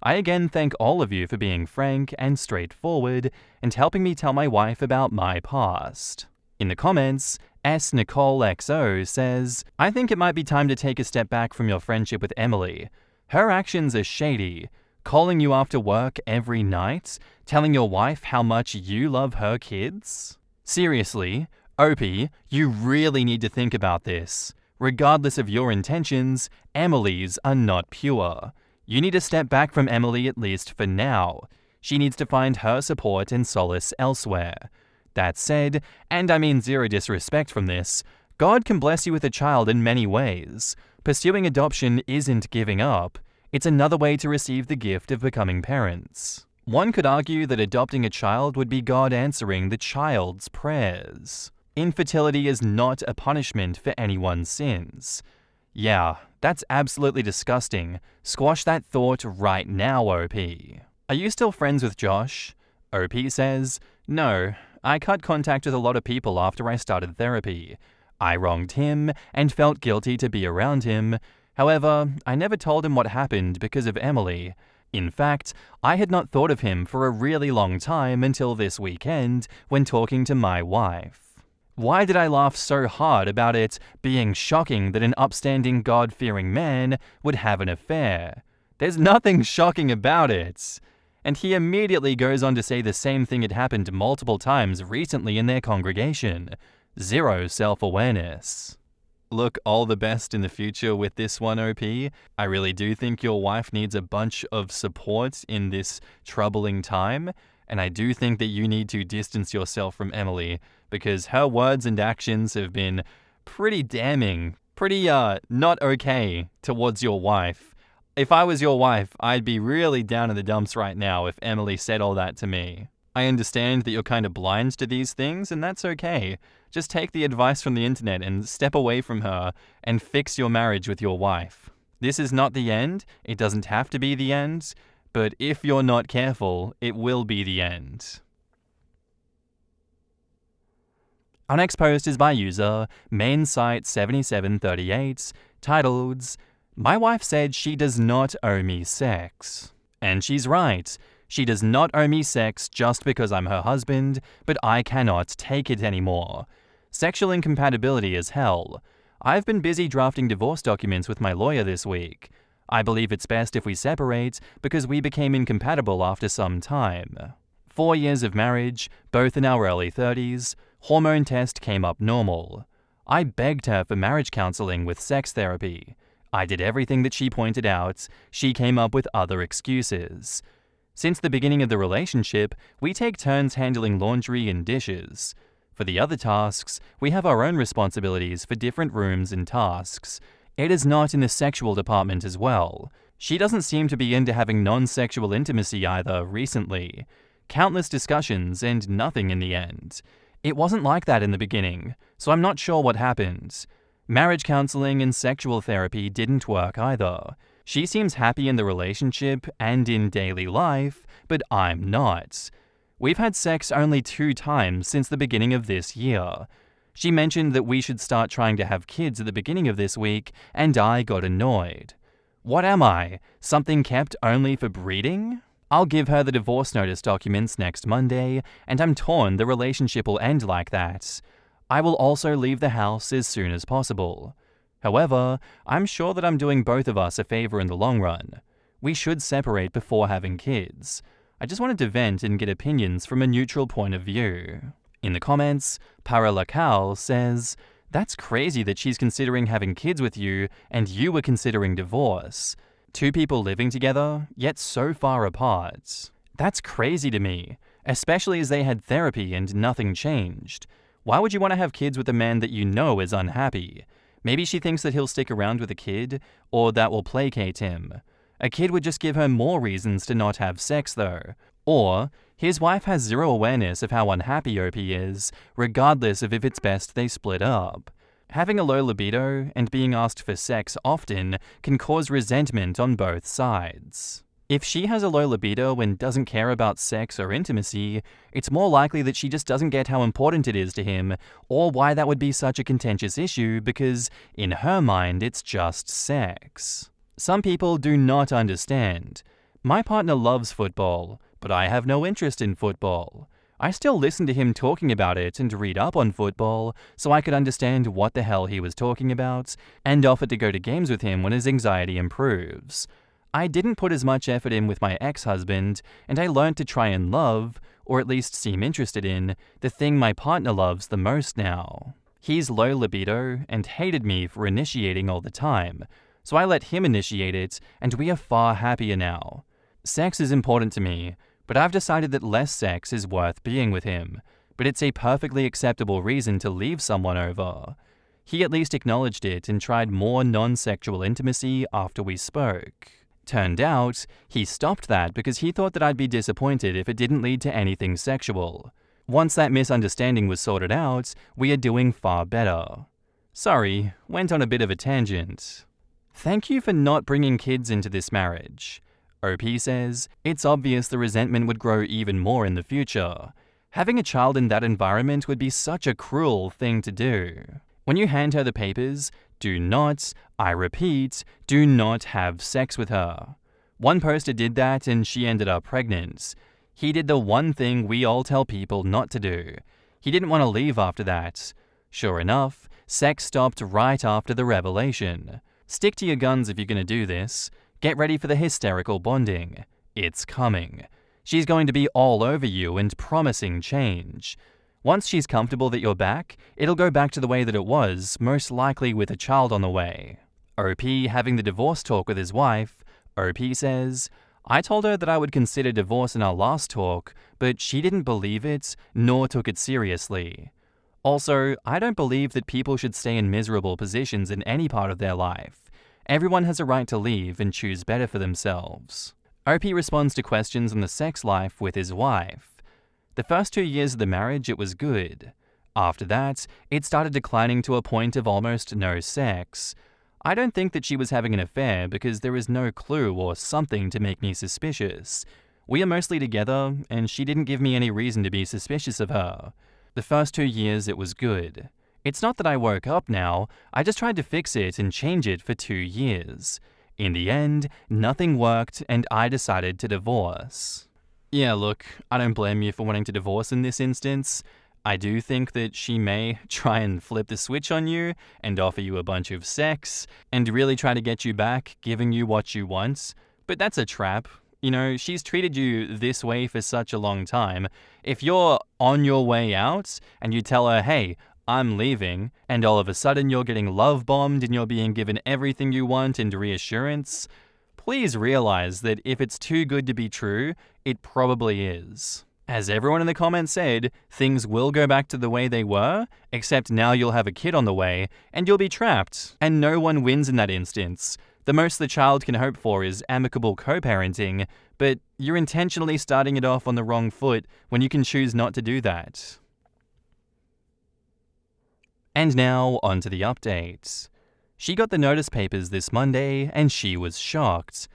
I again thank all of you for being frank and straightforward and helping me tell my wife about my past. In the comments, SNicoleXO says, I think it might be time to take a step back from your friendship with Emily. Her actions are shady. Calling you after work every night, telling your wife how much you love her kids? Seriously, Opie, you really need to think about this. Regardless of your intentions, Emily's are not pure. You need to step back from Emily at least for now. She needs to find her support and solace elsewhere. That said, and I mean zero disrespect from this, God can bless you with a child in many ways. Pursuing adoption isn't giving up. It's another way to receive the gift of becoming parents. One could argue that adopting a child would be God answering the child's prayers. Infertility is not a punishment for anyone's sins. Yeah, that's absolutely disgusting. Squash that thought right now, OP. Are you still friends with Josh? OP says, no, I cut contact with a lot of people after I started therapy. I wronged him and felt guilty to be around him. However, I never told him what happened because of Emily. In fact, I had not thought of him for a really long time until this weekend when talking to my wife. Why did I laugh so hard about it being shocking that an upstanding God-fearing man would have an affair? There's nothing shocking about it. And he immediately goes on to say the same thing had happened multiple times recently in their congregation. Zero self-awareness. Look, all the best in the future with this one, OP. I really do think your wife needs a bunch of support in this troubling time, and I do think that you need to distance yourself from Emily, because her words and actions have been pretty damning, pretty not okay towards your wife. If I was your wife, I'd be really down in the dumps right now if Emily said all that to me. I understand that you're kind of blind to these things, and that's okay. Just take the advice from the internet and step away from her and fix your marriage with your wife. This is not the end. It doesn't have to be the end. But if you're not careful, it will be the end. Our next post is by user mainsite7738, titled, My wife said she does not owe me sex. And she's right. She does not owe me sex just because I'm her husband, but I cannot take it anymore. Sexual incompatibility is hell. I've been busy drafting divorce documents with my lawyer this week. I believe it's best if we separate because we became incompatible after some time. 4 years of marriage, both in our early 30s, hormone test came up normal. I begged her for marriage counseling with sex therapy. I did everything that she pointed out. She came up with other excuses. Since the beginning of the relationship, we take turns handling laundry and dishes. For the other tasks, we have our own responsibilities for different rooms and tasks. It is not in the sexual department as well. She doesn't seem to be into having non-sexual intimacy either recently. Countless discussions and nothing in the end. It wasn't like that in the beginning, so I'm not sure what happened. Marriage counseling and sexual therapy didn't work either. She seems happy in the relationship and in daily life, but I'm not. We've had sex only 2 times since the beginning of this year. She mentioned that we should start trying to have kids at the beginning of this week, and I got annoyed. What am I? Something kept only for breeding? I'll give her the divorce notice documents next Monday, and I'm torn the relationship will end like that. I will also leave the house as soon as possible. However, I'm sure that I'm doing both of us a favor in the long run. We should separate before having kids. I just wanted to vent and get opinions from a neutral point of view. In the comments, Paralacal says, "That's crazy that she's considering having kids with you and you were considering divorce. Two people living together, yet so far apart. That's crazy to me, especially as they had therapy and nothing changed. Why would you want to have kids with a man that you know is unhappy? Maybe she thinks that he'll stick around with a kid, or that will placate him. A kid would just give her more reasons to not have sex though. Or, his wife has zero awareness of how unhappy OP is, regardless of if it's best they split up. Having a low libido and being asked for sex often can cause resentment on both sides. If she has a low libido and doesn't care about sex or intimacy, it's more likely that she just doesn't get how important it is to him, or why that would be such a contentious issue, because in her mind it's just sex. Some people do not understand. My partner loves football, but I have no interest in football. I still listen to him talking about it and read up on football so I could understand what the hell he was talking about, and offered to go to games with him when his anxiety improves. I didn't put as much effort in with my ex-husband, and I learned to try and love, or at least seem interested in, the thing my partner loves the most now. He's low libido and hated me for initiating all the time, so I let him initiate it, and we are far happier now. Sex is important to me, but I've decided that less sex is worth being with him, but it's a perfectly acceptable reason to leave someone over. He at least acknowledged it and tried more non-sexual intimacy after we spoke. Turned out, he stopped that because he thought that I'd be disappointed if it didn't lead to anything sexual. Once that misunderstanding was sorted out, we are doing far better. Sorry, went on a bit of a tangent. Thank you for not bringing kids into this marriage. OP says, it's obvious the resentment would grow even more in the future. Having a child in that environment would be such a cruel thing to do. When you hand her the papers, do not, I repeat, do not have sex with her. One poster did that and she ended up pregnant. He did the one thing we all tell people not to do. He didn't want to leave after that. Sure enough, sex stopped right after the revelation. Stick to your guns if you're going to do this. Get ready for the hysterical bonding. It's coming. She's going to be all over you and promising change. Once she's comfortable that you're back, it'll go back to the way that it was, most likely with a child on the way. OP having the divorce talk with his wife, OP says, I told her that I would consider divorce in our last talk, but she didn't believe it, nor took it seriously. Also, I don't believe that people should stay in miserable positions in any part of their life. Everyone has a right to leave and choose better for themselves. OP responds to questions on the sex life with his wife. The first 2 years of the marriage, it was good. After that, it started declining to a point of almost no sex. I don't think that she was having an affair because there is no clue or something to make me suspicious. We are mostly together, and she didn't give me any reason to be suspicious of her. The first 2 years, it was good. It's not that I woke up now, I just tried to fix it and change it for 2 years. In the end, nothing worked, and I decided to divorce. Yeah, look, I don't blame you for wanting to divorce in this instance. I do think that she may try and flip the switch on you and offer you a bunch of sex and really try to get you back, giving you what you want. But that's a trap. You know, she's treated you this way for such a long time. If you're on your way out and you tell her, hey, I'm leaving, and all of a sudden you're getting love bombed and you're being given everything you want and reassurance, please realize that if it's too good to be true, it probably is. As everyone in the comments said, things will go back to the way they were, except now you'll have a kid on the way, and you'll be trapped, and no one wins in that instance. The most the child can hope for is amicable co-parenting, but you're intentionally starting it off on the wrong foot when you can choose not to do that. And now, on to the updates. She got the notice papers this Monday, and she was shocked.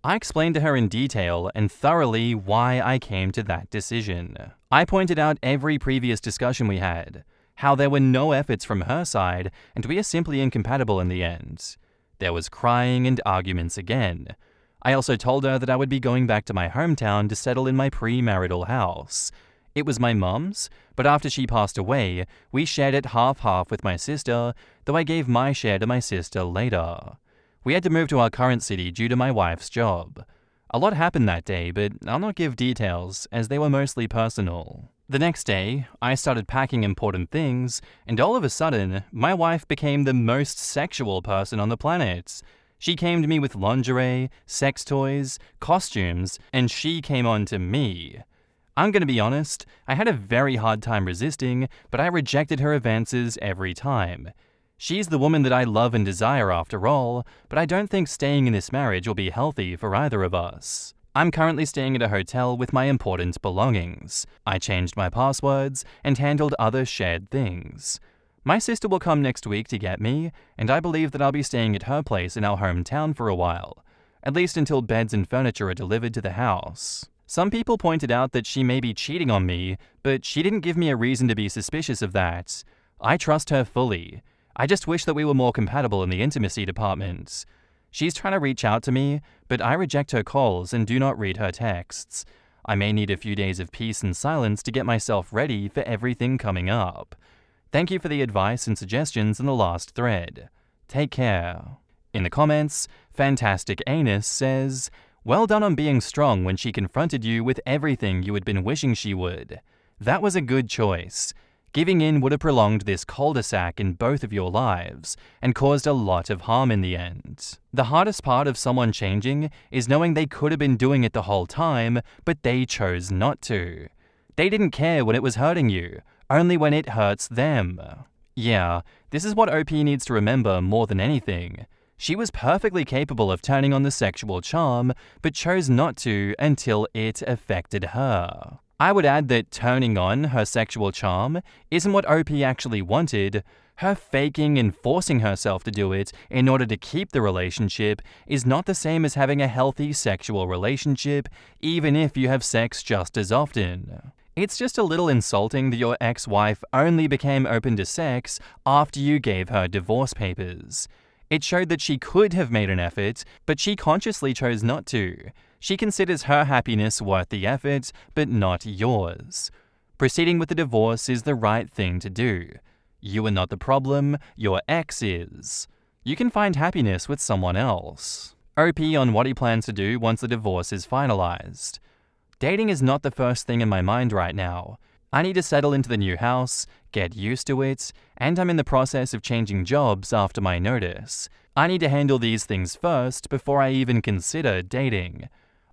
I explained to her in detail and thoroughly why I came to that decision. I pointed out every previous discussion we had, how there were no efforts from her side, and we are simply incompatible in the end. There was crying and arguments again. I also told her that I would be going back to my hometown to settle in my premarital house. It was my mum's, but after she passed away, we shared it half-half with my sister, though I gave my share to my sister later. We had to move to our current city due to my wife's job. A lot happened that day, but I'll not give details as they were mostly personal. The next day, I started packing important things, and all of a sudden, my wife became the most sexual person on the planet. She came to me with lingerie, sex toys, costumes, and she came on to me. I'm gonna be honest, I had a very hard time resisting, but I rejected her advances every time. She's the woman that I love and desire after all, but I don't think staying in this marriage will be healthy for either of us. I'm currently staying at a hotel with my important belongings. I changed my passwords and handled other shared things. My sister will come next week to get me, and I believe that I'll be staying at her place in our hometown for a while, at least until beds and furniture are delivered to the house. Some people pointed out that she may be cheating on me, but she didn't give me a reason to be suspicious of that. I trust her fully. I just wish that we were more compatible in the intimacy department. She's trying to reach out to me, but I reject her calls and do not read her texts. I may need a few days of peace and silence to get myself ready for everything coming up. Thank you for the advice and suggestions in the last thread. Take care. In the comments, Fantastic Anus says, "Well done on being strong when she confronted you with everything you had been wishing she would. That was a good choice. Giving in would have prolonged this cul-de-sac in both of your lives and caused a lot of harm in the end. The hardest part of someone changing is knowing they could have been doing it the whole time, but they chose not to. They didn't care when it was hurting you, only when it hurts them." Yeah, this is what OP needs to remember more than anything. She was perfectly capable of turning on the sexual charm, but chose not to until it affected her. I would add that turning on her sexual charm isn't what OP actually wanted. Her faking and forcing herself to do it in order to keep the relationship is not the same as having a healthy sexual relationship, even if you have sex just as often. It's just a little insulting that your ex-wife only became open to sex after you gave her divorce papers. It showed that she could have made an effort, but she consciously chose not to. She considers her happiness worth the effort, but not yours. Proceeding with the divorce is the right thing to do. You are not the problem, your ex is. You can find happiness with someone else. OP on what he plans to do once the divorce is finalized. Dating is not the first thing in my mind right now. I need to settle into the new house, get used to it, and I'm in the process of changing jobs after my notice. I need to handle these things first before I even consider dating.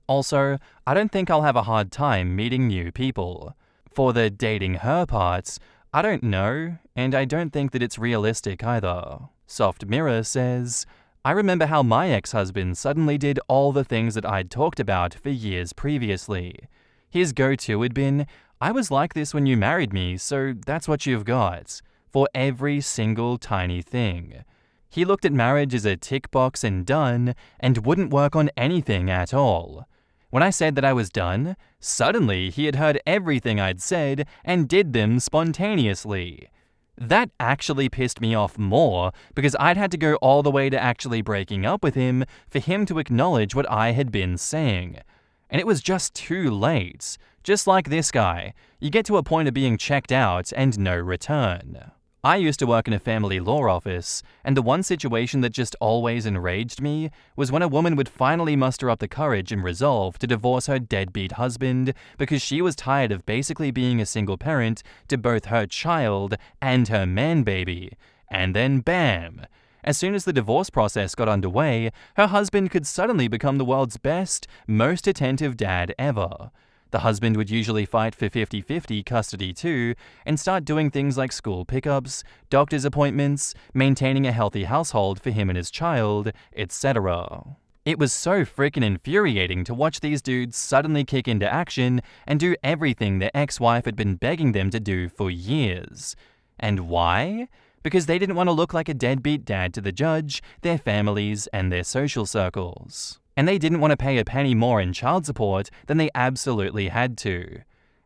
Also, I don't think I'll have a hard time meeting new people. For the dating her part, I don't know, and I don't think that it's realistic either. Soft Mirror says, "I remember how my ex-husband suddenly did all the things that I'd talked about for years previously. His go-to had been, 'I was like this when you married me, so that's what you've got,' for every single tiny thing. He looked at marriage as a tick box and done, and wouldn't work on anything at all. When I said that I was done, suddenly he had heard everything I'd said and did them spontaneously. That actually pissed me off more because I'd had to go all the way to actually breaking up with him for him to acknowledge what I had been saying. And it was just too late. Just like this guy, you get to a point of being checked out and no return." I used to work in a family law office, and the one situation that just always enraged me was when a woman would finally muster up the courage and resolve to divorce her deadbeat husband because she was tired of basically being a single parent to both her child and her man-baby. And then bam! As soon as the divorce process got underway, her husband could suddenly become the world's best, most attentive dad ever. The husband would usually fight for 50-50 custody too, and start doing things like school pickups, doctor's appointments, maintaining a healthy household for him and his child, etc. It was so freaking infuriating to watch these dudes suddenly kick into action and do everything their ex-wife had been begging them to do for years. And why? Because they didn't want to look like a deadbeat dad to the judge, their families, and their social circles. And they didn't want to pay a penny more in child support than they absolutely had to.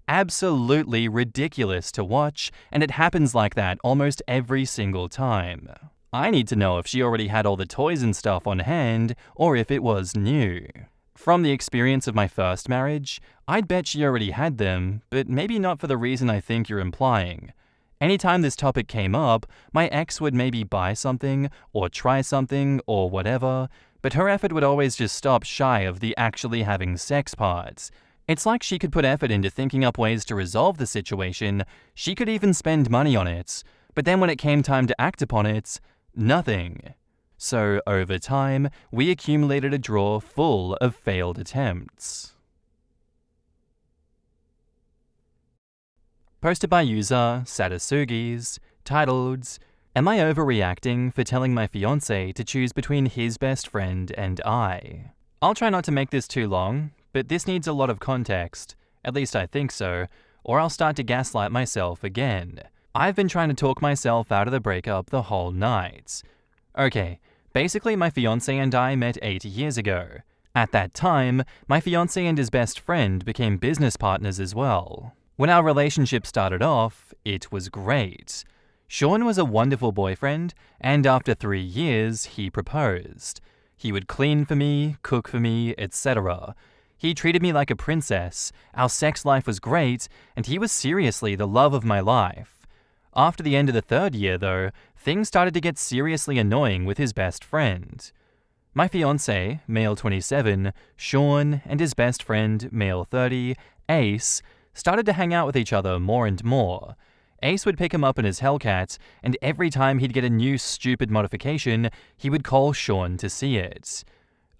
Absolutely ridiculous to watch, and it happens like that almost every single time. I need to know if she already had all the toys and stuff on hand, or if it was new. From the experience of my first marriage, I'd bet she already had them, but maybe not for the reason I think you're implying. Anytime this topic came up, my ex would maybe buy something, or try something, or whatever, but her effort would always just stop shy of the actually having sex part. It's like she could put effort into thinking up ways to resolve the situation, she could even spend money on it, but then when it came time to act upon it, nothing. So over time, we accumulated a drawer full of failed attempts. Posted by user Sadasugis, titled, "Am I overreacting for telling my fiancé to choose between his best friend and I?" I'll try not to make this too long, but this needs a lot of context, at least I think so, or I'll start to gaslight myself again. I've been trying to talk myself out of the breakup the whole night. Okay, basically my fiancé and I met 8 years ago. At that time, my fiancé and his best friend became business partners as well. When our relationship started off, it was great. Sean was a wonderful boyfriend, and after 3 years, he proposed. He would clean for me, cook for me, etc. He treated me like a princess, our sex life was great, and he was seriously the love of my life. After the end of the 3rd year, though, things started to get seriously annoying with his best friend. My fiancé, male 27, Sean, and his best friend, male 30, Ace, started to hang out with each other more and more. Ace would pick him up in his Hellcat, and every time he'd get a new stupid modification, he would call Sean to see it.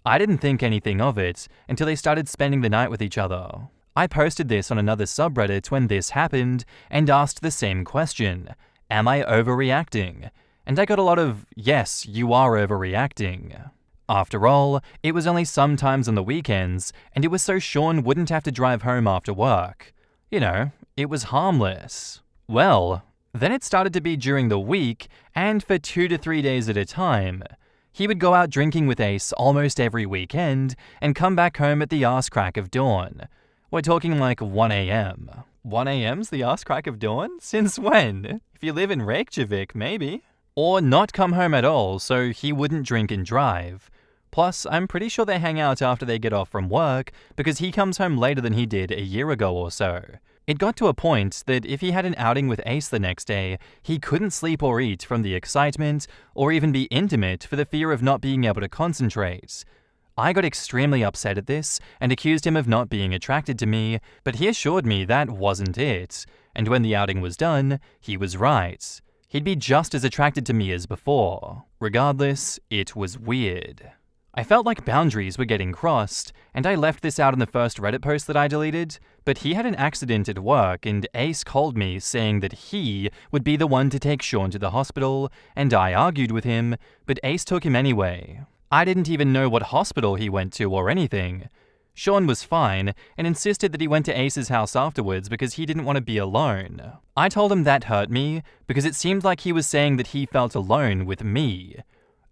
I didn't think anything of it until they started spending the night with each other. I posted this on another subreddit when this happened and asked the same question, am I overreacting? And I got a lot of, yes, you are overreacting. After all, it was only sometimes on the weekends, and it was so Sean wouldn't have to drive home after work. You know, it was harmless. Well, then it started to be during the week, and for 2 to 3 days at a time. He would go out drinking with Ace almost every weekend, and come back home at the arse crack of dawn. We're talking like 1 a.m. 1 a.m.'s the arse crack of dawn? Since when? If you live in Reykjavik, maybe. Or not come home at all, so he wouldn't drink and drive. Plus, I'm pretty sure they hang out after they get off from work, because he comes home later than he did a year ago or so. It got to a point that if he had an outing with Ace the next day, he couldn't sleep or eat from the excitement, or even be intimate for the fear of not being able to concentrate. I got extremely upset at this, and accused him of not being attracted to me, but he assured me that wasn't it, and when the outing was done, he was right. He'd be just as attracted to me as before. Regardless, it was weird. I felt like boundaries were getting crossed, and I left this out in the first Reddit post that I deleted, but he had an accident at work and Ace called me saying that he would be the one to take Sean to the hospital, and I argued with him, but Ace took him anyway. I didn't even know what hospital he went to or anything. Sean was fine and insisted that he went to Ace's house afterwards because he didn't want to be alone. I told him that hurt me because it seemed like he was saying that he felt alone with me.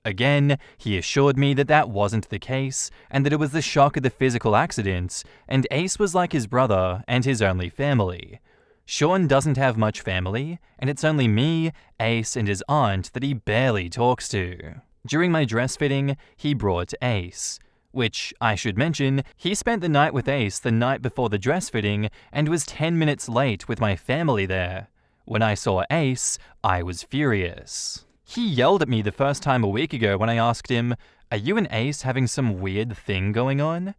Again, he assured me that that wasn't the case, and that it was the shock of the physical accident, and Ace was like his brother and his only family. Sean doesn't have much family, and it's only me, Ace, and his aunt that he barely talks to. During my dress fitting, he brought Ace. Which, I should mention, he spent the night with Ace the night before the dress fitting, and was 10 minutes late with my family there. When I saw Ace, I was furious. He yelled at me the first time a week ago when I asked him, "Are you and Ace having some weird thing going on?"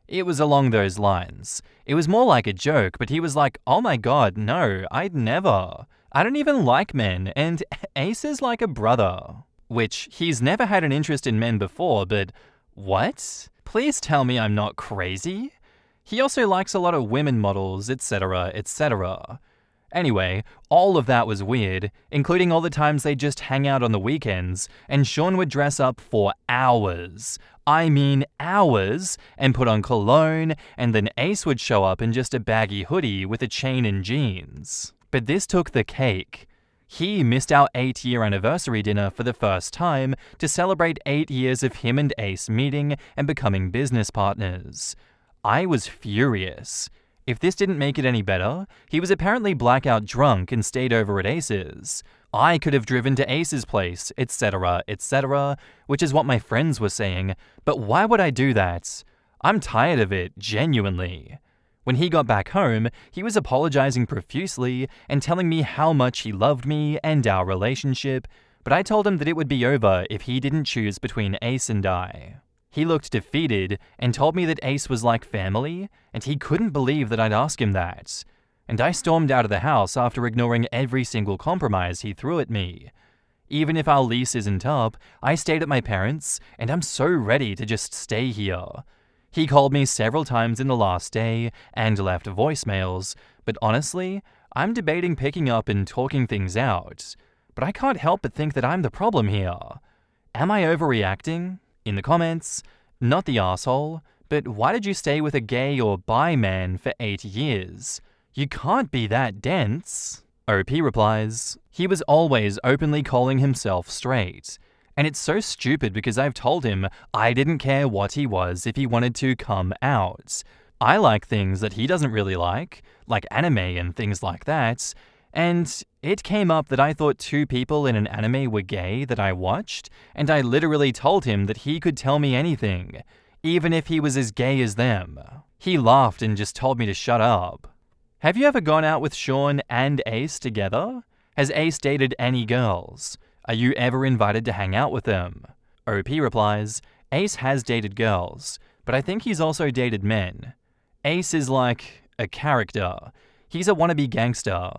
It was along those lines. It was more like a joke, but he was like, "Oh my god, no, I'd never. I don't even like men, and Ace is like a brother." Which, he's never had an interest in men before, but what? Please tell me I'm not crazy? He also likes a lot of women models, etc., etc. Anyway, all of that was weird, including all the times they just hang out on the weekends, and Sean would dress up for hours. I mean hours, and put on cologne, and then Ace would show up in just a baggy hoodie with a chain and jeans. But this took the cake. He missed our 8-year anniversary dinner for the first time to celebrate 8 years of him and Ace meeting and becoming business partners. I was furious. If this didn't make it any better, he was apparently blackout drunk and stayed over at Ace's. I could have driven to Ace's place, etc., etc., which is what my friends were saying, but why would I do that? I'm tired of it, genuinely. When he got back home, he was apologizing profusely and telling me how much he loved me and our relationship, but I told him that it would be over if he didn't choose between Ace and I. He looked defeated and told me that Ace was like family, and he couldn't believe that I'd ask him that. And I stormed out of the house after ignoring every single compromise he threw at me. Even if our lease isn't up, I stayed at my parents', and I'm so ready to just stay here. He called me several times in the last day and left voicemails, but honestly, I'm debating picking up and talking things out. But I can't help but think that I'm the problem here. Am I overreacting? In the comments, not the asshole, but why did you stay with a gay or bi man for 8 years? You can't be that dense. OP replies, he was always openly calling himself straight. And it's so stupid because I've told him I didn't care what he was if he wanted to come out. I like things that he doesn't really like anime and things like that. And it came up that I thought 2 people in an anime were gay that I watched, and I literally told him that he could tell me anything, even if he was as gay as them. He laughed and just told me to shut up. Have you ever gone out with Sean and Ace together? Has Ace dated any girls? Are you ever invited to hang out with them? OP replies, Ace has dated girls, but I think he's also dated men. Ace is like a character. He's a wannabe gangster.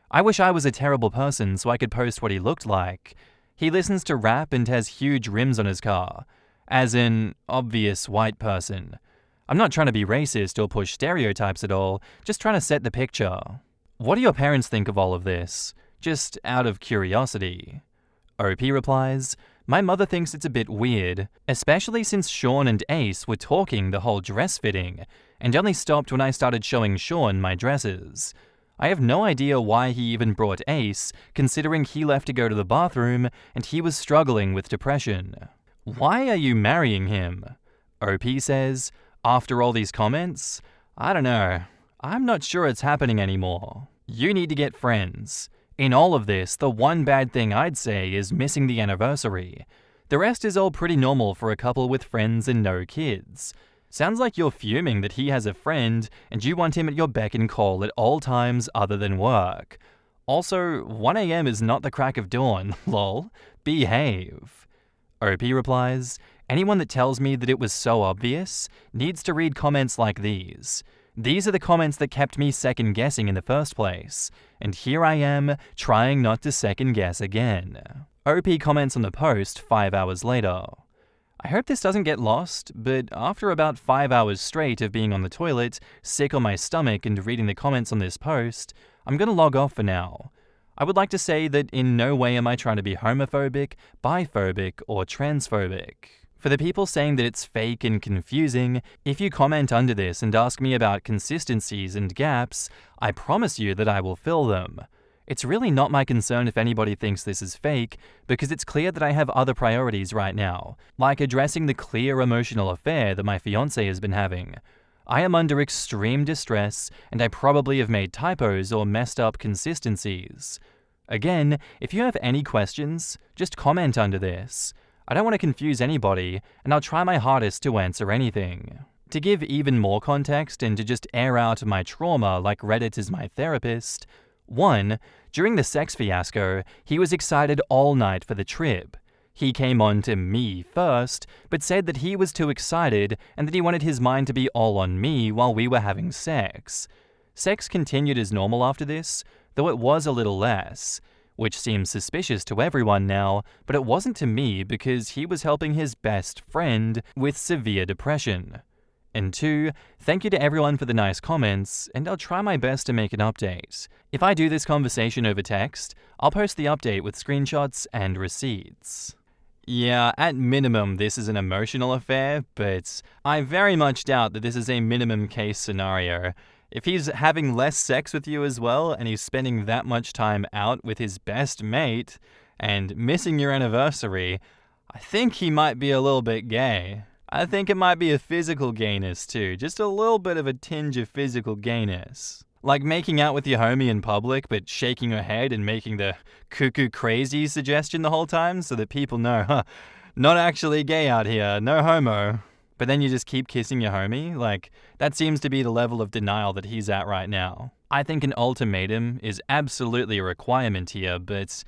I wish I was a terrible person so I could post what he looked like. He listens to rap and has huge rims on his car. As an obvious white person. I'm not trying to be racist or push stereotypes at all, just trying to set the picture. What do your parents think of all of this? Just out of curiosity. OP replies, my mother thinks it's a bit weird, especially since Sean and Ace were talking the whole dress fitting, and only stopped when I started showing Sean my dresses. I have no idea why he even brought Ace, considering he left to go to the bathroom and he was struggling with depression. Why are you marrying him? OP says, after all these comments, I don't know. I'm not sure it's happening anymore. You need to get friends. In all of this, the one bad thing I'd say is missing the anniversary. The rest is all pretty normal for a couple with friends and no kids. Sounds like you're fuming that he has a friend and you want him at your beck and call at all times other than work. Also, 1 a.m. is not the crack of dawn, lol. Behave. OP replies, anyone that tells me that it was so obvious needs to read comments like these. These are the comments that kept me second guessing in the first place, and here I am trying not to second guess again. OP comments on the post 5 hours later. I hope this doesn't get lost, but after about 5 hours straight of being on the toilet, sick on my stomach and reading the comments on this post, I'm gonna log off for now. I would like to say that in no way am I trying to be homophobic, biphobic, or transphobic. For the people saying that it's fake and confusing, if you comment under this and ask me about consistencies and gaps, I promise you that I will fill them. It's really not my concern if anybody thinks this is fake, because it's clear that I have other priorities right now, like addressing the clear emotional affair that my fiancé has been having. I am under extreme distress, and I probably have made typos or messed up consistencies. Again, if you have any questions, just comment under this. I don't want to confuse anybody, and I'll try my hardest to answer anything. To give even more context and to just air out my trauma like Reddit is my therapist, 1. During the sex fiasco, he was excited all night for the trip. He came on to me first, but said that he was too excited and that he wanted his mind to be all on me while we were having sex. Sex continued as normal after this, though it was a little less, which seems suspicious to everyone now, but it wasn't to me because he was helping his best friend with severe depression. And 2, thank you to everyone for the nice comments, and I'll try my best to make an update. If I do this conversation over text, I'll post the update with screenshots and receipts. Yeah, at minimum this is an emotional affair, but I very much doubt that this is a minimum case scenario. If he's having less sex with you as well, and he's spending that much time out with his best mate, and missing your anniversary, I think he might be a little bit gay. I think it might be a physical gayness too, just a little bit of a tinge of physical gayness. Like making out with your homie in public, but shaking your head and making the cuckoo crazy suggestion the whole time so that people know, not actually gay out here, no homo. But then you just keep kissing your homie? Like, that seems to be the level of denial that he's at right now. I think an ultimatum is absolutely a requirement here, but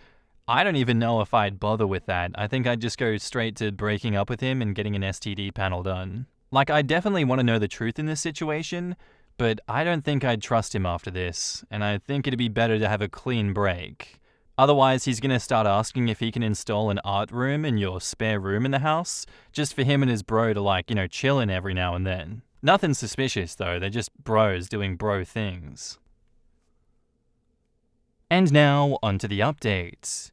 I don't even know if I'd bother with that. I think I'd just go straight to breaking up with him and getting an STD panel done. Like, I definitely want to know the truth in this situation, but I don't think I'd trust him after this, and I think it'd be better to have a clean break. Otherwise, he's gonna start asking if he can install an art room in your spare room in the house, just for him and his bro to, like, chill in every now and then. Nothing suspicious though, they're just bros doing bro things. And now, onto the updates.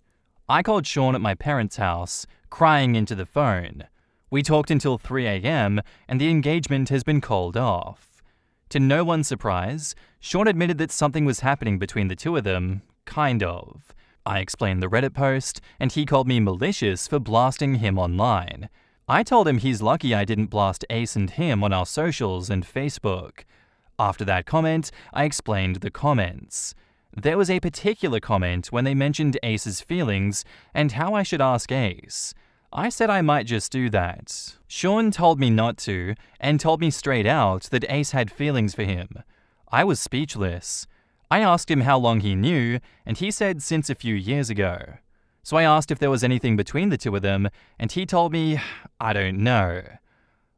I called Sean at my parents' house, crying into the phone. We talked until 3 a.m, and the engagement has been called off. To no one's surprise, Sean admitted that something was happening between the two of them, kind of. I explained the Reddit post, and he called me malicious for blasting him online. I told him he's lucky I didn't blast Ace and him on our socials and Facebook. After that comment, I explained the comments. There was a particular comment when they mentioned Ace's feelings and how I should ask Ace. I said I might just do that. Sean told me not to, and told me straight out that Ace had feelings for him. I was speechless. I asked him how long he knew, and he said since a few years ago. So I asked if there was anything between the two of them, and he told me, I don't know.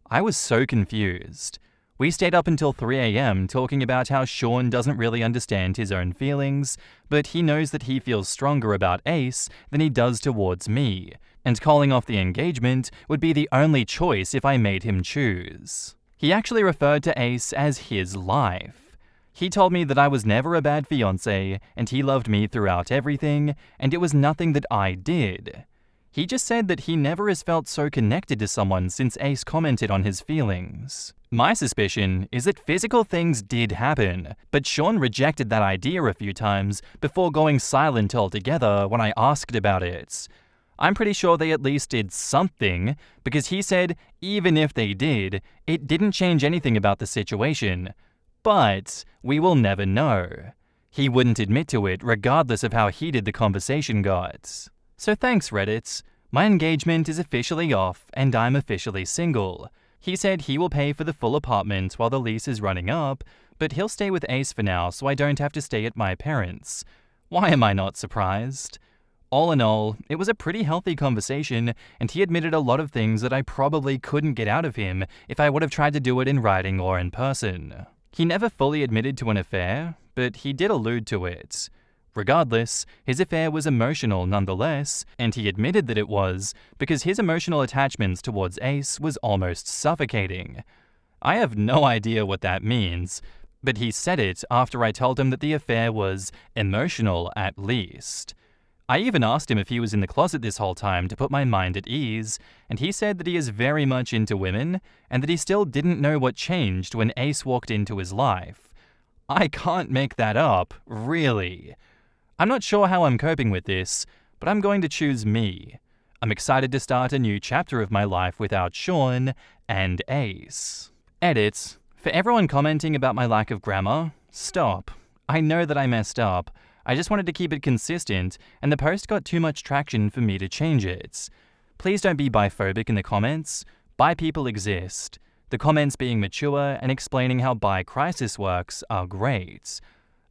I was so confused. We stayed up until 3 a.m. talking about how Sean doesn't really understand his own feelings, but he knows that he feels stronger about Ace than he does towards me, and calling off the engagement would be the only choice if I made him choose. He actually referred to Ace as his life. He told me that I was never a bad fiancé, and he loved me throughout everything, and it was nothing that I did. He just said that he never has felt so connected to someone since Ace commented on his feelings. My suspicion is that physical things did happen, but Sean rejected that idea a few times before going silent altogether when I asked about it. I'm pretty sure they at least did something, because he said even if they did, it didn't change anything about the situation. But we will never know. He wouldn't admit to it regardless of how heated the conversation got. So thanks, Reddit. My engagement is officially off and I'm officially single. He said he will pay for the full apartment while the lease is running up, but he'll stay with Ace for now so I don't have to stay at my parents'. Why am I not surprised? All in all, it was a pretty healthy conversation, and he admitted a lot of things that I probably couldn't get out of him if I would have tried to do it in writing or in person. He never fully admitted to an affair, but he did allude to it. Regardless, his affair was emotional nonetheless, and he admitted that it was because his emotional attachments towards Ace was almost suffocating. I have no idea what that means, but he said it after I told him that the affair was emotional at least. I even asked him if he was in the closet this whole time to put my mind at ease, and he said that he is very much into women, and that he still didn't know what changed when Ace walked into his life. I can't make that up, really. I'm not sure how I'm coping with this, but I'm going to choose me. I'm excited to start a new chapter of my life without Sean and Ace. Edit. For everyone commenting about my lack of grammar, stop. I know that I messed up. I just wanted to keep it consistent, and the post got too much traction for me to change it. Please don't be biphobic in the comments. Bi people exist. The comments being mature and explaining how bi crisis works are great.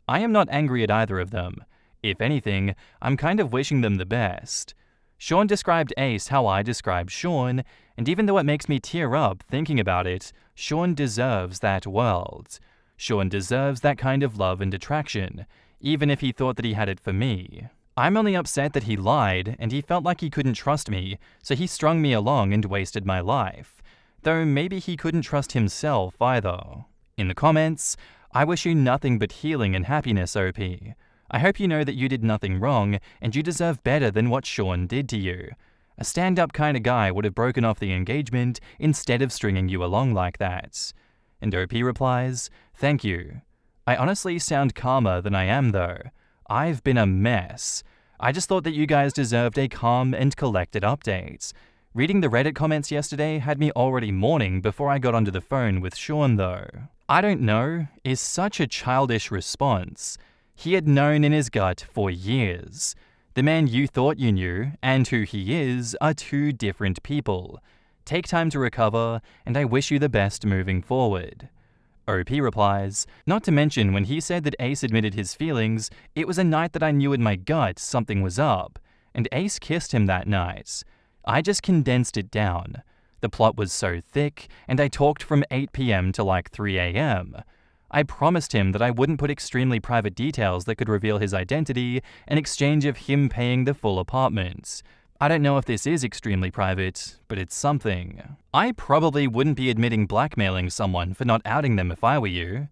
I am not angry at either of them. If anything, I'm kind of wishing them the best. Sean described Ace how I described Sean, and even though it makes me tear up thinking about it, Sean deserves that world. Sean deserves that kind of love and attraction, even if he thought that he had it for me. I'm only upset that he lied, and he felt like he couldn't trust me, so he strung me along and wasted my life. Though maybe he couldn't trust himself either. In the comments, I wish you nothing but healing and happiness, OP. I hope you know that you did nothing wrong, and you deserve better than what Sean did to you. A stand-up kind of guy would have broken off the engagement instead of stringing you along like that. And OP replies, thank you. I honestly sound calmer than I am though. I've been a mess. I just thought that you guys deserved a calm and collected update. Reading the Reddit comments yesterday had me already mourning before I got onto the phone with Sean though. I don't know is such a childish response. He had known in his gut for years. The man you thought you knew and who he is are two different people. Take time to recover, and I wish you the best moving forward. OP replies, not to mention when he said that Ace admitted his feelings, it was a night that I knew in my gut something was up. and Ace kissed him that night. I just condensed it down. The plot was so thick, and I talked from 8 p.m. to like 3 a.m. I promised him that I wouldn't put extremely private details that could reveal his identity in exchange of him paying the full apartment. I don't know if this is extremely private, but it's something. I probably wouldn't be admitting blackmailing someone for not outing them if I were you.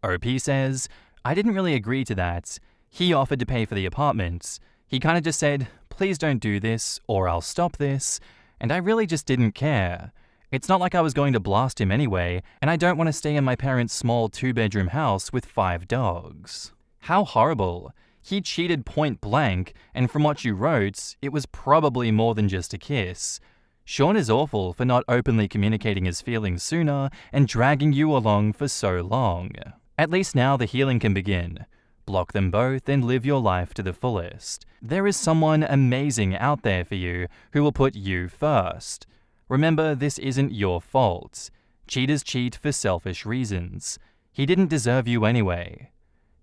OP says, I didn't really agree to that. He offered to pay for the apartment. He kinda just said, please don't do this, or I'll stop this, and I really just didn't care. It's not like I was going to blast him anyway, and I don't want to stay in my parents' small 2-bedroom house with 5 dogs. How horrible. He cheated point blank, and from what you wrote, it was probably more than just a kiss. Sown is awful for not openly communicating his feelings sooner and dragging you along for so long. At least now the healing can begin. Block them both and live your life to the fullest. There is someone amazing out there for you who will put you first. Remember, this isn't your fault. Cheaters cheat for selfish reasons. He didn't deserve you anyway.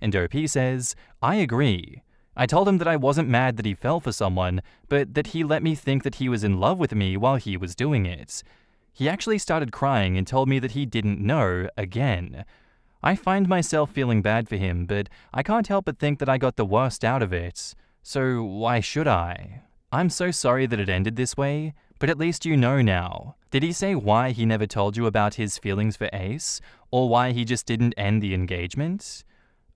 And OP says, I agree. I told him that I wasn't mad that he fell for someone, but that he let me think that he was in love with me while he was doing it. He actually started crying and told me that he didn't know again. I find myself feeling bad for him, but I can't help but think that I got the worst out of it. So why should I? I'm so sorry that it ended this way, but at least you know now. Did he say why he never told you about his feelings for Ace, or why he just didn't end the engagement?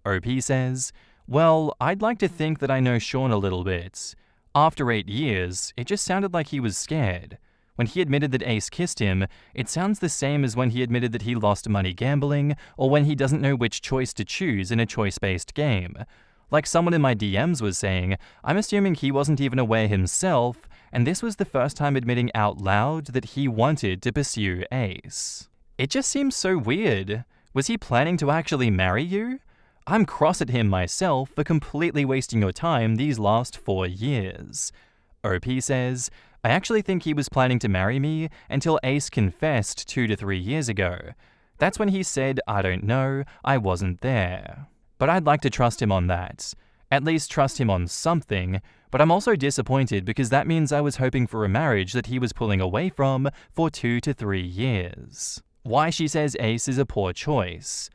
OP says, well, I'd like to think that I know Sown a little bit. After 8 years, it just sounded like he was scared. When he admitted that Ace kissed him, it sounds the same as when he admitted that he lost money gambling, or when he doesn't know which choice to choose in a choice-based game. Like someone in my DMs was saying, I'm assuming he wasn't even aware himself, and this was the first time admitting out loud that he wanted to pursue Ace. It just seems so weird. Was he planning to actually marry you? I'm cross at him myself for completely wasting your time these last 4 years. OP says, I actually think he was planning to marry me until Ace confessed 2 to 3 years ago. That's when he said, I don't know, I wasn't there. But I'd like to trust him on that. At least trust him on something, but I'm also disappointed because that means I was hoping for a marriage that he was pulling away from for 2 to 3 years. Why she says Ace is a poor choice.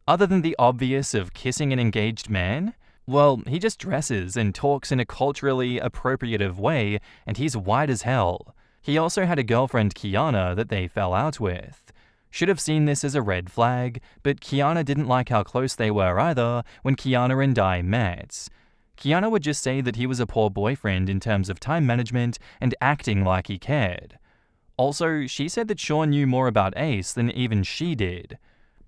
Other than the obvious of kissing an engaged man? Well, he just dresses and talks in a culturally appropriative way, and he's white as hell. He also had a girlfriend, Kiana, that they fell out with. Should have seen this as a red flag, but Kiana didn't like how close they were either when Kiana and I met. Kiana would just say that he was a poor boyfriend in terms of time management and acting like he cared. Also, she said that Sown knew more about Ace than even she did.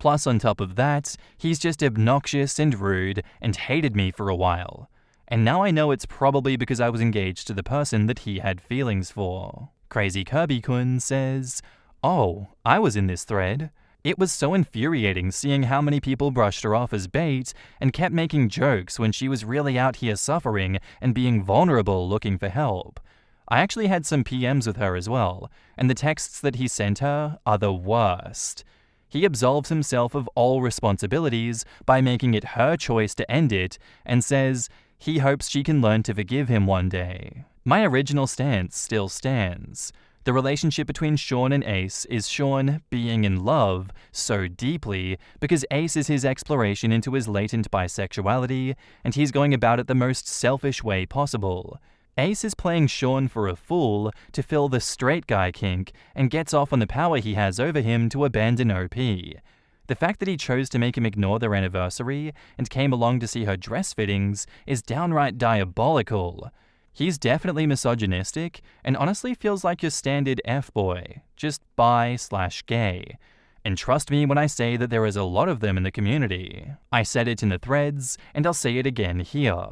Plus, on top of that, he's just obnoxious and rude and hated me for a while. And now I know it's probably because I was engaged to the person that he had feelings for. Crazy Kirby-kun says, oh, I was in this thread. It was so infuriating seeing how many people brushed her off as bait and kept making jokes when she was really out here suffering and being vulnerable looking for help. I actually had some PMs with her as well, and the texts that he sent her are the worst. He absolves himself of all responsibilities by making it her choice to end it and says he hopes she can learn to forgive him one day. My original stance still stands. The relationship between Sown and Ace is Sown being in love so deeply because Ace is his exploration into his latent bisexuality and he's going about it the most selfish way possible. Ace is playing Sown for a fool to fill the straight guy kink and gets off on the power he has over him to abandon OP. The fact that he chose to make him ignore their anniversary and came along to see her dress fittings is downright diabolical. He's definitely misogynistic and honestly feels like your standard F-boy, just bi/gay. And trust me when I say that there is a lot of them in the community. I said it in the threads, and I'll say it again here.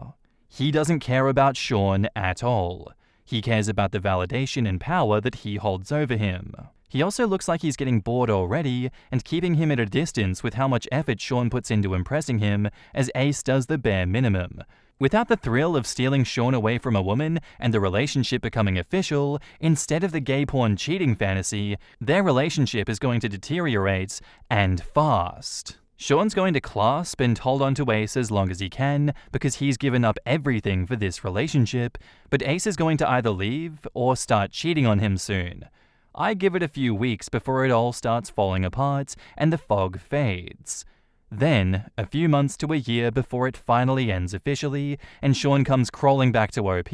He doesn't care about Sown at all. He cares about the validation and power that he holds over him. He also looks like he's getting bored already and keeping him at a distance with how much effort Sown puts into impressing him, as Ace does the bare minimum. Without the thrill of stealing Sown away from a woman and the relationship becoming official, instead of the gay porn cheating fantasy, their relationship is going to deteriorate, and fast. Sean's going to clasp and hold on to Ace as long as he can because he's given up everything for this relationship, but Ace is going to either leave or start cheating on him soon. I give it a few weeks before it all starts falling apart and the fog fades. Then, a few months to a year before it finally ends officially, and Sean comes crawling back to OP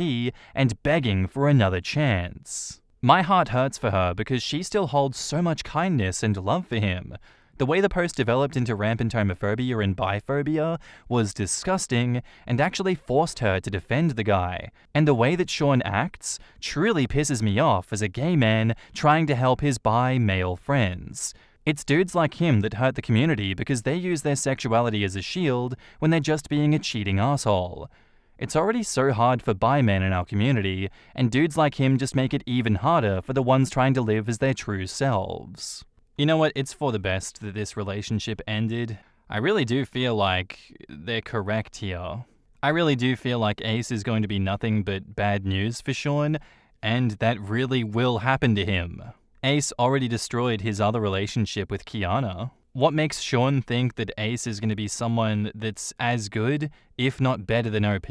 and begging for another chance. My heart hurts for her because she still holds so much kindness and love for him. The way the post developed into rampant homophobia and biphobia was disgusting and actually forced her to defend the guy. And the way that Sean acts truly pisses me off as a gay man trying to help his bi male friends. It's dudes like him that hurt the community because they use their sexuality as a shield when they're just being a cheating asshole. It's already so hard for bi men in our community, and dudes like him just make it even harder for the ones trying to live as their true selves. You know what? It's for the best that this relationship ended. I really do feel like they're correct here. I really do feel like Ace is going to be nothing but bad news for Sean, and that really will happen to him. Ace already destroyed his other relationship with Kiana. What makes Sean think that Ace is going to be someone that's as good, if not better than OP?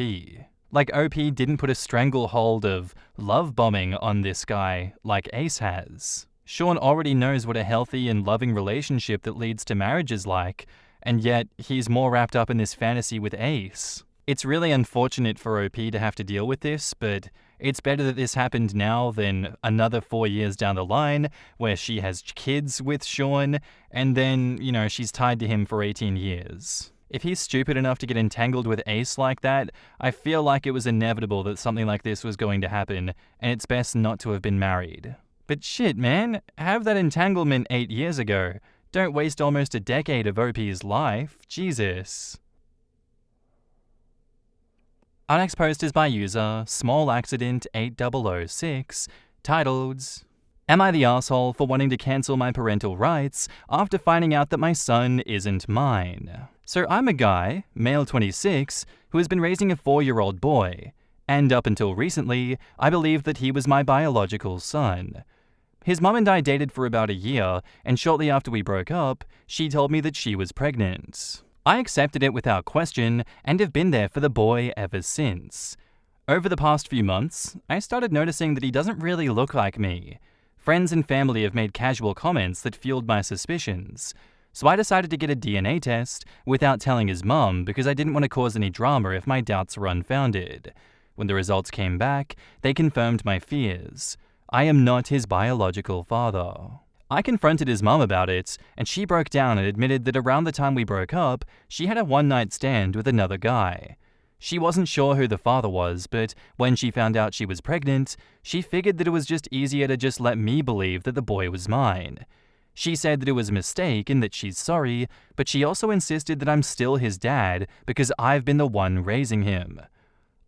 Like OP didn't put a stranglehold of love bombing on this guy like Ace has. Sean already knows what a healthy and loving relationship that leads to marriage is like, and yet he's more wrapped up in this fantasy with Ace. It's really unfortunate for OP to have to deal with this, but it's better that this happened now than another 4 years down the line where she has kids with Sean and then, she's tied to him for 18 years. If he's stupid enough to get entangled with Ace like that, I feel like it was inevitable that something like this was going to happen, and it's best not to have been married. But shit, man, have that entanglement 8 years ago. Don't waste almost a decade of OP's life. Jesus. Our next post is by user smallaccident8006, titled, "Am I the asshole for wanting to cancel my parental rights after finding out that my son isn't mine?" So I'm a guy, male 26, who has been raising a 4-year-old boy, and up until recently, I believed that he was my biological son. His mum and I dated for about a year, and shortly after we broke up, she told me that she was pregnant. I accepted it without question and have been there for the boy ever since. Over the past few months, I started noticing that he doesn't really look like me. Friends and family have made casual comments that fueled my suspicions. So I decided to get a DNA test without telling his mum because I didn't want to cause any drama if my doubts were unfounded. When the results came back, they confirmed my fears. I am not his biological father. I confronted his mum about it, and she broke down and admitted that around the time we broke up, she had a one-night stand with another guy. She wasn't sure who the father was, but when she found out she was pregnant, she figured that it was just easier to just let me believe that the boy was mine. She said that it was a mistake and that she's sorry, but she also insisted that I'm still his dad because I've been the one raising him.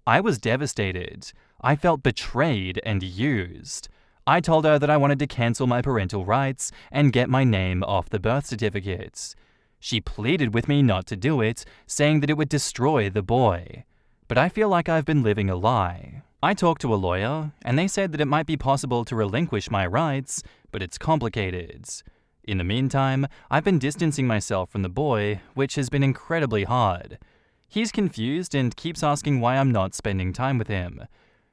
I was devastated. I felt betrayed and used. I told her that I wanted to cancel my parental rights and get my name off the birth certificate. She pleaded with me not to do it, saying that it would destroy the boy. But I feel like I've been living a lie. I talked to a lawyer, and they said that it might be possible to relinquish my rights, but it's complicated. In the meantime, I've been distancing myself from the boy, which has been incredibly hard. He's confused and keeps asking why I'm not spending time with him.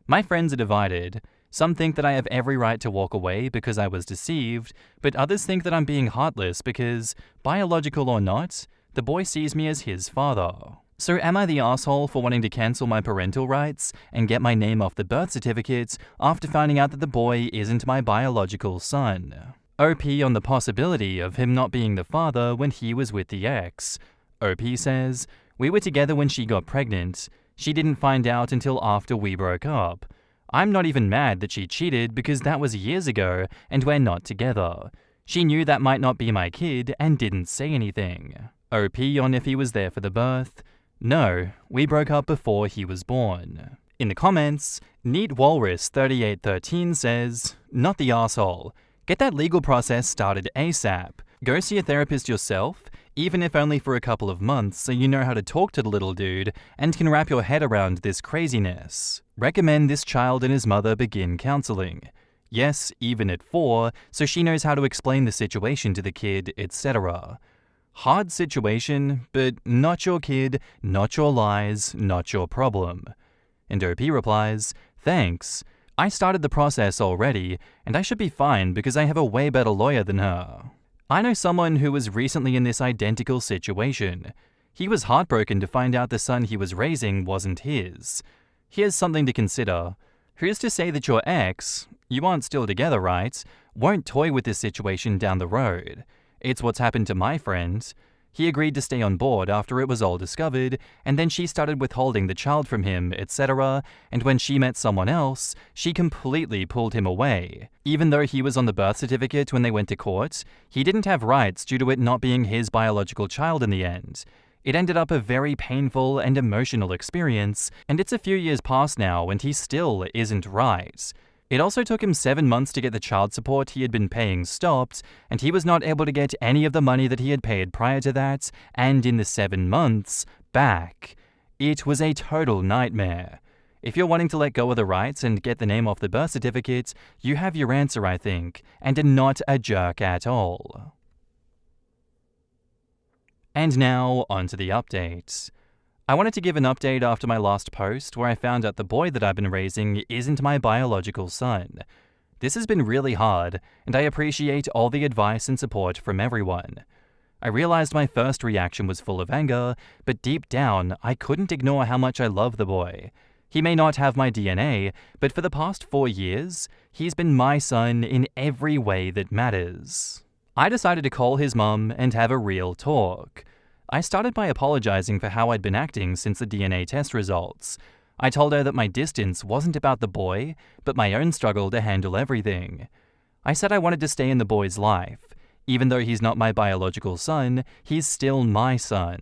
My friends are divided. Some think that I have every right to walk away because I was deceived, but others think that I'm being heartless because, biological or not, the boy sees me as his father. So am I the asshole for wanting to cancel my parental rights and get my name off the birth certificate after finding out that the boy isn't my biological son? OP on the possibility of him not being the father when he was with the ex. OP says, "We were together when she got pregnant. She didn't find out until after we broke up. I'm not even mad that she cheated because that was years ago and we're not together. She knew that might not be my kid and didn't say anything." OP on if he was there for the birth. No, we broke up before he was born. In the comments, Neat Walrus 3813 says, "Not the asshole. Get that legal process started ASAP. Go see a therapist yourself, even if only for a couple of months, so you know how to talk to the little dude and can wrap your head around this craziness. Recommend this child and his mother begin counseling. Yes, even at 4, so she knows how to explain the situation to the kid, etc. Hard situation, but not your kid, not your lies, not your problem. And OP replies, thanks. I started the process already, and I should be fine because I have a way better lawyer than her. I know someone who was recently in this identical situation. He was heartbroken to find out the son he was raising wasn't his. Here's something to consider. Who's to say that your ex, you aren't still together, right, won't toy with this situation down the road? It's what's happened to my friend. He agreed to stay on board after it was all discovered, and then she started withholding the child from him, etc., and when she met someone else, she completely pulled him away. Even though he was on the birth certificate when they went to court, he didn't have rights due to it not being his biological child in the end. It ended up a very painful and emotional experience, and it's a few years past now and he still isn't right. It also took him 7 months to get the child support he had been paying stopped, and he was not able to get any of the money that he had paid prior to that, and in the 7 months, back. It was a total nightmare. If you're wanting to let go of the rights and get the name off the birth certificate, you have your answer, I think, and are not a jerk at all. And now, onto the update. I wanted to give an update after my last post where I found out the boy that I've been raising isn't my biological son. This has been really hard, and I appreciate all the advice and support from everyone. I realized my first reaction was full of anger, but deep down, I couldn't ignore how much I love the boy. He may not have my DNA, but for the past 4 years, he's been my son in every way that matters. I decided to call his mum and have a real talk. I started by apologizing for how I'd been acting since the DNA test results. I told her that my distance wasn't about the boy, but my own struggle to handle everything. I said I wanted to stay in the boy's life. Even though he's not my biological son, he's still my son.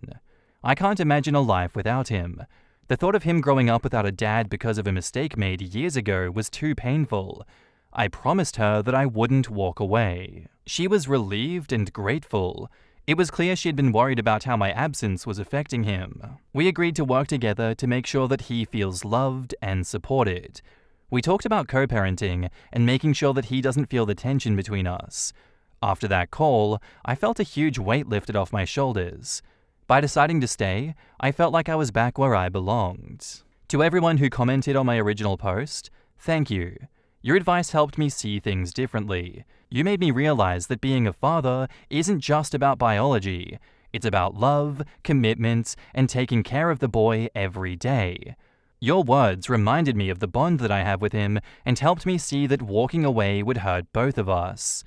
I can't imagine a life without him. The thought of him growing up without a dad because of a mistake made years ago was too painful. I promised her that I wouldn't walk away. She was relieved and grateful. It was clear she had been worried about how my absence was affecting him. We agreed to work together to make sure that he feels loved and supported. We talked about co-parenting and making sure that he doesn't feel the tension between us. After that call, I felt a huge weight lifted off my shoulders. By deciding to stay, I felt like I was back where I belonged. To everyone who commented on my original post, thank you. Your advice helped me see things differently. You made me realize that being a father isn't just about biology. It's about love, commitment, and taking care of the boy every day. Your words reminded me of the bond that I have with him and helped me see that walking away would hurt both of us.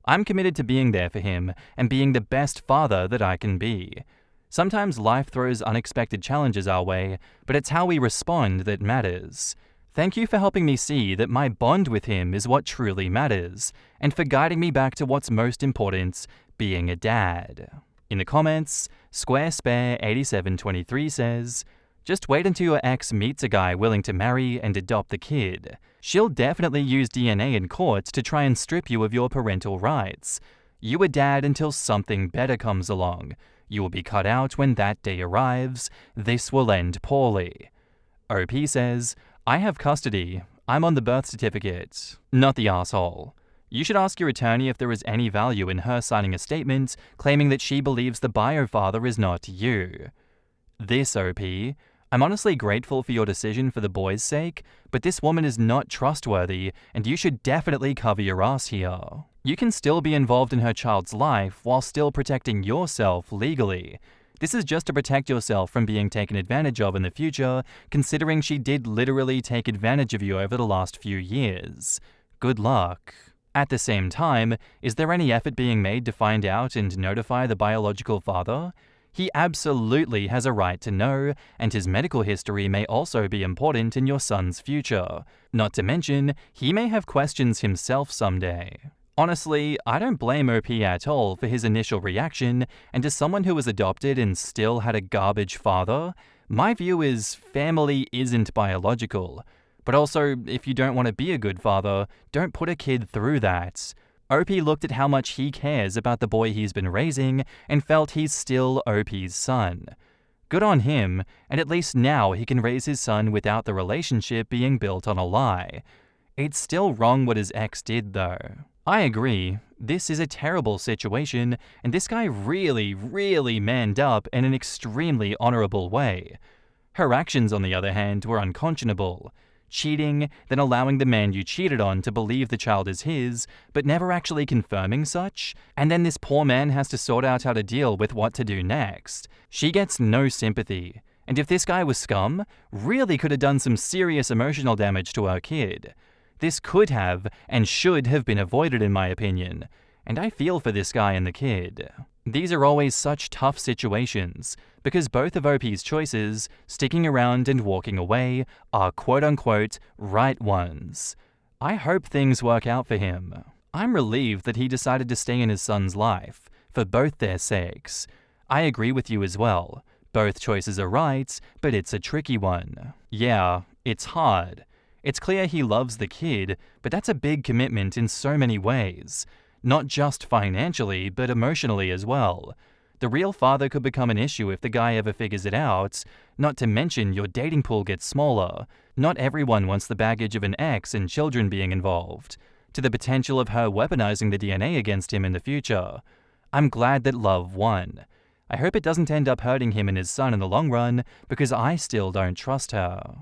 I'm committed to being there for him and being the best father that I can be. Sometimes life throws unexpected challenges our way, but it's how we respond that matters. Thank you for helping me see that my bond with him is what truly matters, and for guiding me back to what's most important, being a dad. In the comments, SquareSpare8723 says, just wait until your ex meets a guy willing to marry and adopt the kid. She'll definitely use DNA in court to try and strip you of your parental rights. You are dad until something better comes along. You will be cut out when that day arrives. This will end poorly. OP says, I have custody. I'm on the birth certificate. Not the asshole. You should ask your attorney if there is any value in her signing a statement claiming that she believes the bio father is not you. This OP, I'm honestly grateful for your decision for the boy's sake, but this woman is not trustworthy and you should definitely cover your ass here. You can still be involved in her child's life while still protecting yourself legally. This is just to protect yourself from being taken advantage of in the future, considering she did literally take advantage of you over the last few years. Good luck. At the same time, is there any effort being made to find out and notify the biological father? He absolutely has a right to know, and his medical history may also be important in your son's future. Not to mention, he may have questions himself someday. Honestly, I don't blame OP at all for his initial reaction, and as someone who was adopted and still had a garbage father, my view is family isn't biological. But also, if you don't want to be a good father, don't put a kid through that. OP looked at how much he cares about the boy he's been raising and felt he's still OP's son. Good on him, and at least now he can raise his son without the relationship being built on a lie. It's still wrong what his ex did though. I agree. This is a terrible situation, and this guy really manned up in an extremely honorable way. Her actions, on the other hand, were unconscionable. Cheating, then allowing the man you cheated on to believe the child is his, but never actually confirming such, and then this poor man has to sort out how to deal with what to do next. She gets no sympathy, and if this guy was scum, really could have done some serious emotional damage to our kid. This could have and should have been avoided in my opinion, and I feel for this guy and the kid. These are always such tough situations, because both of OP's choices, sticking around and walking away, are quote-unquote right ones. I hope things work out for him. I'm relieved that he decided to stay in his son's life, for both their sakes. I agree with you as well. Both choices are right, but it's a tricky one. Yeah, it's hard. It's clear he loves the kid, but that's a big commitment in so many ways. Not just financially, but emotionally as well. The real father could become an issue if the guy ever figures it out, not to mention your dating pool gets smaller. Not everyone wants the baggage of an ex and children being involved, to the potential of her weaponizing the DNA against him in the future. I'm glad that love won. I hope it doesn't end up hurting him and his son in the long run, because I still don't trust her.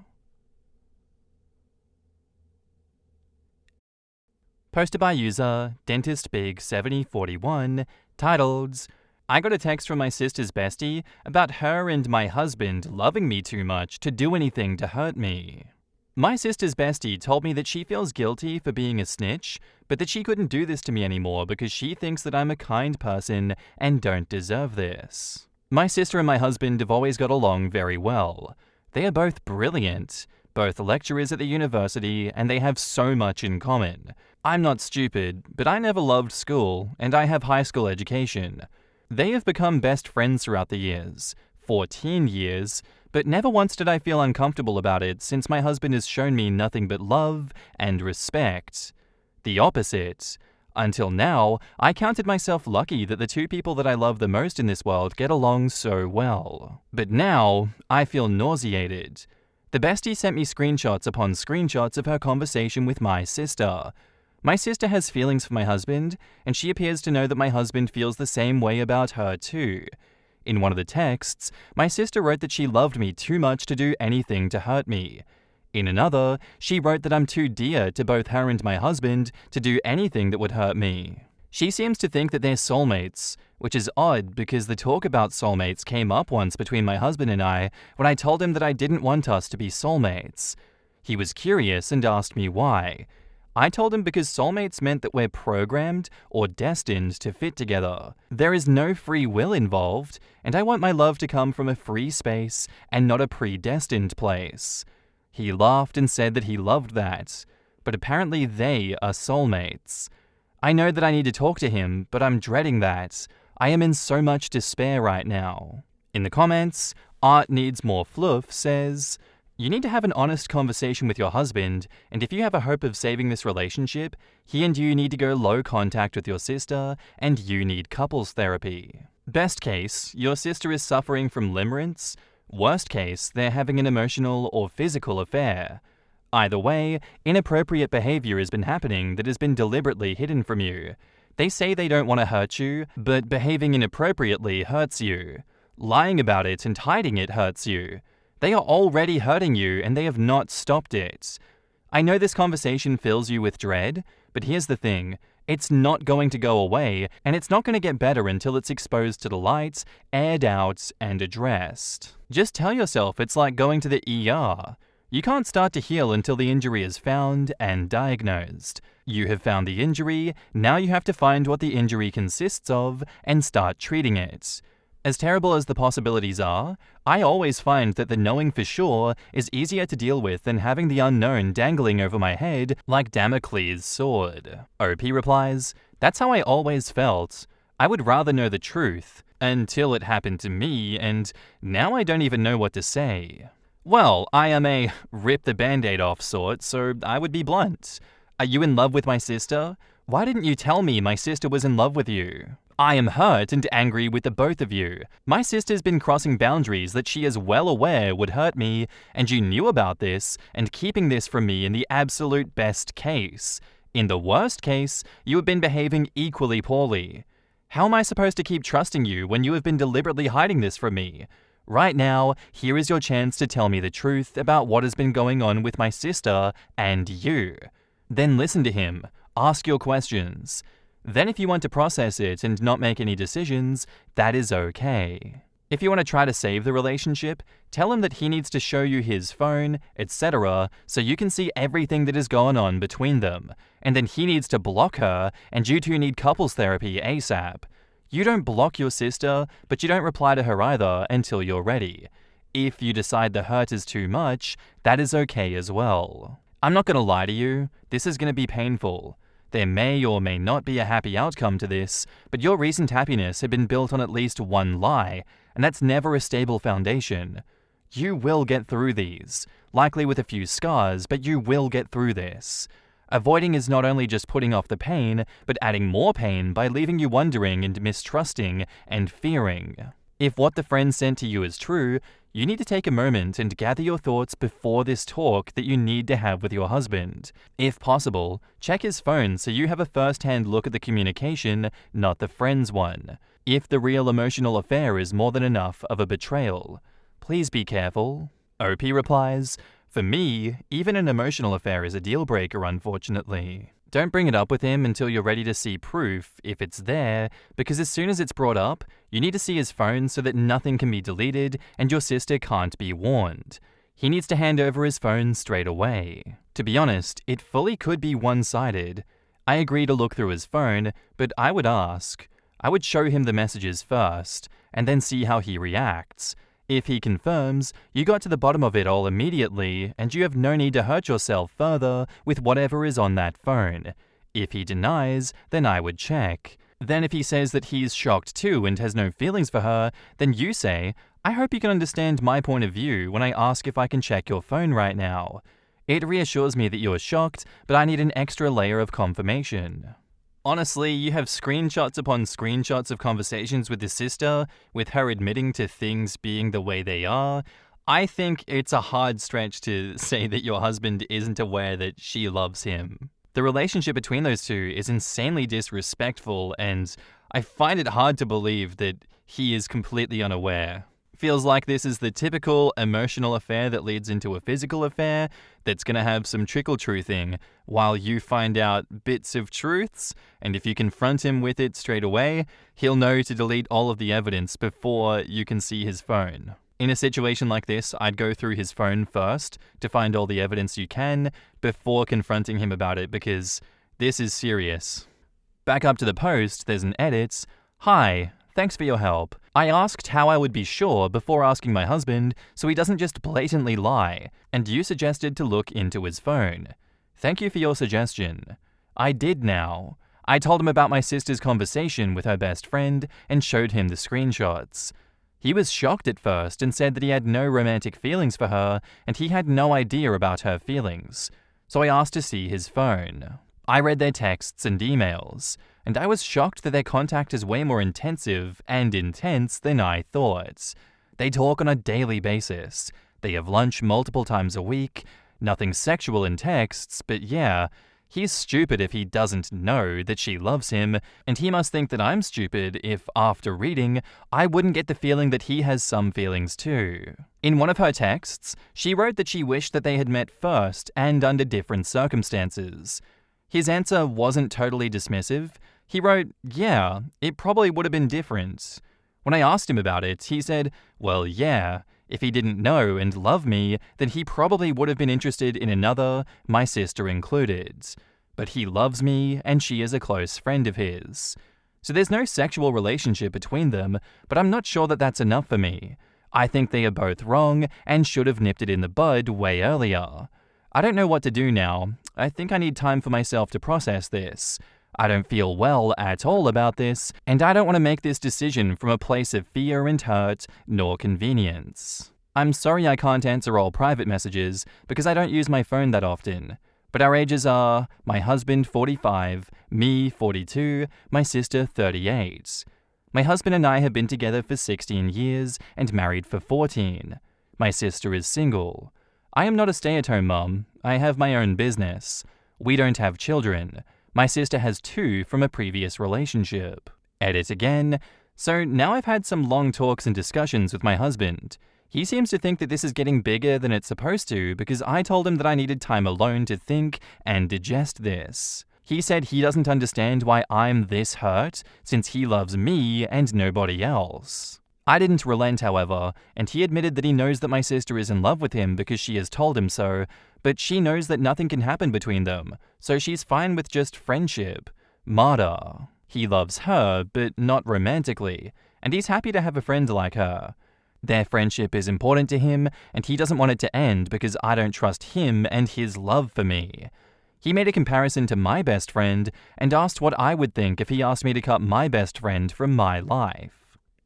Posted by user DentistBig7041, titled, I got a text from my sister's bestie about her and my husband loving me too much to do anything to hurt me. My sister's bestie told me that she feels guilty for being a snitch, but that she couldn't do this to me anymore because she thinks that I'm a kind person and don't deserve this. My sister and my husband have always got along very well. They are both brilliant, both lecturers at the university, and they have so much in common. I'm not stupid, but I never loved school, and I have high school education. They have become best friends throughout the years, 14 years, but never once did I feel uncomfortable about it since my husband has shown me nothing but love and respect. The opposite. Until now, I counted myself lucky that the two people that I love the most in this world get along so well. But now, I feel nauseated. The bestie sent me screenshots upon screenshots of her conversation with my sister. My sister has feelings for my husband, and she appears to know that my husband feels the same way about her too. In one of the texts, my sister wrote that she loved me too much to do anything to hurt me. In another, she wrote that I'm too dear to both her and my husband to do anything that would hurt me. She seems to think that they're soulmates, which is odd because the talk about soulmates came up once between my husband and I when I told him that I didn't want us to be soulmates. He was curious and asked me why. I told him because soulmates meant that we're programmed or destined to fit together. There is no free will involved, and I want my love to come from a free space and not a predestined place. He laughed and said that he loved that, but apparently they are soulmates. I know that I need to talk to him, but I'm dreading that. I am in so much despair right now. In the comments, Art Needs More Fluff says, you need to have an honest conversation with your husband, and if you have a hope of saving this relationship, he and you need to go low contact with your sister, and you need couples therapy. Best case, your sister is suffering from limerence. Worst case, they're having an emotional or physical affair. Either way, inappropriate behavior has been happening that has been deliberately hidden from you. They say they don't want to hurt you, but behaving inappropriately hurts you. Lying about it and hiding it hurts you. They are already hurting you, and they have not stopped it. I know this conversation fills you with dread, but here's the thing. It's not going to go away, and it's not going to get better until it's exposed to the light, aired out, and addressed. Just tell yourself it's like going to the ER. You can't start to heal until the injury is found and diagnosed. You have found the injury, now you have to find what the injury consists of and start treating it. As terrible as the possibilities are, I always find that the knowing for sure is easier to deal with than having the unknown dangling over my head like Damocles' sword. OP replies, that's how I always felt. I would rather know the truth, until it happened to me, and now I don't even know what to say. Well, I am a rip the band-aid off sort, so I would be blunt. Are you in love with my sister? Why didn't you tell me my sister was in love with you? I am hurt and angry with the both of you. My sister's been crossing boundaries that she is well aware would hurt me, and you knew about this and keeping this from me in the absolute best case. In the worst case, you have been behaving equally poorly. How am I supposed to keep trusting you when you have been deliberately hiding this from me? Right now, here is your chance to tell me the truth about what has been going on with my sister and you. Then listen to him, ask your questions. Then if you want to process it and not make any decisions, that is okay. If you want to try to save the relationship, tell him that he needs to show you his phone, etc., so you can see everything that is going on between them, and then he needs to block her, and you two need couples therapy ASAP. You don't block your sister, but you don't reply to her either until you're ready. If you decide the hurt is too much, that is okay as well. I'm not going to lie to you, this is going to be painful. There may or may not be a happy outcome to this, but your recent happiness had been built on at least one lie, and that's never a stable foundation. You will get through these, likely with a few scars, but you will get through this. Avoiding is not only just putting off the pain, but adding more pain by leaving you wondering and mistrusting and fearing. If what the friend sent to you is true, you need to take a moment and gather your thoughts before this talk that you need to have with your husband. If possible, check his phone so you have a first-hand look at the communication, not the friend's one. If the real emotional affair is more than enough of a betrayal, please be careful. OP replies, "For me, even an emotional affair is a deal breaker, unfortunately. Don't bring it up with him until you're ready to see proof, if it's there, because as soon as it's brought up, you need to see his phone so that nothing can be deleted and your sister can't be warned. He needs to hand over his phone straight away. To be honest, it fully could be one-sided. I agree to look through his phone, but I would ask. I would show him the messages first, and then see how he reacts. If he confirms, you got to the bottom of it all immediately, and you have no need to hurt yourself further with whatever is on that phone. If he denies, then I would check. Then if he says that he's shocked too and has no feelings for her, then you say, I hope you can understand my point of view when I ask if I can check your phone right now. It reassures me that you're shocked, but I need an extra layer of confirmation. Honestly, you have screenshots upon screenshots of conversations with his sister, with her admitting to things being the way they are. I think it's a hard stretch to say that your husband isn't aware that she loves him. The relationship between those two is insanely disrespectful, and I find it hard to believe that he is completely unaware. Feels like this is the typical emotional affair that leads into a physical affair that's going to have some trickle-truthing while you find out bits of truths, and if you confront him with it straight away, he'll know to delete all of the evidence before you can see his phone. In a situation like this, I'd go through his phone first to find all the evidence you can before confronting him about it, because this is serious. Back up to the post, there's an edit. Hi. Thanks for your help. I asked how I would be sure before asking my husband so he doesn't just blatantly lie, and you suggested to look into his phone. Thank you for your suggestion. I did now. I told him about my sister's conversation with her best friend and showed him the screenshots. He was shocked at first and said that he had no romantic feelings for her and he had no idea about her feelings. So I asked to see his phone. I read their texts and emails, and I was shocked that their contact is way more intensive and intense than I thought. They talk on a daily basis. They have lunch multiple times a week. Nothing sexual in texts, but yeah, he's stupid if he doesn't know that she loves him, and he must think that I'm stupid if, after reading, I wouldn't get the feeling that he has some feelings too. In one of her texts, she wrote that she wished that they had met first and under different circumstances. His answer wasn't totally dismissive. He wrote, yeah, it probably would have been different. When I asked him about it, he said, well, yeah, if he didn't know and love me, then he probably would have been interested in another, my sister included. But he loves me, and she is a close friend of his. So there's no sexual relationship between them, but I'm not sure that that's enough for me. I think they are both wrong and should have nipped it in the bud way earlier. I don't know what to do now. I think I need time for myself to process this. I don't feel well at all about this, and I don't want to make this decision from a place of fear and hurt, nor convenience. I'm sorry I can't answer all private messages, because I don't use my phone that often. But our ages are, my husband 45, me 42, my sister 38. My husband and I have been together for 16 years and married for 14. My sister is single. I am not a stay-at-home mom. I have my own business. We don't have children. My sister has 2 from a previous relationship. Edit again. So now I've had some long talks and discussions with my husband. He seems to think that this is getting bigger than it's supposed to because I told him that I needed time alone to think and digest this. He said he doesn't understand why I'm this hurt since he loves me and nobody else. I didn't relent, however, and he admitted that he knows that my sister is in love with him because she has told him so, but she knows that nothing can happen between them, so she's fine with just friendship. Martyr. He loves her, but not romantically, and he's happy to have a friend like her. Their friendship is important to him, and he doesn't want it to end because I don't trust him and his love for me. He made a comparison to my best friend and asked what I would think if he asked me to cut my best friend from my life.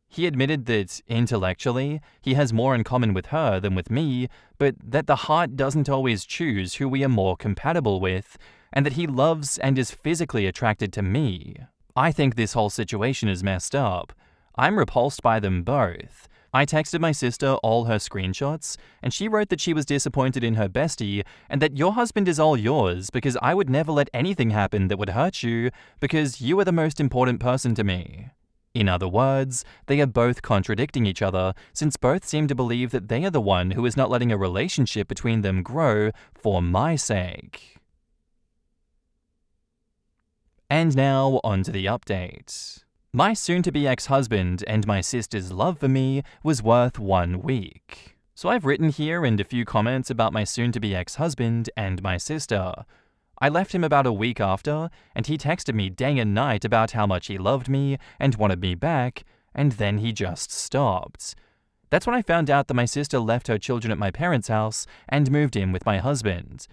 He admitted that, intellectually, he has more in common with her than with me, but that the heart doesn't always choose who we are more compatible with, and that he loves and is physically attracted to me. I think this whole situation is messed up. I'm repulsed by them both. I texted my sister all her screenshots, and she wrote that she was disappointed in her bestie and that your husband is all yours because I would never let anything happen that would hurt you because you are the most important person to me. In other words, they are both contradicting each other since both seem to believe that they are the one who is not letting a relationship between them grow for my sake. And now, on to the update. My soon-to-be ex-husband and my sister's love for me was worth 1 week. So I've written here and a few comments about my soon-to-be ex-husband and my sister. I left him about a week after, and he texted me day and night about how much he loved me and wanted me back, and then he just stopped. That's when I found out that my sister left her children at my parents' house and moved in with my husband.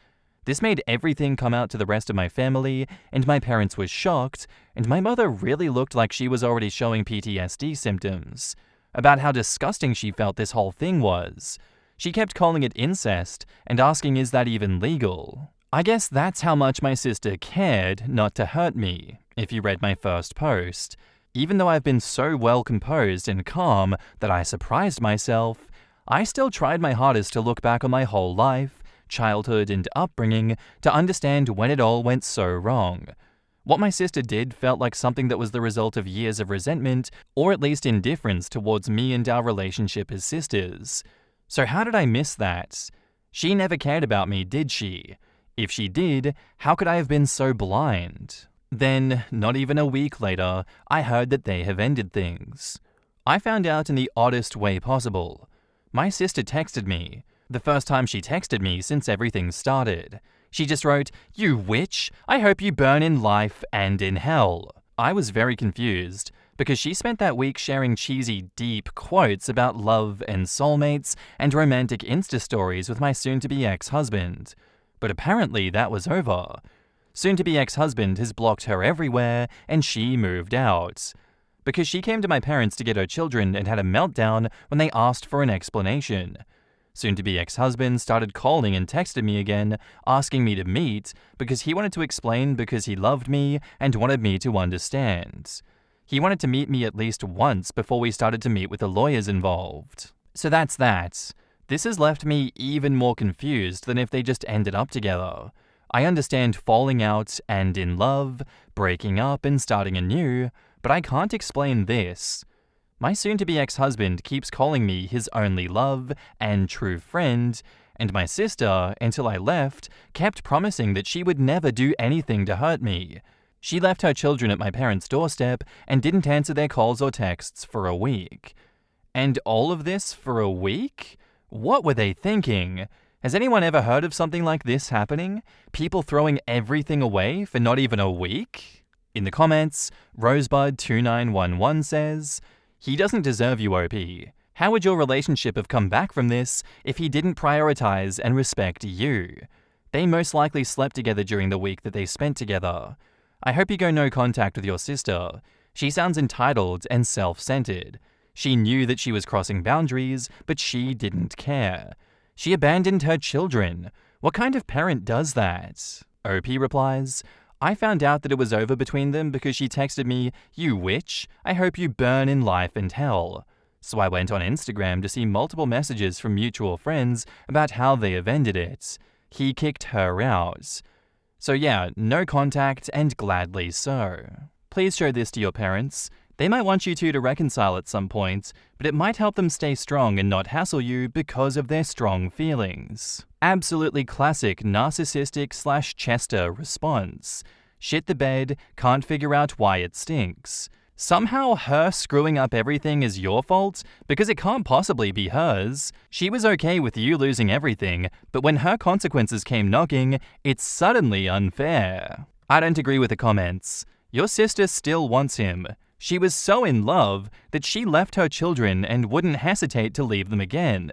This made everything come out to the rest of my family, and my parents were shocked, and my mother really looked like she was already showing PTSD symptoms, about how disgusting she felt this whole thing was. She kept calling it incest and asking, is that even legal? I guess that's how much my sister cared not to hurt me, if you read my first post. Even though I've been so well composed and calm that I surprised myself, I still tried my hardest to look back on my whole life, childhood, and upbringing to understand when it all went so wrong. What my sister did felt like something that was the result of years of resentment, or at least indifference towards me and our relationship as sisters. So how did I miss that? She never cared about me, did she? If she did, how could I have been so blind? Then, not even a week later, I heard that they have ended things. I found out in the oddest way possible. My sister texted me, the first time she texted me since everything started. She just wrote, "You witch, I hope you burn in life and in hell." I was very confused, because she spent that week sharing cheesy, deep quotes about love and soulmates and romantic Insta stories with my soon-to-be ex-husband. But apparently that was over. Soon-to-be ex-husband has blocked her everywhere, and she moved out. Because she came to my parents to get her children and had a meltdown when they asked for an explanation. Soon-to-be ex-husband started calling and texted me again, asking me to meet because he wanted to explain because he loved me and wanted me to understand. He wanted to meet me at least once before we started to meet with the lawyers involved. So that's that. This has left me even more confused than if they just ended up together. I understand falling out and in love, breaking up and starting anew, but I can't explain this. My soon-to-be ex-husband keeps calling me his only love and true friend, and my sister, until I left, kept promising that she would never do anything to hurt me. She left her children at my parents' doorstep and didn't answer their calls or texts for a week. And all of this for a week? What were they thinking? Has anyone ever heard of something like this happening? People throwing everything away for not even a week? In the comments, Rosebud2911 says, "He doesn't deserve you, OP. How would your relationship have come back from this if he didn't prioritize and respect you? They most likely slept together during the week that they spent together. I hope you go no contact with your sister. She sounds entitled and self-centered. She knew that she was crossing boundaries, but she didn't care. She abandoned her children. What kind of parent does that?" OP replies, "I found out that it was over between them because she texted me, 'You witch, I hope you burn in life and hell.' So I went on Instagram to see multiple messages from mutual friends about how they have ended it. He kicked her out. So yeah, no contact and gladly so. Please show this to your parents. They might want you two to reconcile at some point, but it might help them stay strong and not hassle you because of their strong feelings. Absolutely classic narcissistic/Chester response. Shit the bed, can't figure out why it stinks. Somehow her screwing up everything is your fault because it can't possibly be hers. She was okay with you losing everything, but when her consequences came knocking, it's suddenly unfair. I don't agree with the comments. Your sister still wants him. She was so in love that she left her children and wouldn't hesitate to leave them again.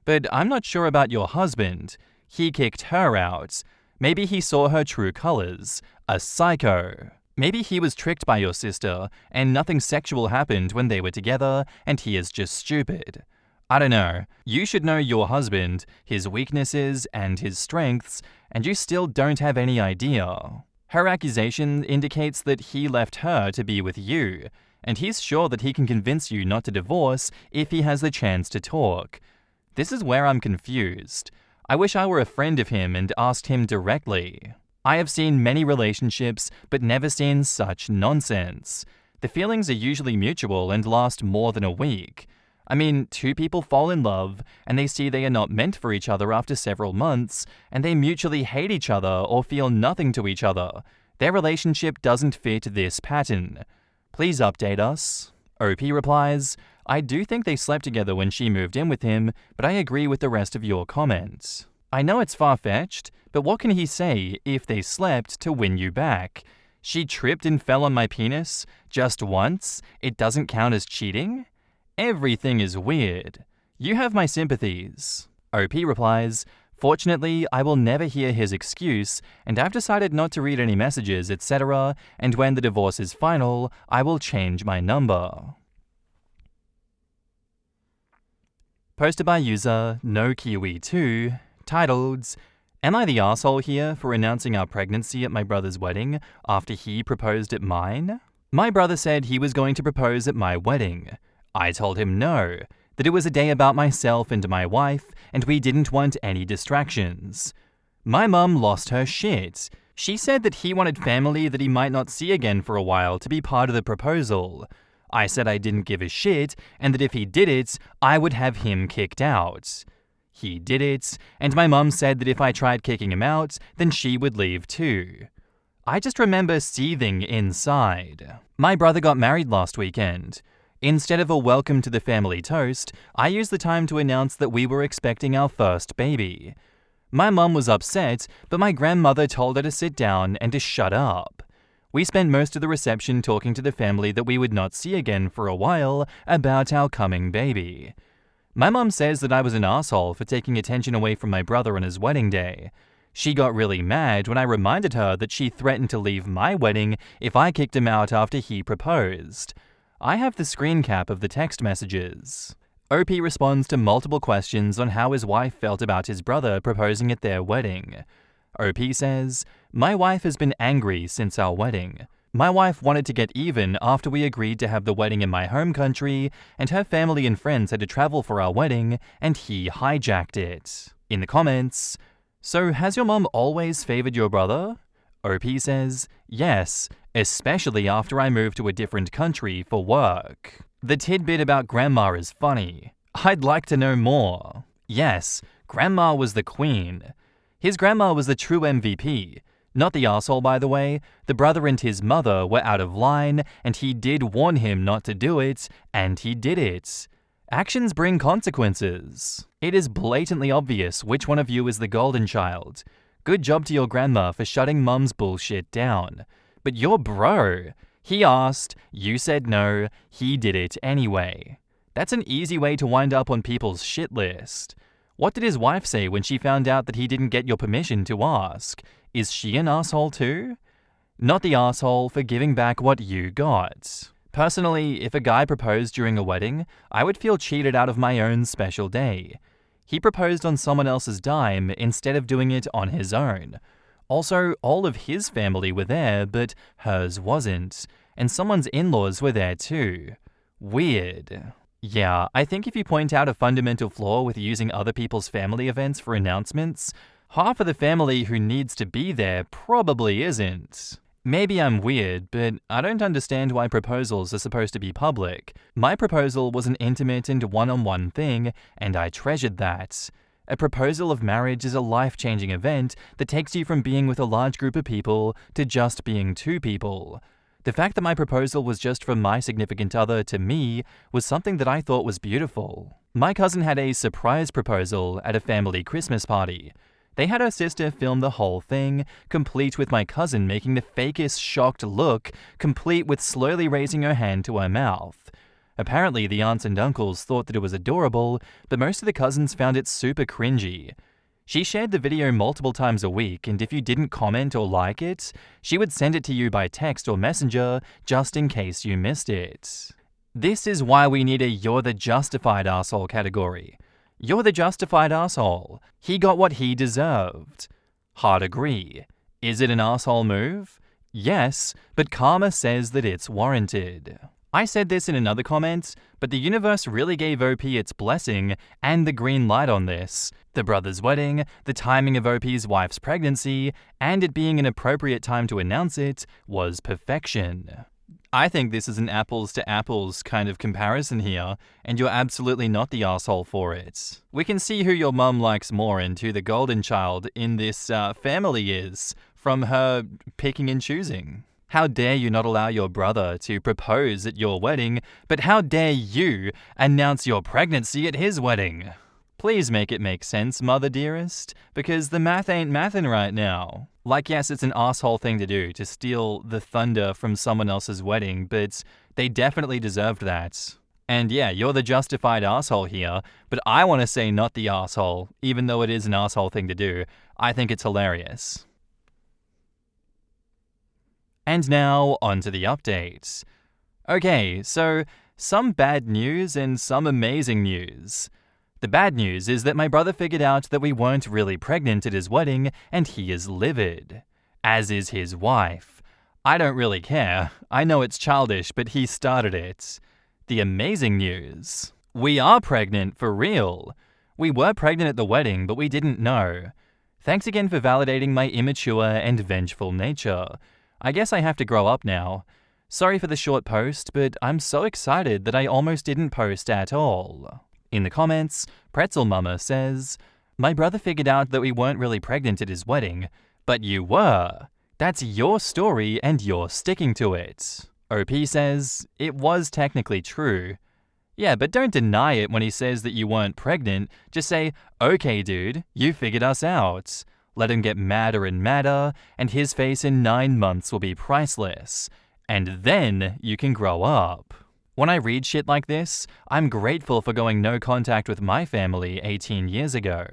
But I'm not sure about your husband. He kicked her out. Maybe he saw her true colors. A psycho. Maybe he was tricked by your sister and nothing sexual happened when they were together and he is just stupid. I don't know. You should know your husband, his weaknesses and his strengths, and you still don't have any idea. Her accusation indicates that he left her to be with you, and he's sure that he can convince you not to divorce if he has the chance to talk. This is where I'm confused. I wish I were a friend of him and asked him directly. I have seen many relationships, but never seen such nonsense. The feelings are usually mutual and last more than a week. I mean, two people fall in love, and they see they are not meant for each other after several months, and they mutually hate each other or feel nothing to each other. Their relationship doesn't fit this pattern. Please update us. OP replies, I do think they slept together when she moved in with him, but I agree with the rest of your comments. I know it's far-fetched, but what can he say if they slept to win you back? She tripped and fell on my penis just once? It doesn't count as cheating? Everything is weird. You have my sympathies. OP replies, fortunately, I will never hear his excuse, and I've decided not to read any messages, etc., and when the divorce is final, I will change my number. Posted by user NoKiwi2, titled, Am I the asshole here for announcing our pregnancy at my brother's wedding after he proposed at mine? My brother said he was going to propose at my wedding. I told him no, that it was a day about myself and my wife, and we didn't want any distractions. My mum lost her shit. She said that he wanted family that he might not see again for a while to be part of the proposal. I said I didn't give a shit, and that if he did it, I would have him kicked out. He did it, and my mum said that if I tried kicking him out, then she would leave too. I just remember seething inside. My brother got married last weekend. Instead of a welcome to the family toast, I used the time to announce that we were expecting our first baby. My mum was upset, but my grandmother told her to sit down and to shut up. We spent most of the reception talking to the family that we would not see again for a while about our coming baby. My mum says that I was an asshole for taking attention away from my brother on his wedding day. She got really mad when I reminded her that she threatened to leave my wedding if I kicked him out after he proposed. I have the screen cap of the text messages. OP responds to multiple questions on how his wife felt about his brother proposing at their wedding. OP says, My wife has been angry since our wedding. My wife wanted to get even after we agreed to have the wedding in my home country, and her family and friends had to travel for our wedding, and he hijacked it. In the comments, so has your mom always favored your brother? OP says, yes, especially after I moved to a different country for work. The tidbit about grandma is funny. I'd like to know more. Yes, grandma was the queen. His grandma was the true MVP. Not the asshole, by the way. The brother and his mother were out of line, and he did warn him not to do it, and he did it. Actions bring consequences. It is blatantly obvious which one of you is the golden child. Good job to your grandma for shutting mum's bullshit down. But your bro, he asked, you said no, he did it anyway. That's an easy way to wind up on people's shit list. What did his wife say when she found out that he didn't get your permission to ask? Is she an asshole too? Not the asshole for giving back what you got. Personally, if a guy proposed during a wedding, I would feel cheated out of my own special day. He proposed on someone else's dime instead of doing it on his own. Also, all of his family were there, but hers wasn't. And someone's in-laws were there too. Weird. Yeah, I think if you point out a fundamental flaw with using other people's family events for announcements, Half of the family who needs to be there probably isn't. Maybe I'm weird, but I don't understand why proposals are supposed to be public. My proposal was an intimate and one-on-one thing, and I treasured that. A proposal of marriage is a life-changing event that takes you from being with a large group of people to just being two people. The fact that my proposal was just from my significant other to me was something that I thought was beautiful. My cousin had a surprise proposal at a family Christmas party. They had her sister film the whole thing, complete with my cousin making the fakest shocked look, complete with slowly raising her hand to her mouth. Apparently, the aunts and uncles thought that it was adorable, but most of the cousins found it super cringy. She shared the video multiple times a week, and if you didn't comment or like it, she would send it to you by text or messenger just in case you missed it. This is why we need a "you're the justified asshole" category. You're the justified asshole. He got what he deserved. Hard agree. Is it an asshole move? Yes, but karma says that it's warranted. I said this in another comment, but the universe really gave OP its blessing and the green light on this. The brother's wedding, the timing of OP's wife's pregnancy, and it being an appropriate time to announce it was perfection. I think this is an apples to apples kind of comparison here, and you're absolutely not the asshole for it. We can see who your mum likes more and who the golden child in this family is, from her picking and choosing. How dare you not allow your brother to propose at your wedding, but how dare you announce your pregnancy at his wedding? Please make it make sense, mother dearest, because the math ain't mathin' right now. Like, yes, it's an asshole thing to do, to steal the thunder from someone else's wedding, but they definitely deserved that. And yeah, you're the justified asshole here, but I want to say not the asshole, even though it is an asshole thing to do. I think it's hilarious. And now, on to the updates. Okay, so some bad news and some amazing news. The bad news is that my brother figured out that we weren't really pregnant at his wedding, and he is livid. As is his wife. I don't really care. I know it's childish, but he started it. The amazing news. We are pregnant for real. We were pregnant at the wedding, but we didn't know. Thanks again for validating my immature and vengeful nature. I guess I have to grow up now. Sorry for the short post, but I'm so excited that I almost didn't post at all. In the comments, Pretzel Mama says, "My brother figured out that we weren't really pregnant at his wedding, but you were. That's your story and you're sticking to it." OP says, "It was technically true." Yeah, but don't deny it when he says that you weren't pregnant. Just say, "Okay, dude, you figured us out." Let him get madder and madder, and his face in 9 months will be priceless. And then you can grow up. When I read shit like this, I'm grateful for going no contact with my family 18 years ago.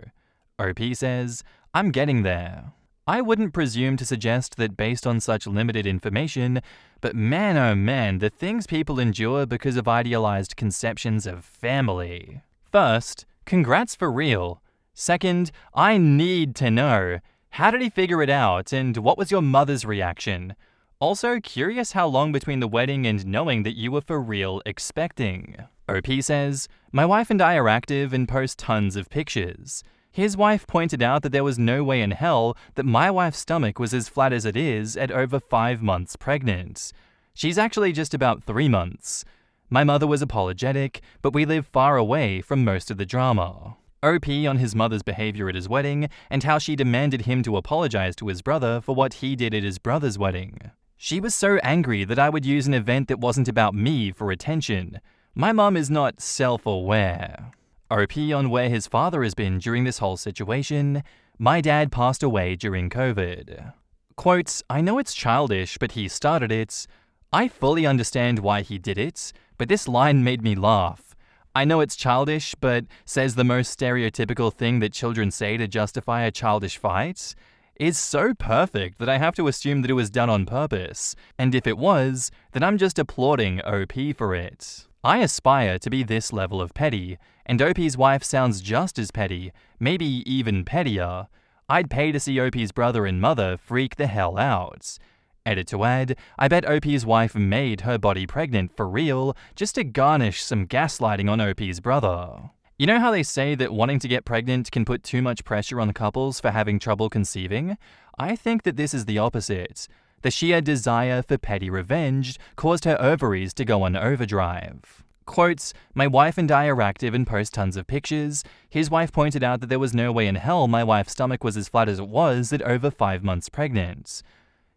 OP says, "I'm getting there." I wouldn't presume to suggest that based on such limited information, but man oh man, the things people endure because of idealized conceptions of family. First, congrats for real. Second, I need to know, how did he figure it out and what was your mother's reaction? Also, curious how long between the wedding and knowing that you were for real expecting. OP says, "My wife and I are active and post tons of pictures. His wife pointed out that there was no way in hell that my wife's stomach was as flat as it is at over 5 months pregnant. She's actually just about 3 months. My mother was apologetic, but we live far away from most of the drama." OP on his mother's behavior at his wedding and how she demanded him to apologize to his brother for what he did at his brother's wedding. "She was so angry that I would use an event that wasn't about me for attention. My mom is not self-aware." OP on where his father has been during this whole situation. "My dad passed away during COVID." Quote, "I know it's childish, but he started it. I fully understand why he did it, but this line made me laugh. I know it's childish, but says the most stereotypical thing that children say to justify a childish fight. Is so perfect that I have to assume that it was done on purpose, and if it was, then I'm just applauding OP for it. I aspire to be this level of petty, and OP's wife sounds just as petty, maybe even pettier. I'd pay to see OP's brother and mother freak the hell out. Edit to add, I bet OP's wife made her body pregnant for real just to garnish some gaslighting on OP's brother. You know how they say that wanting to get pregnant can put too much pressure on couples for having trouble conceiving? I think that this is the opposite. The sheer desire for petty revenge caused her ovaries to go on overdrive. Quotes, "My wife and I are active and post tons of pictures. His wife pointed out that there was no way in hell my wife's stomach was as flat as it was at over 5 months pregnant."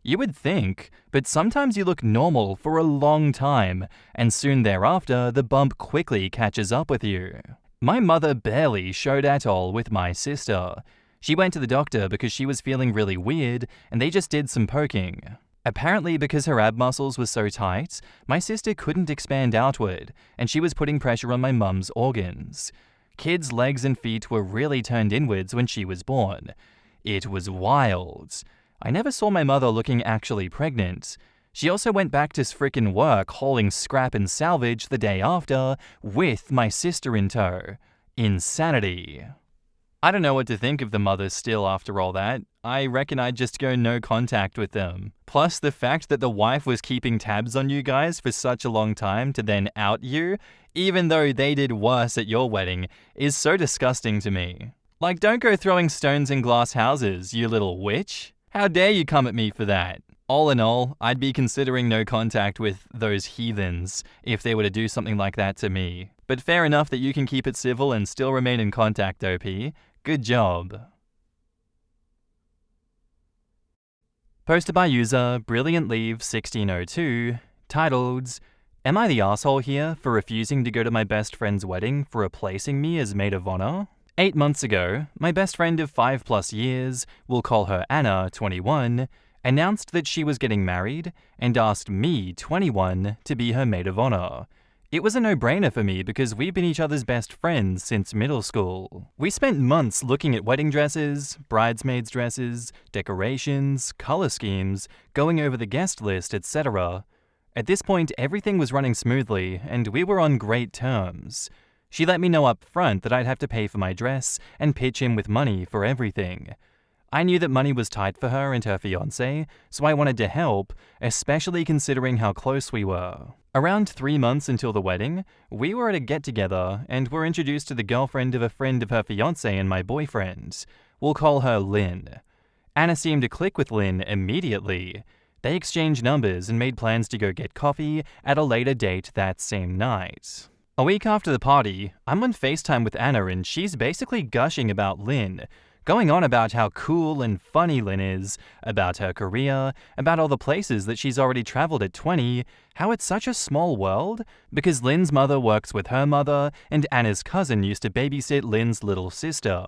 You would think, but sometimes you look normal for a long time, and soon thereafter the bump quickly catches up with you. My mother barely showed at all with my sister. She went to the doctor because she was feeling really weird, and they just did some poking. Apparently, because her ab muscles were so tight, my sister couldn't expand outward, and she was putting pressure on my mum's organs. Kids' legs and feet were really turned inwards when she was born. It was wild. I never saw my mother looking actually pregnant. She also went back to frickin' work hauling scrap and salvage the day after, with my sister in tow. Insanity. I don't know what to think of the mothers still after all that. I reckon I'd just go no contact with them. Plus, the fact that the wife was keeping tabs on you guys for such a long time to then out you, even though they did worse at your wedding, is so disgusting to me. Like, don't go throwing stones in glass houses, you little witch. How dare you come at me for that? All in all, I'd be considering no contact with those heathens if they were to do something like that to me. But fair enough that you can keep it civil and still remain in contact, OP. Good job. Posted by user BrilliantLeave1602, titled, "Am I the asshole here for refusing to go to my best friend's wedding for replacing me as maid of honor?" 8 months ago, my best friend of 5+ years, we'll call her Anna, 21, announced that she was getting married and asked me, 21, to be her maid of honor. It was a no-brainer for me because we've been each other's best friends since middle school. We spent months looking at wedding dresses, bridesmaids' dresses, decorations, color schemes, going over the guest list, etc. At this point, everything was running smoothly and we were on great terms. She let me know up front that I'd have to pay for my dress and pitch in with money for everything. I knew that money was tight for her and her fiancé, so I wanted to help, especially considering how close we were. Around 3 months until the wedding, we were at a get-together and were introduced to the girlfriend of a friend of her fiancé and my boyfriend. We'll call her Lynn. Anna seemed to click with Lynn immediately. They exchanged numbers and made plans to go get coffee at a later date that same night. A week after the party, I'm on FaceTime with Anna and she's basically gushing about Lynn, going on about how cool and funny Lynn is, about her career, about all the places that she's already traveled at 20, how it's such a small world, because Lynn's mother works with her mother and Anna's cousin used to babysit Lynn's little sister.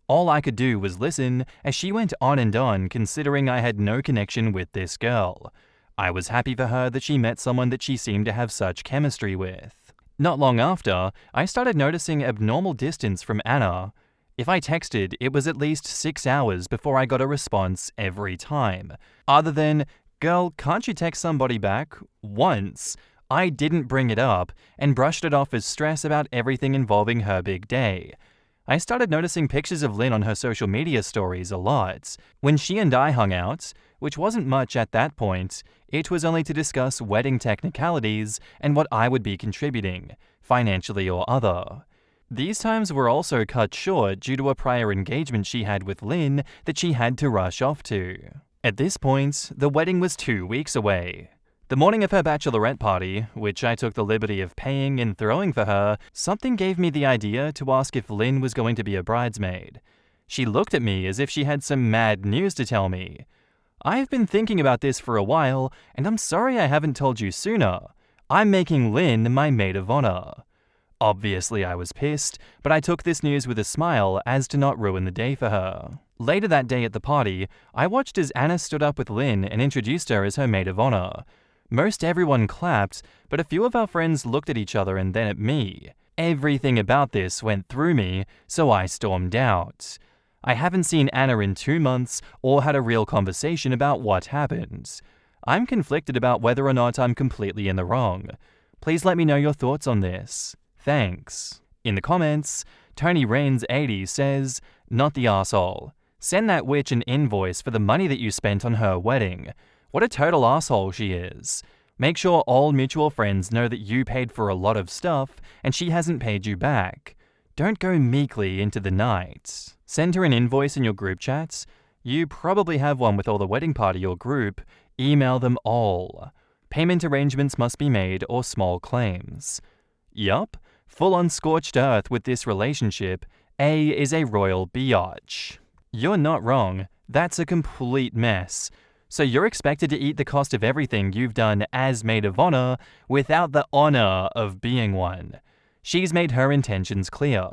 All I could do was listen as she went on and on, considering I had no connection with this girl. I was happy for her that she met someone that she seemed to have such chemistry with. Not long after, I started noticing abnormal distance from Anna. If I texted, it was at least 6 hours before I got a response every time. Other than, "Girl, can't you text somebody back?" once, I didn't bring it up and brushed it off as stress about everything involving her big day. I started noticing pictures of Lynn on her social media stories a lot. When she and I hung out, which wasn't much at that point, it was only to discuss wedding technicalities and what I would be contributing, financially or other. These times were also cut short due to a prior engagement she had with Lynn that she had to rush off to. At this point, the wedding was 2 weeks away. The morning of her bachelorette party, which I took the liberty of paying and throwing for her, something gave me the idea to ask if Lynn was going to be a bridesmaid. She looked at me as if she had some mad news to tell me. I've been thinking about this for a while, and I'm sorry I haven't told you sooner. I'm making Lynn my maid of honor. Obviously I was pissed, but I took this news with a smile as to not ruin the day for her. Later that day at the party, I watched as Anna stood up with Lynn and introduced her as her maid of honor. Most everyone clapped, but a few of our friends looked at each other and then at me. Everything about this went through me, so I stormed out. I haven't seen Anna in 2 months or had a real conversation about what happened. I'm conflicted about whether or not I'm completely in the wrong. Please let me know your thoughts on this. Thanks. In the comments, Tony Rains 80 says, "Not the arsehole. Send that witch an invoice for the money that you spent on her wedding. What a total arsehole she is. Make sure all mutual friends know that you paid for a lot of stuff and she hasn't paid you back. Don't go meekly into the night. Send her an invoice in your group chats. You probably have one with all the wedding party or group. Email them all. Payment arrangements must be made or small claims. Yup, full on scorched earth with this relationship. A is a royal biatch. You're not wrong. That's a complete mess. So you're expected to eat the cost of everything you've done as maid of honor without the honor of being one. She's made her intentions clear,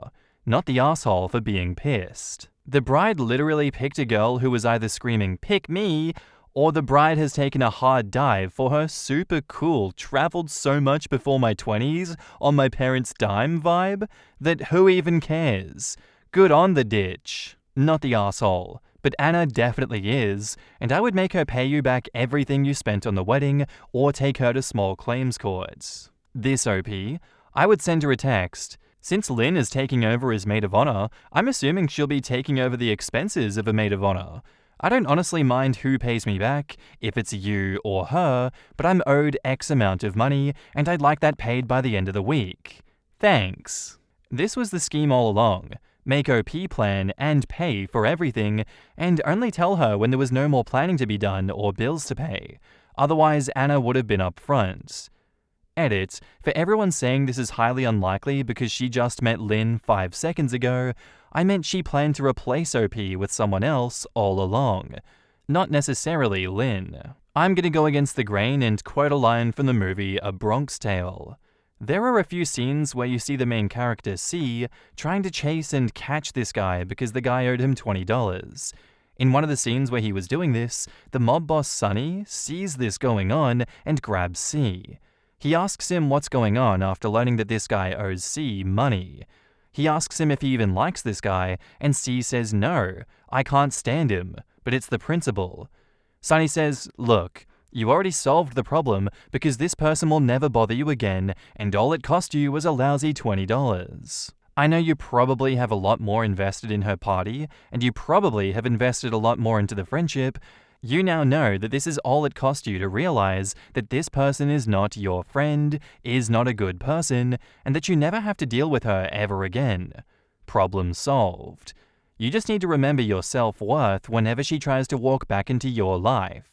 not the asshole for being pissed. The bride literally picked a girl who was either screaming, "Pick me," or the bride has taken a hard dive for her super cool, traveled so much before my 20s on my parents' dime vibe that who even cares? Good on the ditch. Not the asshole. But Anna definitely is, and I would make her pay you back everything you spent on the wedding or take her to small claims courts. This OP, I would send her a text. Since Lynn is taking over as maid of honor, I'm assuming she'll be taking over the expenses of a maid of honor. I don't honestly mind who pays me back, if it's you or her, but I'm owed X amount of money, and I'd like that paid by the end of the week. Thanks. This was the scheme all along. Make OP plan and pay for everything, and only tell her when there was no more planning to be done or bills to pay. Otherwise, Anna would have been upfront. Edit, for everyone saying this is highly unlikely because she just met Lynn 5 seconds ago, I meant she planned to replace OP with someone else all along. Not necessarily Lynn. I'm gonna go against the grain and quote a line from the movie A Bronx Tale. There are a few scenes where you see the main character, C, trying to chase and catch this guy because the guy owed him $20. In one of the scenes where he was doing this, the mob boss Sonny sees this going on and grabs C. He asks him what's going on after learning that this guy owes C money. He asks him if he even likes this guy, and C says no, I can't stand him, but it's the principle. Sonny says, look, you already solved the problem because this person will never bother you again, and all it cost you was a lousy $20. I know you probably have a lot more invested in her party, and you probably have invested a lot more into the friendship. You now know that this is all it cost you to realize that this person is not your friend, is not a good person, and that you never have to deal with her ever again. Problem solved. You just need to remember your self-worth whenever she tries to walk back into your life.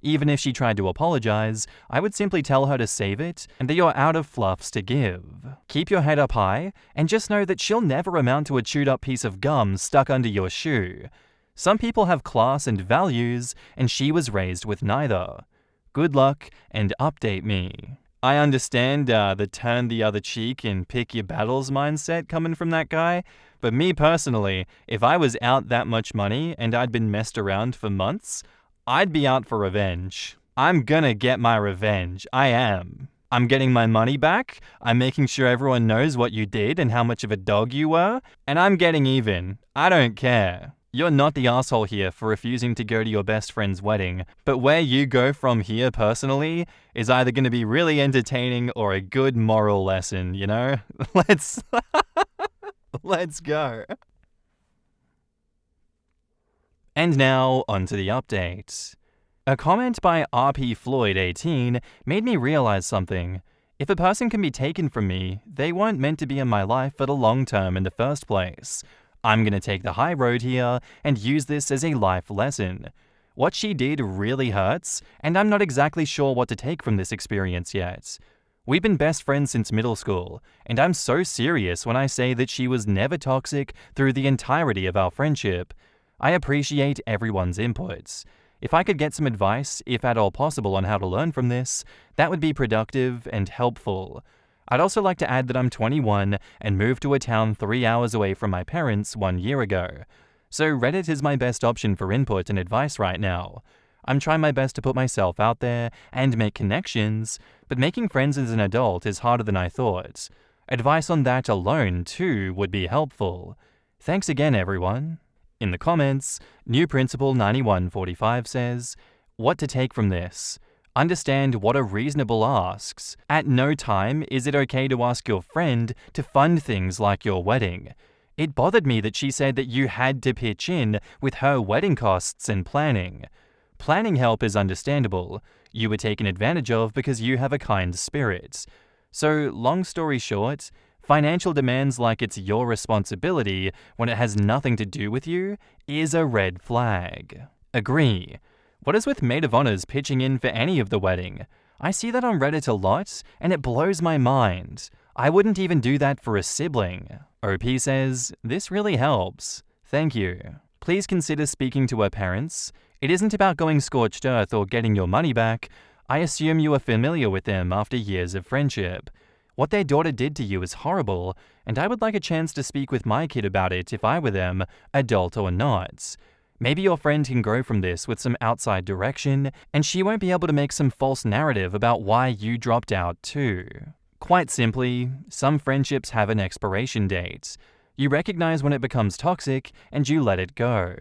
Even if she tried to apologize, I would simply tell her to save it and that you're out of fluffs to give. Keep your head up high, and just know that she'll never amount to a chewed-up piece of gum stuck under your shoe. Some people have class and values, and she was raised with neither. Good luck, and update me. I understand the turn the other cheek and pick your battles mindset coming from that guy, but me personally, if I was out that much money and I'd been messed around for months, I'd be out for revenge. I'm gonna get my revenge. I am. I'm getting my money back, I'm making sure everyone knows what you did and how much of a dog you were, and I'm getting even. I don't care. You're not the asshole here for refusing to go to your best friend's wedding, but where you go from here personally is either going to be really entertaining or a good moral lesson, you know? Let's go. And now, onto the update. A comment by RP Floyd 18 made me realize something. If a person can be taken from me, they weren't meant to be in my life for the long term in the first place. I'm gonna take the high road here and use this as a life lesson. What she did really hurts, and I'm not exactly sure what to take from this experience yet. We've been best friends since middle school, and I'm so serious when I say that she was never toxic through the entirety of our friendship. I appreciate everyone's inputs. If I could get some advice, if at all possible, on how to learn from this, that would be productive and helpful. I'd also like to add that I'm 21 and moved to a town 3 hours away from my parents 1 year ago. So Reddit is my best option for input and advice right now. I'm trying my best to put myself out there and make connections, but making friends as an adult is harder than I thought. Advice on that alone, too, would be helpful. Thanks again, everyone. In the comments, New Principle 9145 says, what to take from this? Understand what are reasonable asks. At no time is it okay to ask your friend to fund things like your wedding. It bothered me that she said that you had to pitch in with her wedding costs and planning. Planning help is understandable. You were taken advantage of because you have a kind spirit. So, long story short, Financial demands like it's your responsibility when it has nothing to do with you is a red flag. Agree. What is with maid of honors pitching in for any of the wedding? I see that on Reddit a lot, and it blows my mind. I wouldn't even do that for a sibling. OP says, this really helps. Thank you. Please consider speaking to her parents. It isn't about going scorched earth or getting your money back. I assume you are familiar with them after years of friendship. What their daughter did to you is horrible, and I would like a chance to speak with my kid about it if I were them, adult or not. Maybe your friend can grow from this with some outside direction, and she won't be able to make some false narrative about why you dropped out too. Quite simply, some friendships have an expiration date. You recognize when it becomes toxic, and you let it go.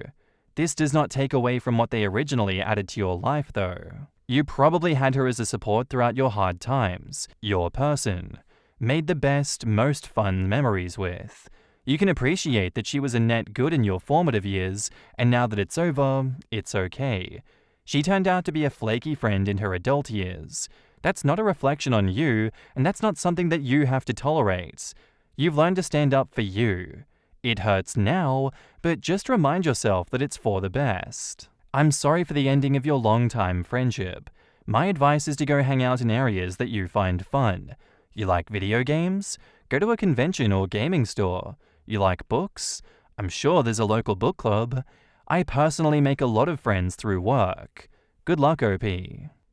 This does not take away from what they originally added to your life though. You probably had her as a support throughout your hard times, your person, made the best, most fun memories with. You can appreciate that she was a net good in your formative years, and now that it's over, it's okay. She turned out to be a flaky friend in her adult years. That's not a reflection on you, and that's not something that you have to tolerate. You've learned to stand up for you. It hurts now, but just remind yourself that it's for the best. I'm sorry for the ending of your long-time friendship. My advice is to go hang out in areas that you find fun. You like video games? Go to a convention or gaming store. You like books? I'm sure there's a local book club. I personally make a lot of friends through work. Good luck, OP.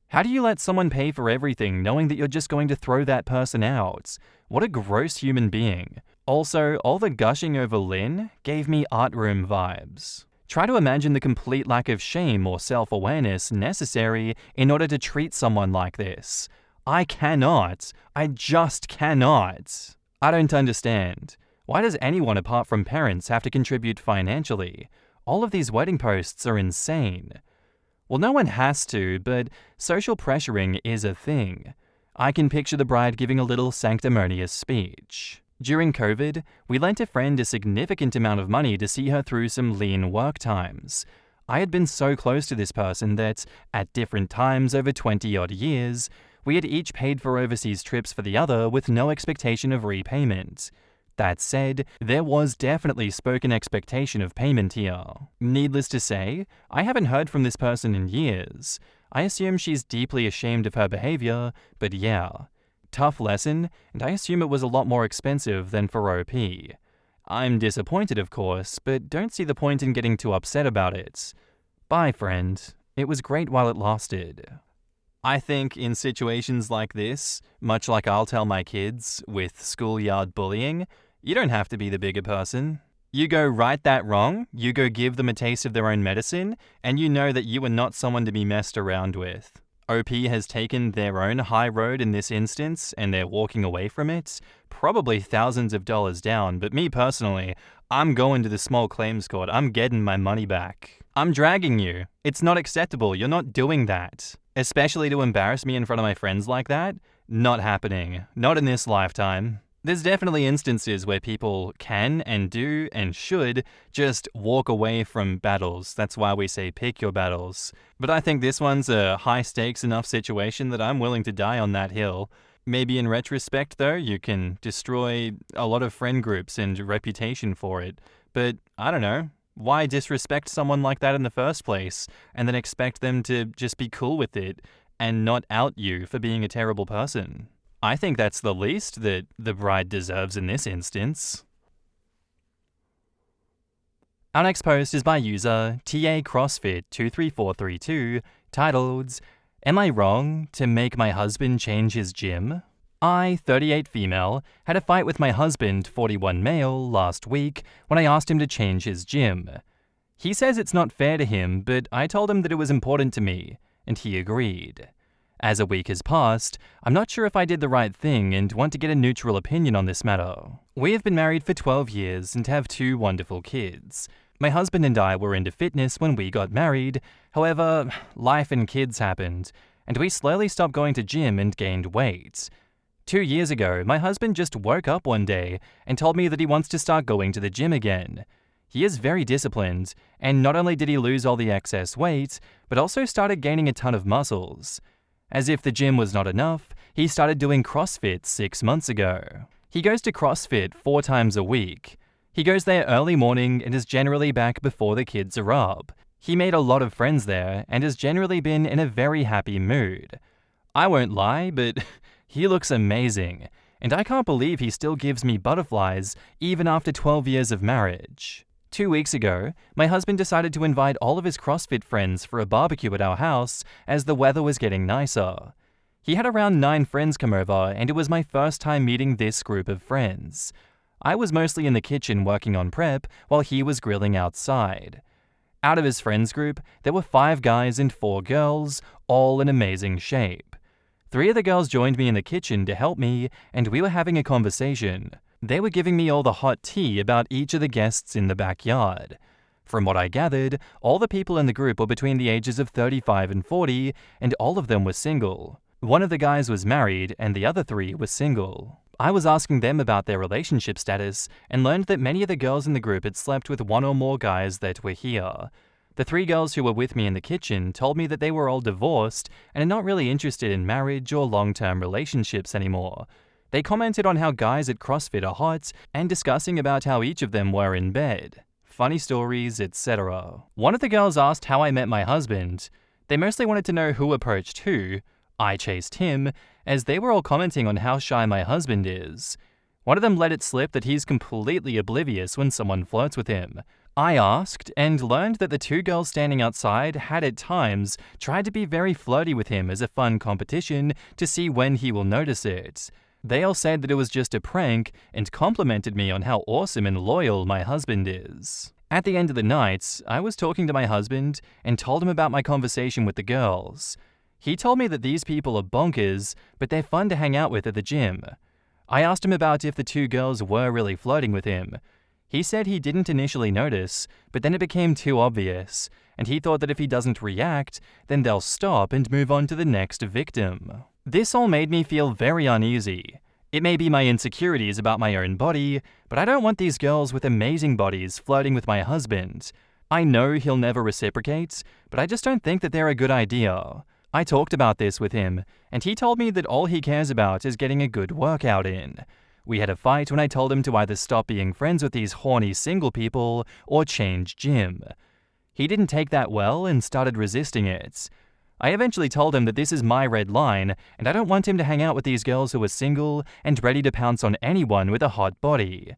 How do you let someone pay for everything knowing that you're just going to throw that person out? What a gross human being. Also, all the gushing over Lynn gave me art room vibes. Try to imagine the complete lack of shame or self-awareness necessary in order to treat someone like this. I cannot. I just cannot. I don't understand. Why does anyone apart from parents have to contribute financially? All of these wedding posts are insane. Well, no one has to, but social pressuring is a thing. I can picture the bride giving a little sanctimonious speech. During COVID, we lent a friend a significant amount of money to see her through some lean work times. I had been so close to this person that, at different times over 20-odd years, we had each paid for overseas trips for the other with no expectation of repayment. That said, there was definitely spoken expectation of payment here. Needless to say, I haven't heard from this person in years. I assume she's deeply ashamed of her behavior, but yeah. Tough lesson, and I assume it was a lot more expensive than for OP. I'm disappointed, of course, but don't see the point in getting too upset about it. Bye, friend. It was great while it lasted. I think in situations like this, much like I'll tell my kids with schoolyard bullying, you don't have to be the bigger person. You go right that wrong, you go give them a taste of their own medicine, and you know that you are not someone to be messed around with. OP has taken their own high road in this instance, and they're walking away from it, probably thousands of dollars down, but me personally, I'm going to the small claims court, I'm getting my money back. I'm dragging you. It's not acceptable, you're not doing that. Especially to embarrass me in front of my friends like that? Not happening. Not in this lifetime. There's definitely instances where people can and do and should just walk away from battles. That's why we say pick your battles. But I think this one's a high stakes enough situation that I'm willing to die on that hill. Maybe in retrospect though, you can destroy a lot of friend groups and reputation for it. But I don't know. Why disrespect someone like that in the first place and then expect them to just be cool with it and not out you for being a terrible person? I think that's the least that the bride deserves in this instance. Our next post is by user TACrossfit23432, titled, Am I wrong to make my husband change his gym? I, 38 female, had a fight with my husband, 41 male, last week when I asked him to change his gym. He says it's not fair to him, but I told him that it was important to me, and he agreed. As a week has passed, I'm not sure if I did the right thing and want to get a neutral opinion on this matter. We have been married for 12 years and have 2 wonderful kids. My husband and I were into fitness when we got married. However, life and kids happened, and we slowly stopped going to gym and gained weight. 2 years ago, my husband just woke up one day and told me that he wants to start going to the gym again. He is very disciplined, and not only did he lose all the excess weight, but also started gaining a ton of muscles. As if the gym was not enough, he started doing CrossFit 6 months ago. He goes to CrossFit 4 times a week. He goes there early morning and is generally back before the kids are up. He made a lot of friends there and has generally been in a very happy mood. I won't lie, but he looks amazing, and I can't believe he still gives me butterflies even after 12 years of marriage. 2 weeks ago, my husband decided to invite all of his CrossFit friends for a barbecue at our house as the weather was getting nicer. He had around 9 friends come over, and it was my first time meeting this group of friends. I was mostly in the kitchen working on prep while he was grilling outside. Out of his friends group, there were 5 guys and 4 girls, all in amazing shape. 3 of the girls joined me in the kitchen to help me, and we were having a conversation. They were giving me all the hot tea about each of the guests in the backyard. From what I gathered, all the people in the group were between the ages of 35 and 40, and all of them were single. One of the guys was married, and the other 3 were single. I was asking them about their relationship status, and learned that many of the girls in the group had slept with 1 or more guys that were here. The 3 girls who were with me in the kitchen told me that they were all divorced and are not really interested in marriage or long-term relationships anymore. They commented on how guys at CrossFit are hot and discussing about how each of them were in bed. Funny stories, etc. One of the girls asked how I met my husband. They mostly wanted to know who approached who. I chased him, as they were all commenting on how shy my husband is. One of them let it slip that he's completely oblivious when someone flirts with him. I asked and learned that the 2 girls standing outside had at times tried to be very flirty with him as a fun competition to see when he will notice it. They all said that it was just a prank and complimented me on how awesome and loyal my husband is. At the end of the night, I was talking to my husband and told him about my conversation with the girls. He told me that these people are bonkers, but they're fun to hang out with at the gym. I asked him about if the 2 girls were really flirting with him. He said he didn't initially notice, but then it became too obvious, and he thought that if he doesn't react, then they'll stop and move on to the next victim. This all made me feel very uneasy. It may be my insecurities about my own body, but I don't want these girls with amazing bodies flirting with my husband. I know he'll never reciprocate, but I just don't think that they're a good idea. I talked about this with him, and he told me that all he cares about is getting a good workout in. We had a fight when I told him to either stop being friends with these horny single people or change gym. He didn't take that well and started resisting it. I eventually told him that this is my red line, and I don't want him to hang out with these girls who are single and ready to pounce on anyone with a hot body.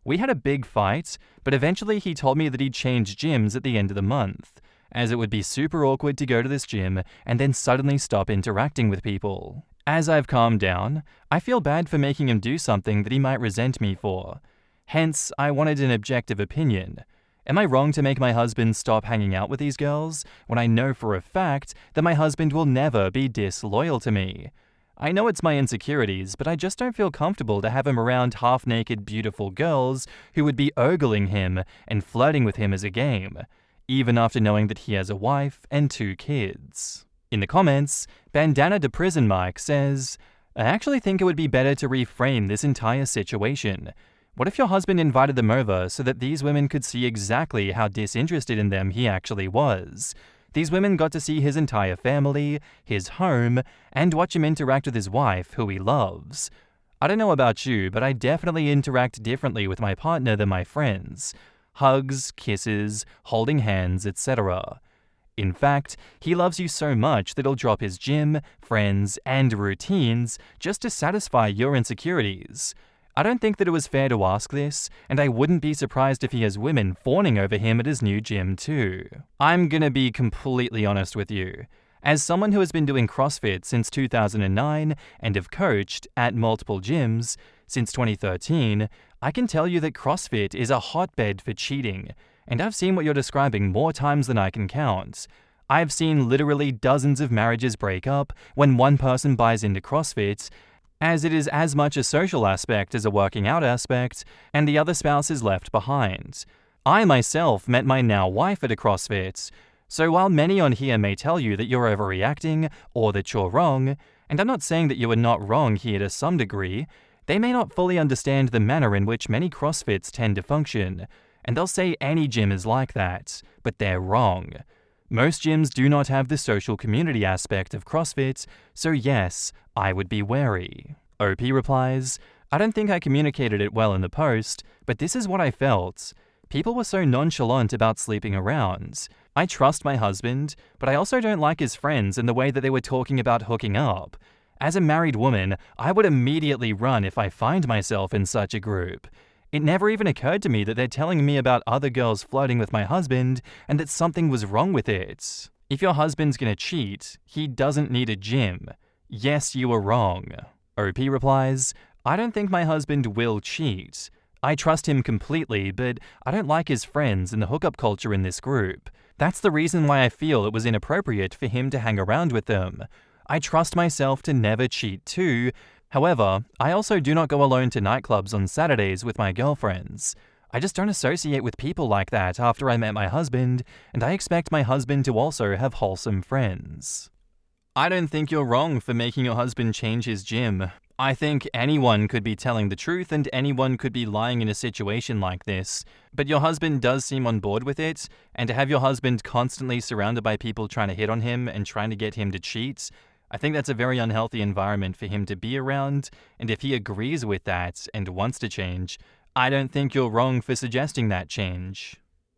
We had a big fight, but eventually he told me that he'd change gyms at the end of the month, as it would be super awkward to go to this gym and then suddenly stop interacting with people. As I've calmed down, I feel bad for making him do something that he might resent me for. Hence, I wanted an objective opinion. Am I wrong to make my husband stop hanging out with these girls when I know for a fact that my husband will never be disloyal to me? I know it's my insecurities, but I just don't feel comfortable to have him around half-naked beautiful girls who would be ogling him and flirting with him as a game, even after knowing that he has a wife and 2 kids. In the comments, Bandana to Prison Mike says, I actually think it would be better to reframe this entire situation. What if your husband invited them over so that these women could see exactly how disinterested in them he actually was? These women got to see his entire family, his home, and watch him interact with his wife, who he loves. I don't know about you, but I definitely interact differently with my partner than my friends. Hugs, kisses, holding hands, etc. In fact, he loves you so much that he'll drop his gym, friends, and routines just to satisfy your insecurities. I don't think that it was fair to ask this, and I wouldn't be surprised if he has women fawning over him at his new gym too. I'm gonna be completely honest with you. As someone who has been doing CrossFit since 2009 and have coached at multiple gyms since 2013, I can tell you that CrossFit is a hotbed for cheating, and I've seen what you're describing more times than I can count. I've seen literally dozens of marriages break up when one person buys into CrossFit, as it is as much a social aspect as a working out aspect, and the other spouse is left behind. I myself met my now wife at a CrossFit, so while many on here may tell you that you're overreacting or that you're wrong, and I'm not saying that you are not wrong here to some degree, they may not fully understand the manner in which many CrossFits tend to function, and they'll say any gym is like that, but they're wrong. Most gyms do not have the social community aspect of CrossFit, so yes, I would be wary. OP replies, I don't think I communicated it well in the post, but this is what I felt. People were so nonchalant about sleeping around. I trust my husband, but I also don't like his friends and the way that they were talking about hooking up. As a married woman, I would immediately run if I find myself in such a group. It never even occurred to me that they're telling me about other girls flirting with my husband and that something was wrong with it. If your husband's gonna cheat, he doesn't need a gym. Yes, you were wrong. OP replies, I don't think my husband will cheat. I trust him completely, but I don't like his friends and the hookup culture in this group. That's the reason why I feel it was inappropriate for him to hang around with them. I trust myself to never cheat too. However, I also do not go alone to nightclubs on Saturdays with my girlfriends. I just don't associate with people like that after I met my husband, and I expect my husband to also have wholesome friends. I don't think you're wrong for making your husband change his gym. I think anyone could be telling the truth and anyone could be lying in a situation like this, but your husband does seem on board with it, and to have your husband constantly surrounded by people trying to hit on him and trying to get him to cheat, I think that's a very unhealthy environment for him to be around, and if he agrees with that and wants to change, I don't think you're wrong for suggesting that change.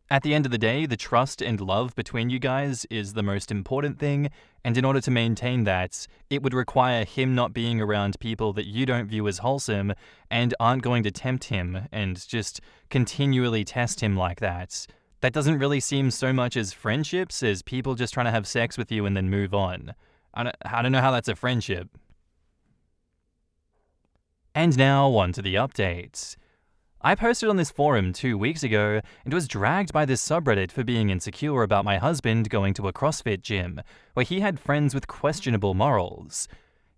At the end of the day, the trust and love between you guys is the most important thing, and in order to maintain that, it would require him not being around people that you don't view as wholesome and aren't going to tempt him and just continually test him like that. That doesn't really seem so much as friendships as people just trying to have sex with you and then move on. I don't know how that's a friendship. And now, on to the updates. I posted on this forum 2 weeks ago and was dragged by this subreddit for being insecure about my husband going to a CrossFit gym, where he had friends with questionable morals.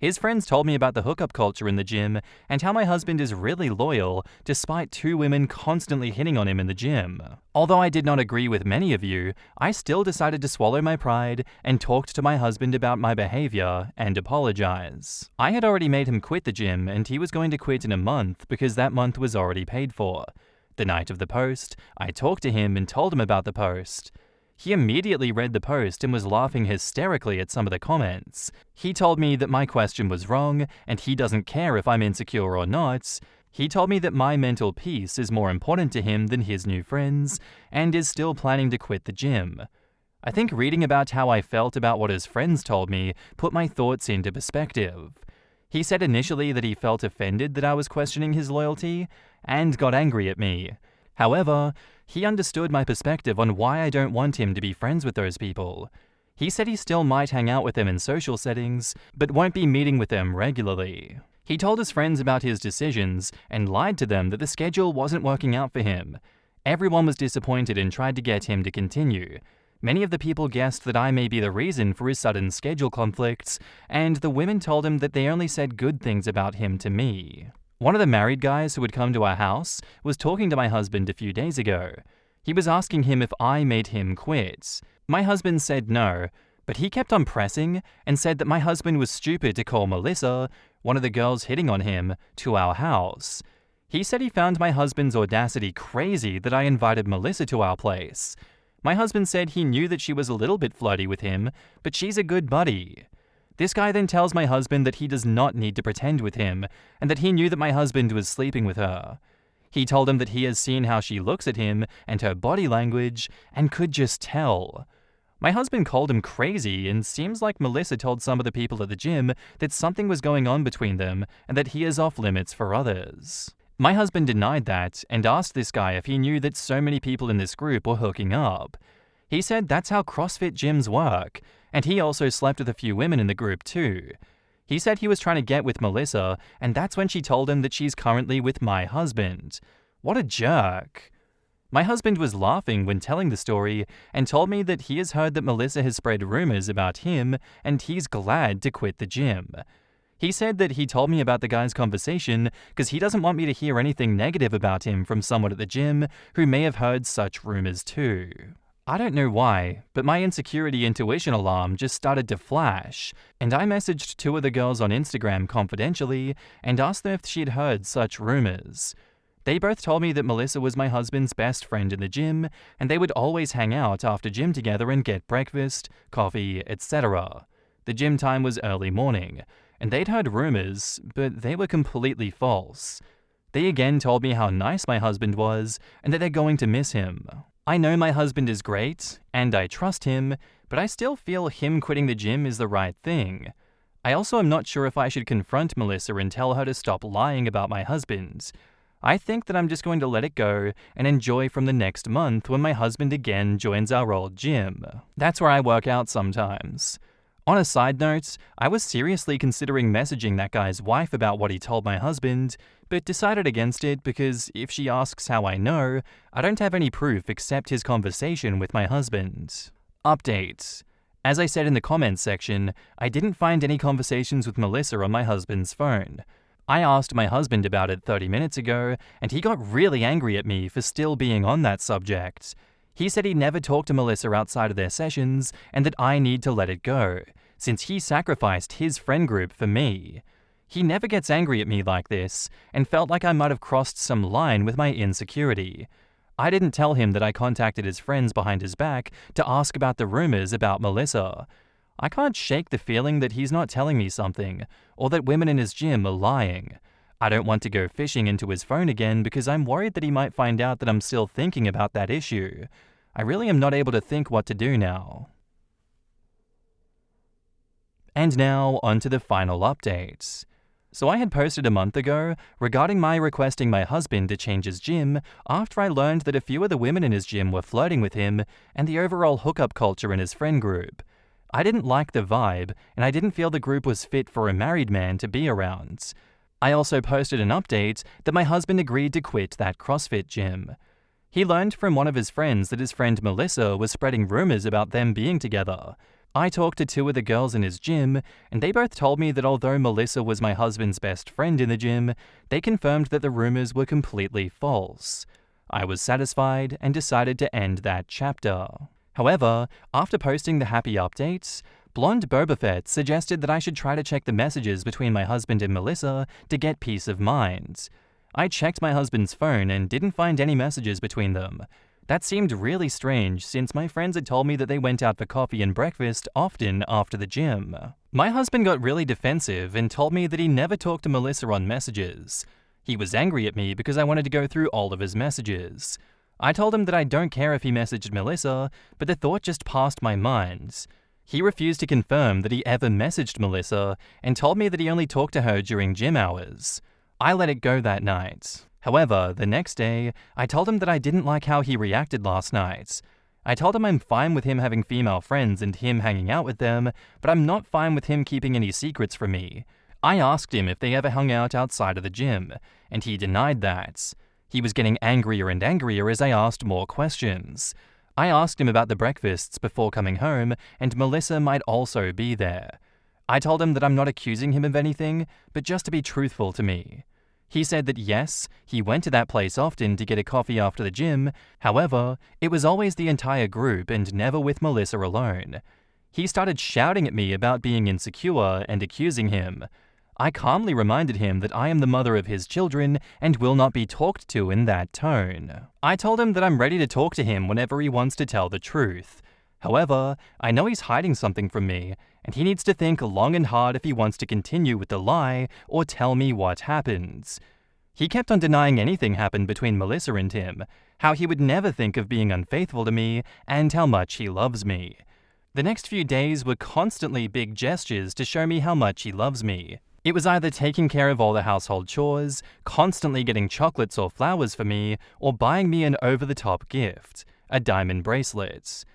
His friends told me about the hookup culture in the gym and how my husband is really loyal despite 2 women constantly hitting on him in the gym. Although I did not agree with many of you, I still decided to swallow my pride and talked to my husband about my behavior and apologize. I had already made him quit the gym and he was going to quit in a month because that month was already paid for. The night of the post, I talked to him and told him about the post. He immediately read the post and was laughing hysterically at some of the comments. He told me that my question was wrong and he doesn't care if I'm insecure or not. He told me that my mental peace is more important to him than his new friends and is still planning to quit the gym. I think reading about how I felt about what his friends told me put my thoughts into perspective. He said initially that he felt offended that I was questioning his loyalty and got angry at me. However, he understood my perspective on why I don't want him to be friends with those people. He said he still might hang out with them in social settings, but won't be meeting with them regularly. He told his friends about his decisions and lied to them that the schedule wasn't working out for him. Everyone was disappointed and tried to get him to continue. Many of the people guessed that I may be the reason for his sudden schedule conflicts, and the women told him that they only said good things about him to me. One of the married guys who had come to our house was talking to my husband a few days ago. He was asking him if I made him quit. My husband said no, but he kept on pressing and said that my husband was stupid to call Melissa, one of the girls hitting on him, to our house. He said he found my husband's audacity crazy that I invited Melissa to our place. My husband said he knew that she was a little bit flirty with him, but she's a good buddy. This guy then tells my husband that he does not need to pretend with him, and that he knew that my husband was sleeping with her. He told him that he has seen how she looks at him and her body language, and could just tell. My husband called him crazy, and seems like Melissa told some of the people at the gym that something was going on between them, and that he is off limits for others. My husband denied that, and asked this guy if he knew that so many people in this group were hooking up. He said that's how CrossFit gyms work, and he also slept with a few women in the group too. He said he was trying to get with Melissa, and that's when she told him that she's currently with my husband. What a jerk. My husband was laughing when telling the story, and told me that he has heard that Melissa has spread rumors about him, and he's glad to quit the gym. He said that he told me about the guy's conversation because he doesn't want me to hear anything negative about him from someone at the gym who may have heard such rumors too. I don't know why, but my insecurity intuition alarm just started to flash, and I messaged 2 of the girls on Instagram confidentially and asked them if she'd heard such rumors. They both told me that Melissa was my husband's best friend in the gym, and they would always hang out after gym together and get breakfast, coffee, etc. The gym time was early morning, and they'd heard rumors, but they were completely false. They again told me how nice my husband was and that they're going to miss him. I know my husband is great, and I trust him, but I still feel him quitting the gym is the right thing. I also am not sure if I should confront Melissa and tell her to stop lying about my husband. I think that I'm just going to let it go and enjoy from the next month when my husband again joins our old gym. That's where I work out sometimes. On a side note, I was seriously considering messaging that guy's wife about what he told my husband, but decided against it because if she asks how I know, I don't have any proof except his conversation with my husband. Update. As I said in the comments section, I didn't find any conversations with Melissa on my husband's phone. I asked my husband about it 30 minutes ago, and he got really angry at me for still being on that subject. He said he never talked to Melissa outside of their sessions and that I need to let it go, since he sacrificed his friend group for me. He never gets angry at me like this, and felt like I might have crossed some line with my insecurity. I didn't tell him that I contacted his friends behind his back to ask about the rumors about Melissa. I can't shake the feeling that he's not telling me something, or that women in his gym are lying. I don't want to go fishing into his phone again because I'm worried that he might find out that I'm still thinking about that issue. I really am not able to think what to do now. And now, on to the final updates. So I had posted a month ago regarding my requesting my husband to change his gym after I learned that a few of the women in his gym were flirting with him and the overall hookup culture in his friend group. I didn't like the vibe, and I didn't feel the group was fit for a married man to be around. I also posted an update that my husband agreed to quit that CrossFit gym. He learned from one of his friends that his friend Melissa was spreading rumors about them being together. I talked to two of the girls in his gym, and they both told me that although Melissa was my husband's best friend in the gym, they confirmed that the rumors were completely false. I was satisfied and decided to end that chapter. However, after posting the happy updates, Blonde Boba Fett suggested that I should try to check the messages between my husband and Melissa to get peace of mind. I checked my husband's phone and didn't find any messages between them. That seemed really strange since my friends had told me that they went out for coffee and breakfast often after the gym. My husband got really defensive and told me that he never talked to Melissa on messages. He was angry at me because I wanted to go through all of his messages. I told him that I don't care if he messaged Melissa, but the thought just passed my mind. He refused to confirm that he ever messaged Melissa and told me that he only talked to her during gym hours. I let it go that night. However, the next day, I told him that I didn't like how he reacted last night. I told him I'm fine with him having female friends and him hanging out with them, but I'm not fine with him keeping any secrets from me. I asked him if they ever hung out outside of the gym, and he denied that. He was getting angrier and angrier as I asked more questions. I asked him about the breakfasts before coming home, and Melissa might also be there. I told him that I'm not accusing him of anything, but just to be truthful to me. He said that yes, he went to that place often to get a coffee after the gym, however, it was always the entire group and never with Melissa alone. He started shouting at me about being insecure and accusing him. I calmly reminded him that I am the mother of his children and will not be talked to in that tone. I told him that I'm ready to talk to him whenever he wants to tell the truth. However, I know he's hiding something from me, and he needs to think long and hard if he wants to continue with the lie or tell me what happens. He kept on denying anything happened between Melissa and him, how he would never think of being unfaithful to me, and how much he loves me. The next few days were constantly big gestures to show me how much he loves me. It was either taking care of all the household chores, constantly getting chocolates or flowers for me, or buying me an over-the-top gift, a diamond bracelet.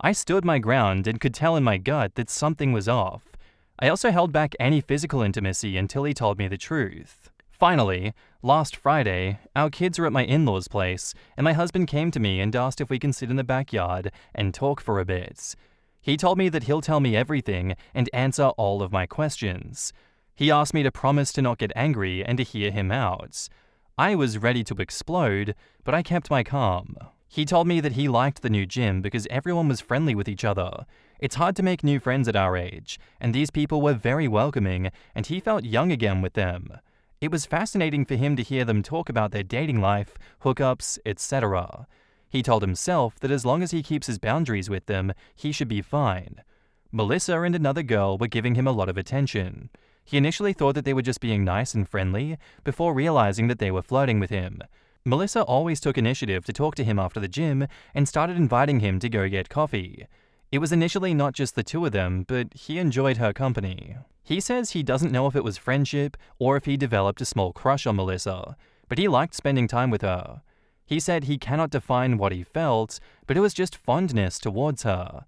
I stood my ground and could tell in my gut that something was off. I also held back any physical intimacy until he told me the truth. Finally, last Friday, our kids were at my in-laws' place, and my husband came to me and asked if we can sit in the backyard and talk for a bit. He told me that he'll tell me everything and answer all of my questions. He asked me to promise to not get angry and to hear him out. I was ready to explode, but I kept my calm. He told me that he liked the new gym because everyone was friendly with each other. It's hard to make new friends at our age, and these people were very welcoming, and he felt young again with them. It was fascinating for him to hear them talk about their dating life, hookups, etc. He told himself that as long as he keeps his boundaries with them, he should be fine. Melissa and another girl were giving him a lot of attention. He initially thought that they were just being nice and friendly, before realizing that they were flirting with him. Melissa always took initiative to talk to him after the gym and started inviting him to go get coffee. It was initially not just the two of them, but he enjoyed her company. He says he doesn't know if it was friendship or if he developed a small crush on Melissa, but he liked spending time with her. He said he cannot define what he felt, but it was just fondness towards her.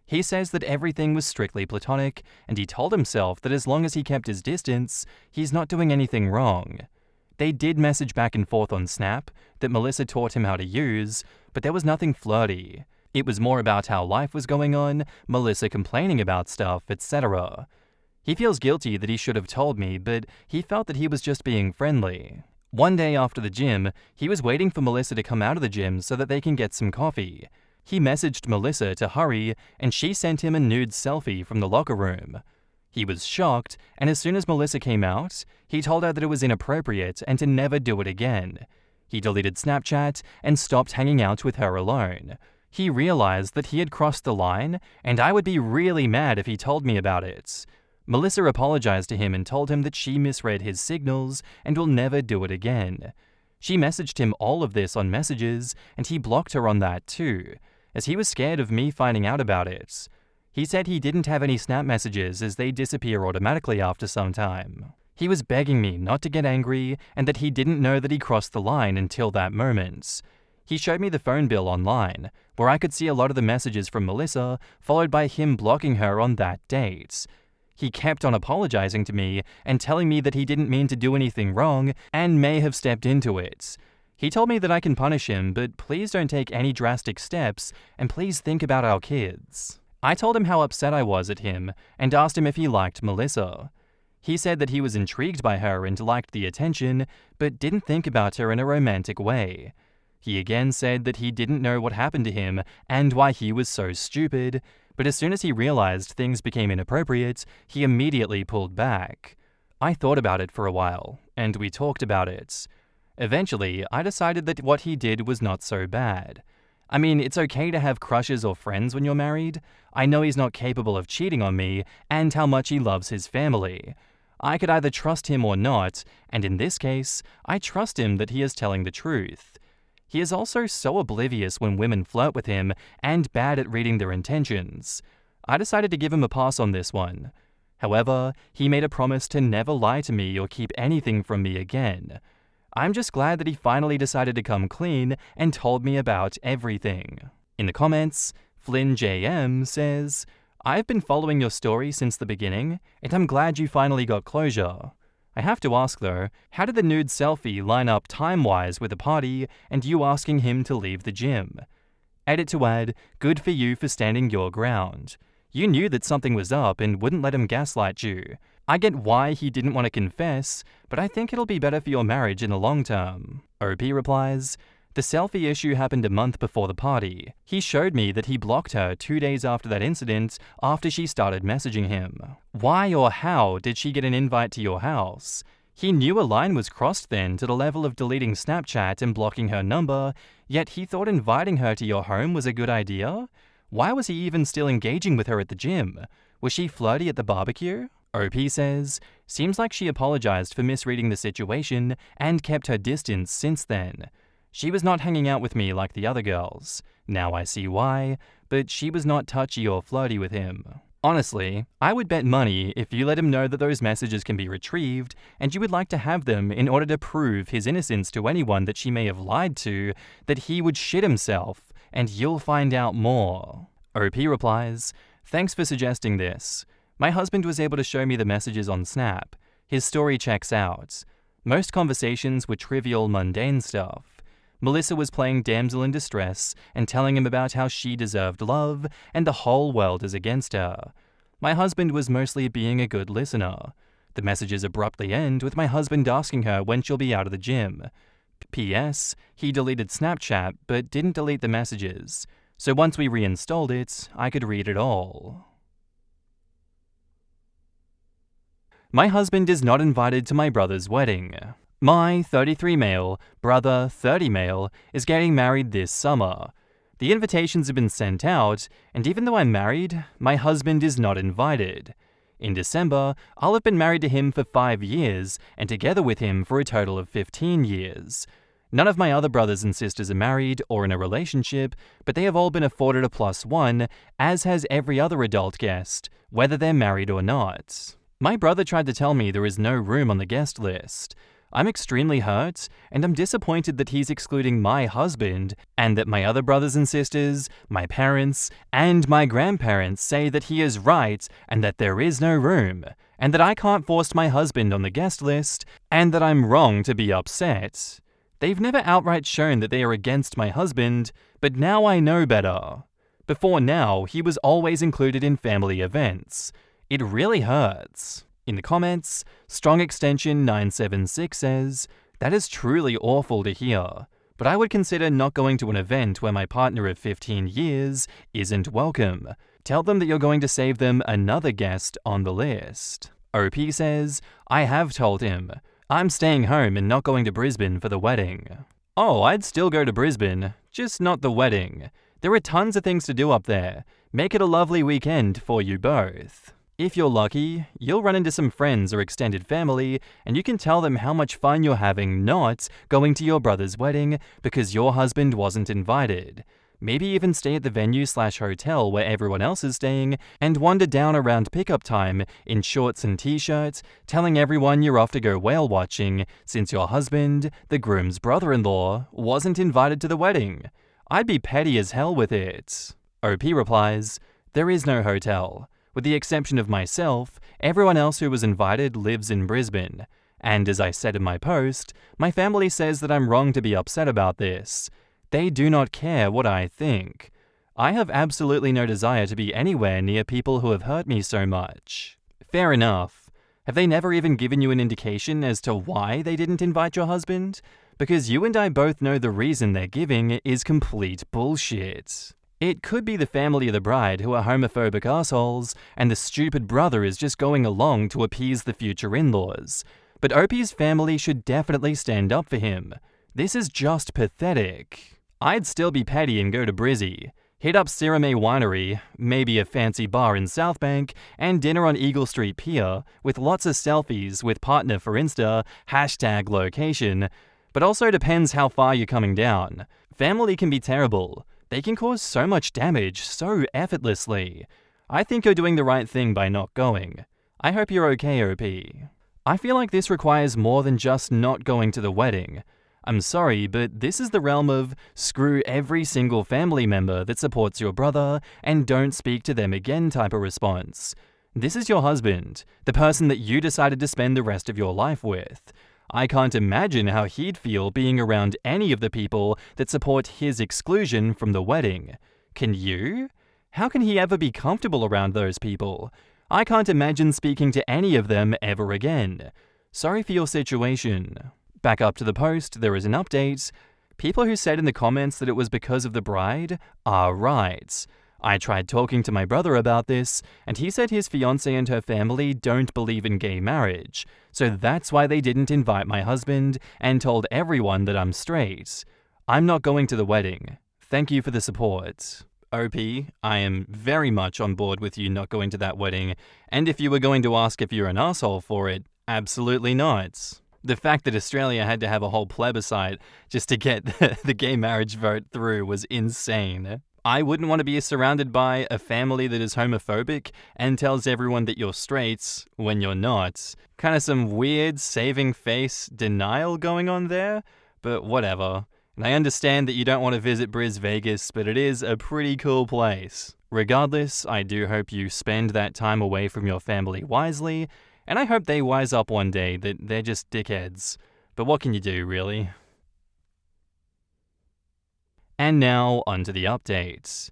He says that everything was strictly platonic, and he told himself that as long as he kept his distance, he's not doing anything wrong. They did message back and forth on Snap that Melissa taught him how to use, but there was nothing flirty. It was more about how life was going on, Melissa complaining about stuff, etc. He feels guilty that he should have told me, but he felt that he was just being friendly. One day after the gym, he was waiting for Melissa to come out of the gym so that they can get some coffee. He messaged Melissa to hurry, and she sent him a nude selfie from the locker room. He was shocked, and as soon as Melissa came out, he told her that it was inappropriate and to never do it again. He deleted Snapchat and stopped hanging out with her alone. He realized that he had crossed the line, and I would be really mad if he told me about it. Melissa apologized to him and told him that she misread his signals and will never do it again. She messaged him all of this on messages, and he blocked her on that too, as he was scared of me finding out about it. He said he didn't have any Snap messages as they disappear automatically after some time. He was begging me not to get angry and that he didn't know that he crossed the line until that moment. He showed me the phone bill online, where I could see a lot of the messages from Melissa, followed by him blocking her on that date. He kept on apologizing to me and telling me that he didn't mean to do anything wrong and may have stepped into it. He told me that I can punish him, but please don't take any drastic steps, and please think about our kids. I told him how upset I was at him and asked him if he liked Melissa. He said that he was intrigued by her and liked the attention, but didn't think about her in a romantic way. He again said that he didn't know what happened to him and why he was so stupid, but as soon as he realized things became inappropriate, he immediately pulled back. I thought about it for a while, and we talked about it. Eventually, I decided that what he did was not so bad. I mean, it's okay to have crushes or friends when you're married. I know he's not capable of cheating on me, and how much he loves his family. I could either trust him or not, and in this case, I trust him that he is telling the truth. He is also so oblivious when women flirt with him and bad at reading their intentions. I decided to give him a pass on this one. However, he made a promise to never lie to me or keep anything from me again. I'm just glad that he finally decided to come clean and told me about everything. In the comments, Flynn JM says, "I've been following your story since the beginning, and I'm glad you finally got closure. I have to ask though, how did the nude selfie line up time-wise with the party and you asking him to leave the gym? Edit to add, good for you for standing your ground. You knew that something was up and wouldn't let him gaslight you. I get why he didn't want to confess, but I think it'll be better for your marriage in the long term." OP replies, "The selfie issue happened a month before the party. He showed me that he blocked her 2 days after that incident after she started messaging him. Why or how did she get an invite to your house? He knew a line was crossed then to the level of deleting Snapchat and blocking her number, yet he thought inviting her to your home was a good idea? Why was he even still engaging with her at the gym? Was she flirty at the barbecue?" OP says, "Seems like she apologized for misreading the situation and kept her distance since then. She was not hanging out with me like the other girls. Now I see why, but she was not touchy or flirty with him. Honestly, I would bet money if you let him know that those messages can be retrieved and you would like to have them in order to prove his innocence to anyone that she may have lied to, that he would shit himself, and you'll find out more." OP replies, "Thanks for suggesting this. My husband was able to show me the messages on Snap. His story checks out. Most conversations were trivial, mundane stuff. Melissa was playing damsel in distress and telling him about how she deserved love and the whole world is against her. My husband was mostly being a good listener. The messages abruptly end with my husband asking her when she'll be out of the gym. P.S. He deleted Snapchat but didn't delete the messages. So once we reinstalled it, I could read it all. My husband is not invited to my brother's wedding. My 33 male, brother 30 male, is getting married this summer. The invitations have been sent out, and even though I'm married, my husband is not invited. In December, I'll have been married to him for 5 years and together with him for a total of 15 years. None of my other brothers and sisters are married or in a relationship, but they have all been afforded a +1, as has every other adult guest, whether they're married or not. My brother tried to tell me there is no room on the guest list. I'm extremely hurt, and I'm disappointed that he's excluding my husband, and that my other brothers and sisters, my parents, and my grandparents say that he is right and that there is no room, and that I can't force my husband on the guest list, and that I'm wrong to be upset. They've never outright shown that they are against my husband, but now I know better. Before now, he was always included in family events. It really hurts. In the comments, Strong Extension 976 says, "That is truly awful to hear, but I would consider not going to an event where my partner of 15 years isn't welcome. Tell them that you're going to save them another guest on the list." OP says, "I have told him. I'm staying home and not going to Brisbane for the wedding." Oh, I'd still go to Brisbane, just not the wedding. There are tons of things to do up there. Make it a lovely weekend for you both. If you're lucky, you'll run into some friends or extended family, and you can tell them how much fun you're having not going to your brother's wedding because your husband wasn't invited. Maybe even stay at the venue/hotel where everyone else is staying and wander down around pickup time in shorts and t-shirts, telling everyone you're off to go whale watching since your husband, the groom's brother-in-law, wasn't invited to the wedding. I'd be petty as hell with it. OP replies, "There is no hotel. With the exception of myself, everyone else who was invited lives in Brisbane. And as I said in my post, my family says that I'm wrong to be upset about this. They do not care what I think. I have absolutely no desire to be anywhere near people who have hurt me so much." Fair enough. Have they never even given you an indication as to why they didn't invite your husband? Because you and I both know the reason they're giving is complete bullshit. It could be the family of the bride who are homophobic assholes, and the stupid brother is just going along to appease the future in-laws. But OP's family should definitely stand up for him. This is just pathetic. I'd still be petty and go to Brizzy. Hit up Sirame Winery, maybe a fancy bar in South Bank, and dinner on Eagle Street Pier, with lots of selfies with partner for Insta, #location. But also depends how far you're coming down. Family can be terrible. They can cause so much damage so effortlessly. I think you're doing the right thing by not going. I hope you're okay, OP. I feel like this requires more than just not going to the wedding. I'm sorry, but this is the realm of screw every single family member that supports your brother and don't speak to them again type of response. This is your husband, the person that you decided to spend the rest of your life with. I can't imagine how he'd feel being around any of the people that support his exclusion from the wedding. Can you? How can he ever be comfortable around those people? I can't imagine speaking to any of them ever again. Sorry for your situation. Back up to the post, there is an update. People who said in the comments that it was because of the bride are right. I tried talking to my brother about this, and he said his fiancée and her family don't believe in gay marriage, so that's why they didn't invite my husband and told everyone that I'm straight. I'm not going to the wedding. Thank you for the support. OP, I am very much on board with you not going to that wedding, and if you were going to ask if you're an asshole for it, absolutely not. The fact that Australia had to have a whole plebiscite just to get the gay marriage vote through was insane. I wouldn't want to be surrounded by a family that is homophobic and tells everyone that you're straight when you're not. Kind of some weird saving face denial going on there, but whatever. And I understand that you don't want to visit Bris Vegas, but it is a pretty cool place. Regardless, I do hope you spend that time away from your family wisely, and I hope they wise up one day that they're just dickheads. But what can you do, really? And now, onto the updates.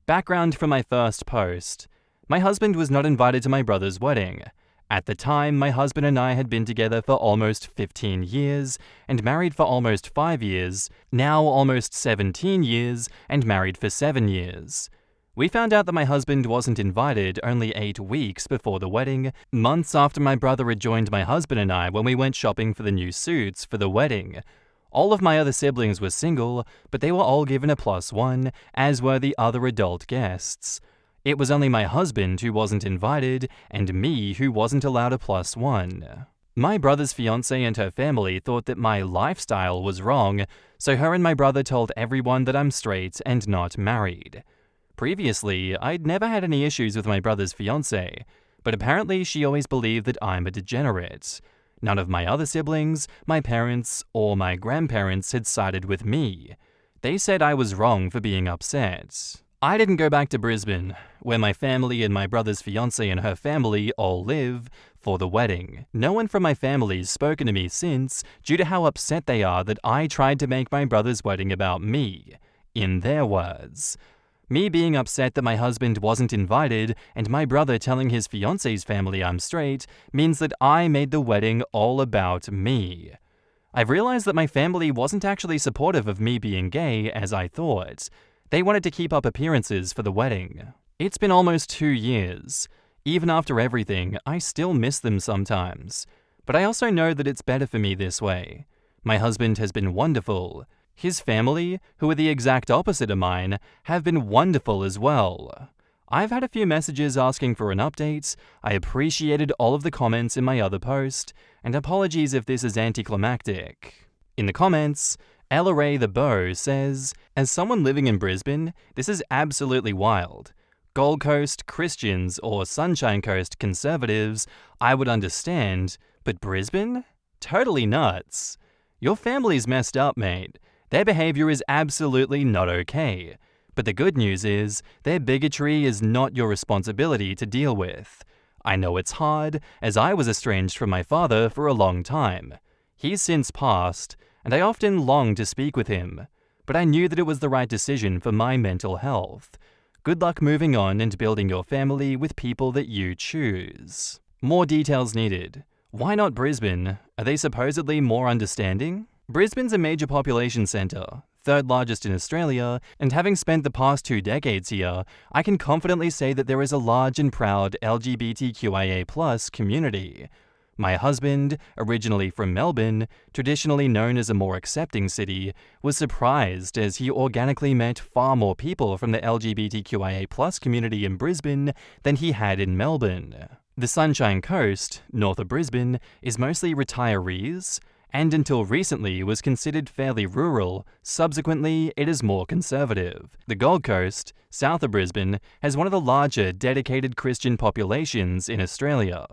Background from my first post. My husband was not invited to my brother's wedding. At the time, my husband and I had been together for almost 15 years, and married for almost 5 years, now almost 17 years, and married for 7 years. We found out that my husband wasn't invited only 8 weeks before the wedding, months after my brother had joined my husband and I when we went shopping for the new suits for the wedding. All of my other siblings were single, but they were all given a +1, as were the other adult guests. It was only my husband who wasn't invited and me who wasn't allowed a +1. My brother's fiancée and her family thought that my lifestyle was wrong, so her and my brother told everyone that I'm straight and not married. Previously, I'd never had any issues with my brother's fiancée, but apparently she always believed that I'm a degenerate. None of my other siblings, my parents, or my grandparents had sided with me. They said I was wrong for being upset. I didn't go back to Brisbane, where my family and my brother's fiancée and her family all live, for the wedding. No one from my family's spoken to me since, due to how upset they are that I tried to make my brother's wedding about me. In their words. Me being upset that my husband wasn't invited and my brother telling his fiancé's family I'm straight means that I made the wedding all about me. I've realized that my family wasn't actually supportive of me being gay as I thought. They wanted to keep up appearances for the wedding. It's been almost 2 years. Even after everything, I still miss them sometimes. But I also know that it's better for me this way. My husband has been wonderful. His family, who are the exact opposite of mine, have been wonderful as well. I've had a few messages asking for an update. I appreciated all of the comments in my other post, and apologies if this is anticlimactic. In the comments, Ella Ray the Beau says, as someone living in Brisbane, this is absolutely wild. Gold Coast Christians or Sunshine Coast conservatives, I would understand, but Brisbane? Totally nuts. Your family's messed up, mate. Their behavior is absolutely not okay. But the good news is, their bigotry is not your responsibility to deal with. I know it's hard, as I was estranged from my father for a long time. He's since passed, and I often longed to speak with him, but I knew that it was the right decision for my mental health. Good luck moving on and building your family with people that you choose. More details needed. Why not Brisbane? Are they supposedly more understanding? Brisbane's a major population centre, third largest in Australia, and having spent the past 2 decades here, I can confidently say that there is a large and proud LGBTQIA+ community. My husband, originally from Melbourne, traditionally known as a more accepting city, was surprised as he organically met far more people from the LGBTQIA+ community in Brisbane than he had in Melbourne. The Sunshine Coast, north of Brisbane, is mostly retirees, and until recently was considered fairly rural. Subsequently, it is more conservative. The Gold Coast, south of Brisbane, has one of the larger dedicated Christian populations in Australia.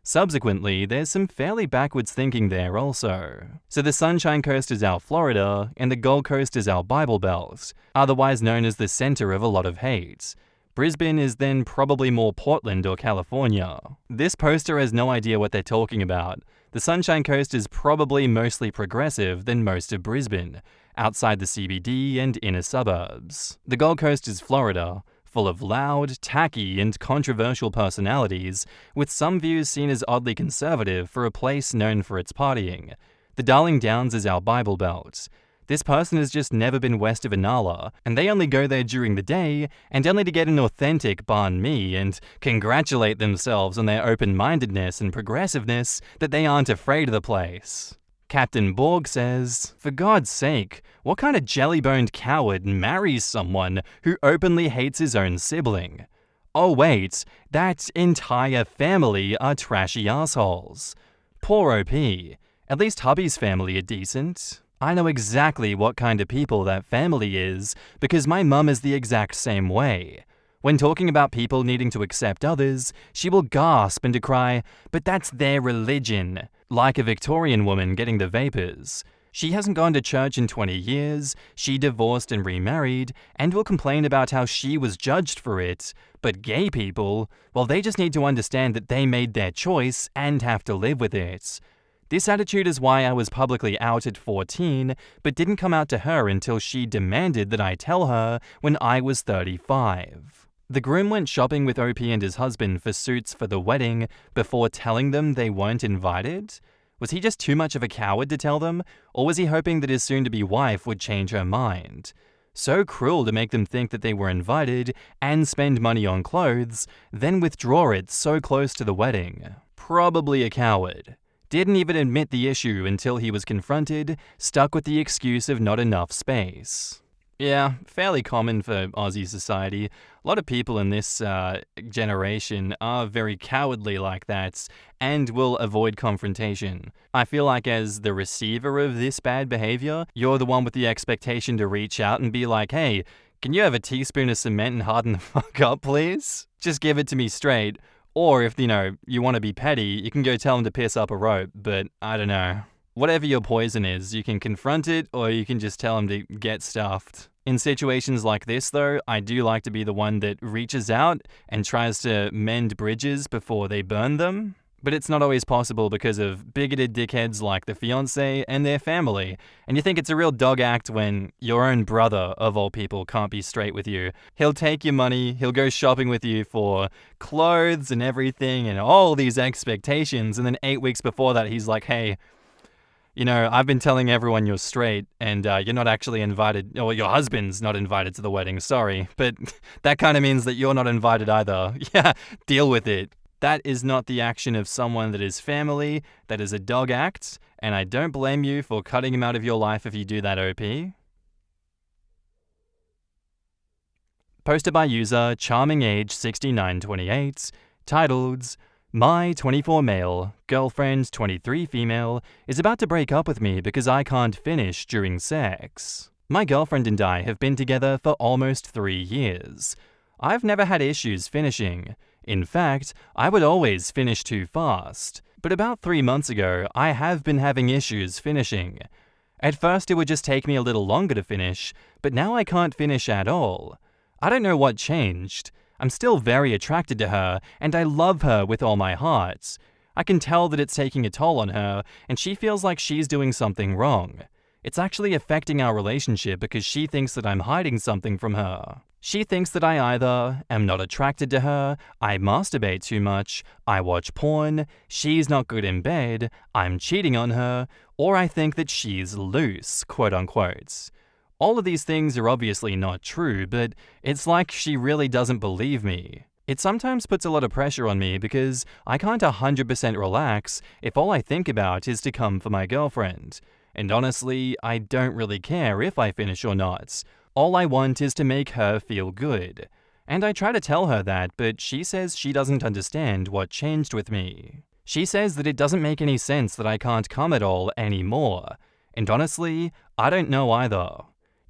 Subsequently, there's some fairly backwards thinking there also. So the Sunshine Coast is our Florida, and the Gold Coast is our Bible Belt, otherwise known as the center of a lot of hate. Brisbane is then probably more Portland or California. This poster has no idea what they're talking about. The Sunshine Coast is probably mostly progressive than most of Brisbane, outside the CBD and inner suburbs. The Gold Coast is Florida, full of loud, tacky, and controversial personalities, with some views seen as oddly conservative for a place known for its partying. The Darling Downs is our Bible Belt. This person has just never been west of Inala, and they only go there during the day, and only to get an authentic banh mi and congratulate themselves on their open-mindedness and progressiveness that they aren't afraid of the place. Captain Borg says, for God's sake, what kind of jelly-boned coward marries someone who openly hates his own sibling? Oh wait, that entire family are trashy assholes. Poor OP. At least hubby's family are decent. I know exactly what kind of people that family is because my mum is the exact same way. When talking about people needing to accept others, she will gasp and decry, but that's their religion, like a Victorian woman getting the vapors. She hasn't gone to church in 20 years, she divorced and remarried, and will complain about how she was judged for it. But gay people, well, they just need to understand that they made their choice and have to live with it. This attitude is why I was publicly out at 14, but didn't come out to her until she demanded that I tell her when I was 35. The groom went shopping with OP and his husband for suits for the wedding before telling them they weren't invited? Was he just too much of a coward to tell them, or was he hoping that his soon-to-be wife would change her mind? So cruel to make them think that they were invited and spend money on clothes, then withdraw it so close to the wedding. Probably a coward. Didn't even admit the issue until he was confronted, stuck with the excuse of not enough space. Yeah, fairly common for Aussie society. A lot of people in this generation are very cowardly like that and will avoid confrontation. I feel like as the receiver of this bad behavior, you're the one with the expectation to reach out and be like, hey, can you have a teaspoon of cement and harden the fuck up, please? Just give it to me straight. Or if, you want to be petty, you can go tell him to piss up a rope, but I don't know. Whatever your poison is, you can confront it or you can just tell him to get stuffed. In situations like this, though, I do like to be the one that reaches out and tries to mend bridges before they burn them. But it's not always possible because of bigoted dickheads like the fiancé and their family. And you think it's a real dog act when your own brother, of all people, can't be straight with you. He'll take your money, he'll go shopping with you for clothes and everything and all these expectations. And then 8 weeks before that, he's like, hey, I've been telling everyone you're straight and you're not actually invited, or your husband's not invited to the wedding, sorry. But that kind of means that you're not invited either. Yeah, deal with it. That is not the action of someone that is family. That is a dog act, and I don't blame you for cutting him out of your life if you do that, OP. Posted by user CharmingAge6928, titled, My 24 male, girlfriend 23 female, is about to break up with me because I can't finish during sex. My girlfriend and I have been together for almost 3 years. I've never had issues finishing. In fact, I would always finish too fast. But about 3 months ago, I have been having issues finishing. At first it would just take me a little longer to finish, but now I can't finish at all. I don't know what changed. I'm still very attracted to her, and I love her with all my heart. I can tell that it's taking a toll on her, and she feels like she's doing something wrong. It's actually affecting our relationship because she thinks that I'm hiding something from her. She thinks that I either am not attracted to her, I masturbate too much, I watch porn, she's not good in bed, I'm cheating on her, or I think that she's loose, quote unquote. All of these things are obviously not true, but it's like she really doesn't believe me. It sometimes puts a lot of pressure on me because I can't 100% relax if all I think about is to come for my girlfriend. And honestly, I don't really care if I finish or not. All I want is to make her feel good. And I try to tell her that, but she says she doesn't understand what changed with me. She says that it doesn't make any sense that I can't come at all anymore. And honestly, I don't know either.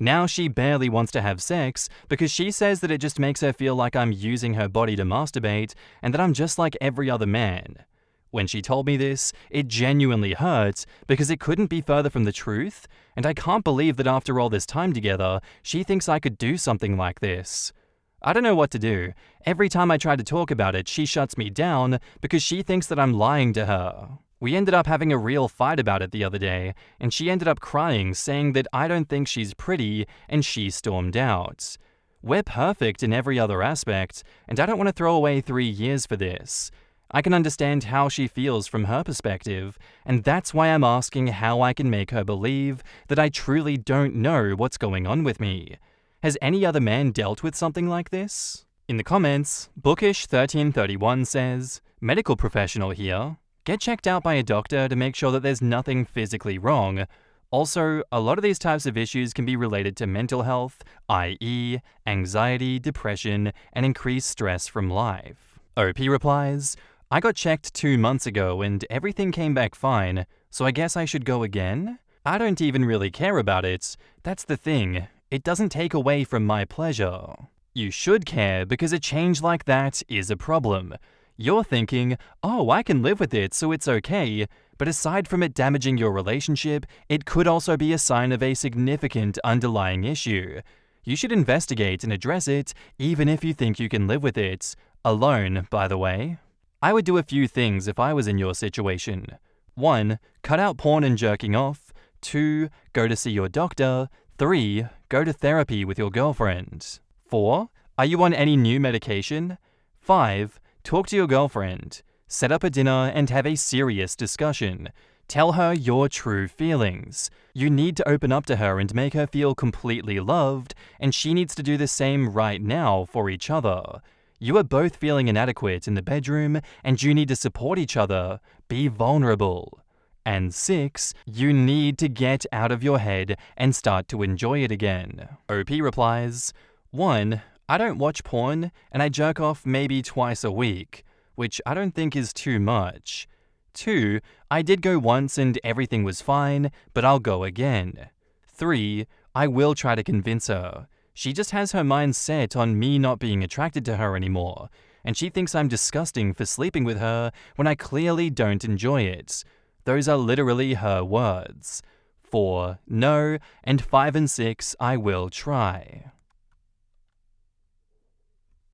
Now she barely wants to have sex because she says that it just makes her feel like I'm using her body to masturbate and that I'm just like every other man. When she told me this, it genuinely hurt because it couldn't be further from the truth, and I can't believe that after all this time together, she thinks I could do something like this. I don't know what to do. Every time I try to talk about it, she shuts me down because she thinks that I'm lying to her. We ended up having a real fight about it the other day, and she ended up crying, saying that I don't think she's pretty, and she stormed out. We're perfect in every other aspect, and I don't want to throw away 3 years for this. I can understand how she feels from her perspective, and that's why I'm asking how I can make her believe that I truly don't know what's going on with me. Has any other man dealt with something like this? In the comments, Bookish1331 says, medical professional here. Get checked out by a doctor to make sure that there's nothing physically wrong. Also, a lot of these types of issues can be related to mental health, i.e., anxiety, depression, and increased stress from life. OP replies, I got checked 2 months ago and everything came back fine, so I guess I should go again? I don't even really care about it. That's the thing. It doesn't take away from my pleasure. You should care because a change like that is a problem. You're thinking, oh, I can live with it, so it's okay. But aside from it damaging your relationship, it could also be a sign of a significant underlying issue. You should investigate and address it, even if you think you can live with it. Alone, by the way. I would do a few things if I was in your situation. 1. Cut out porn and jerking off. 2. Go to see your doctor. 3. Go to therapy with your girlfriend. 4. Are you on any new medication? 5. Talk to your girlfriend. Set up a dinner and have a serious discussion. Tell her your true feelings. You need to open up to her and make her feel completely loved, and she needs to do the same right now for each other. You are both feeling inadequate in the bedroom, and you need to support each other. Be vulnerable. And 6, you need to get out of your head and start to enjoy it again. OP replies, 1, I don't watch porn and I jerk off maybe twice a week, which I don't think is too much. 2, I did go once and everything was fine, but I'll go again. 3, I will try to convince her. She just has her mind set on me not being attracted to her anymore, and she thinks I'm disgusting for sleeping with her when I clearly don't enjoy it. Those are literally her words. 4, no, and 5 and 6, I will try.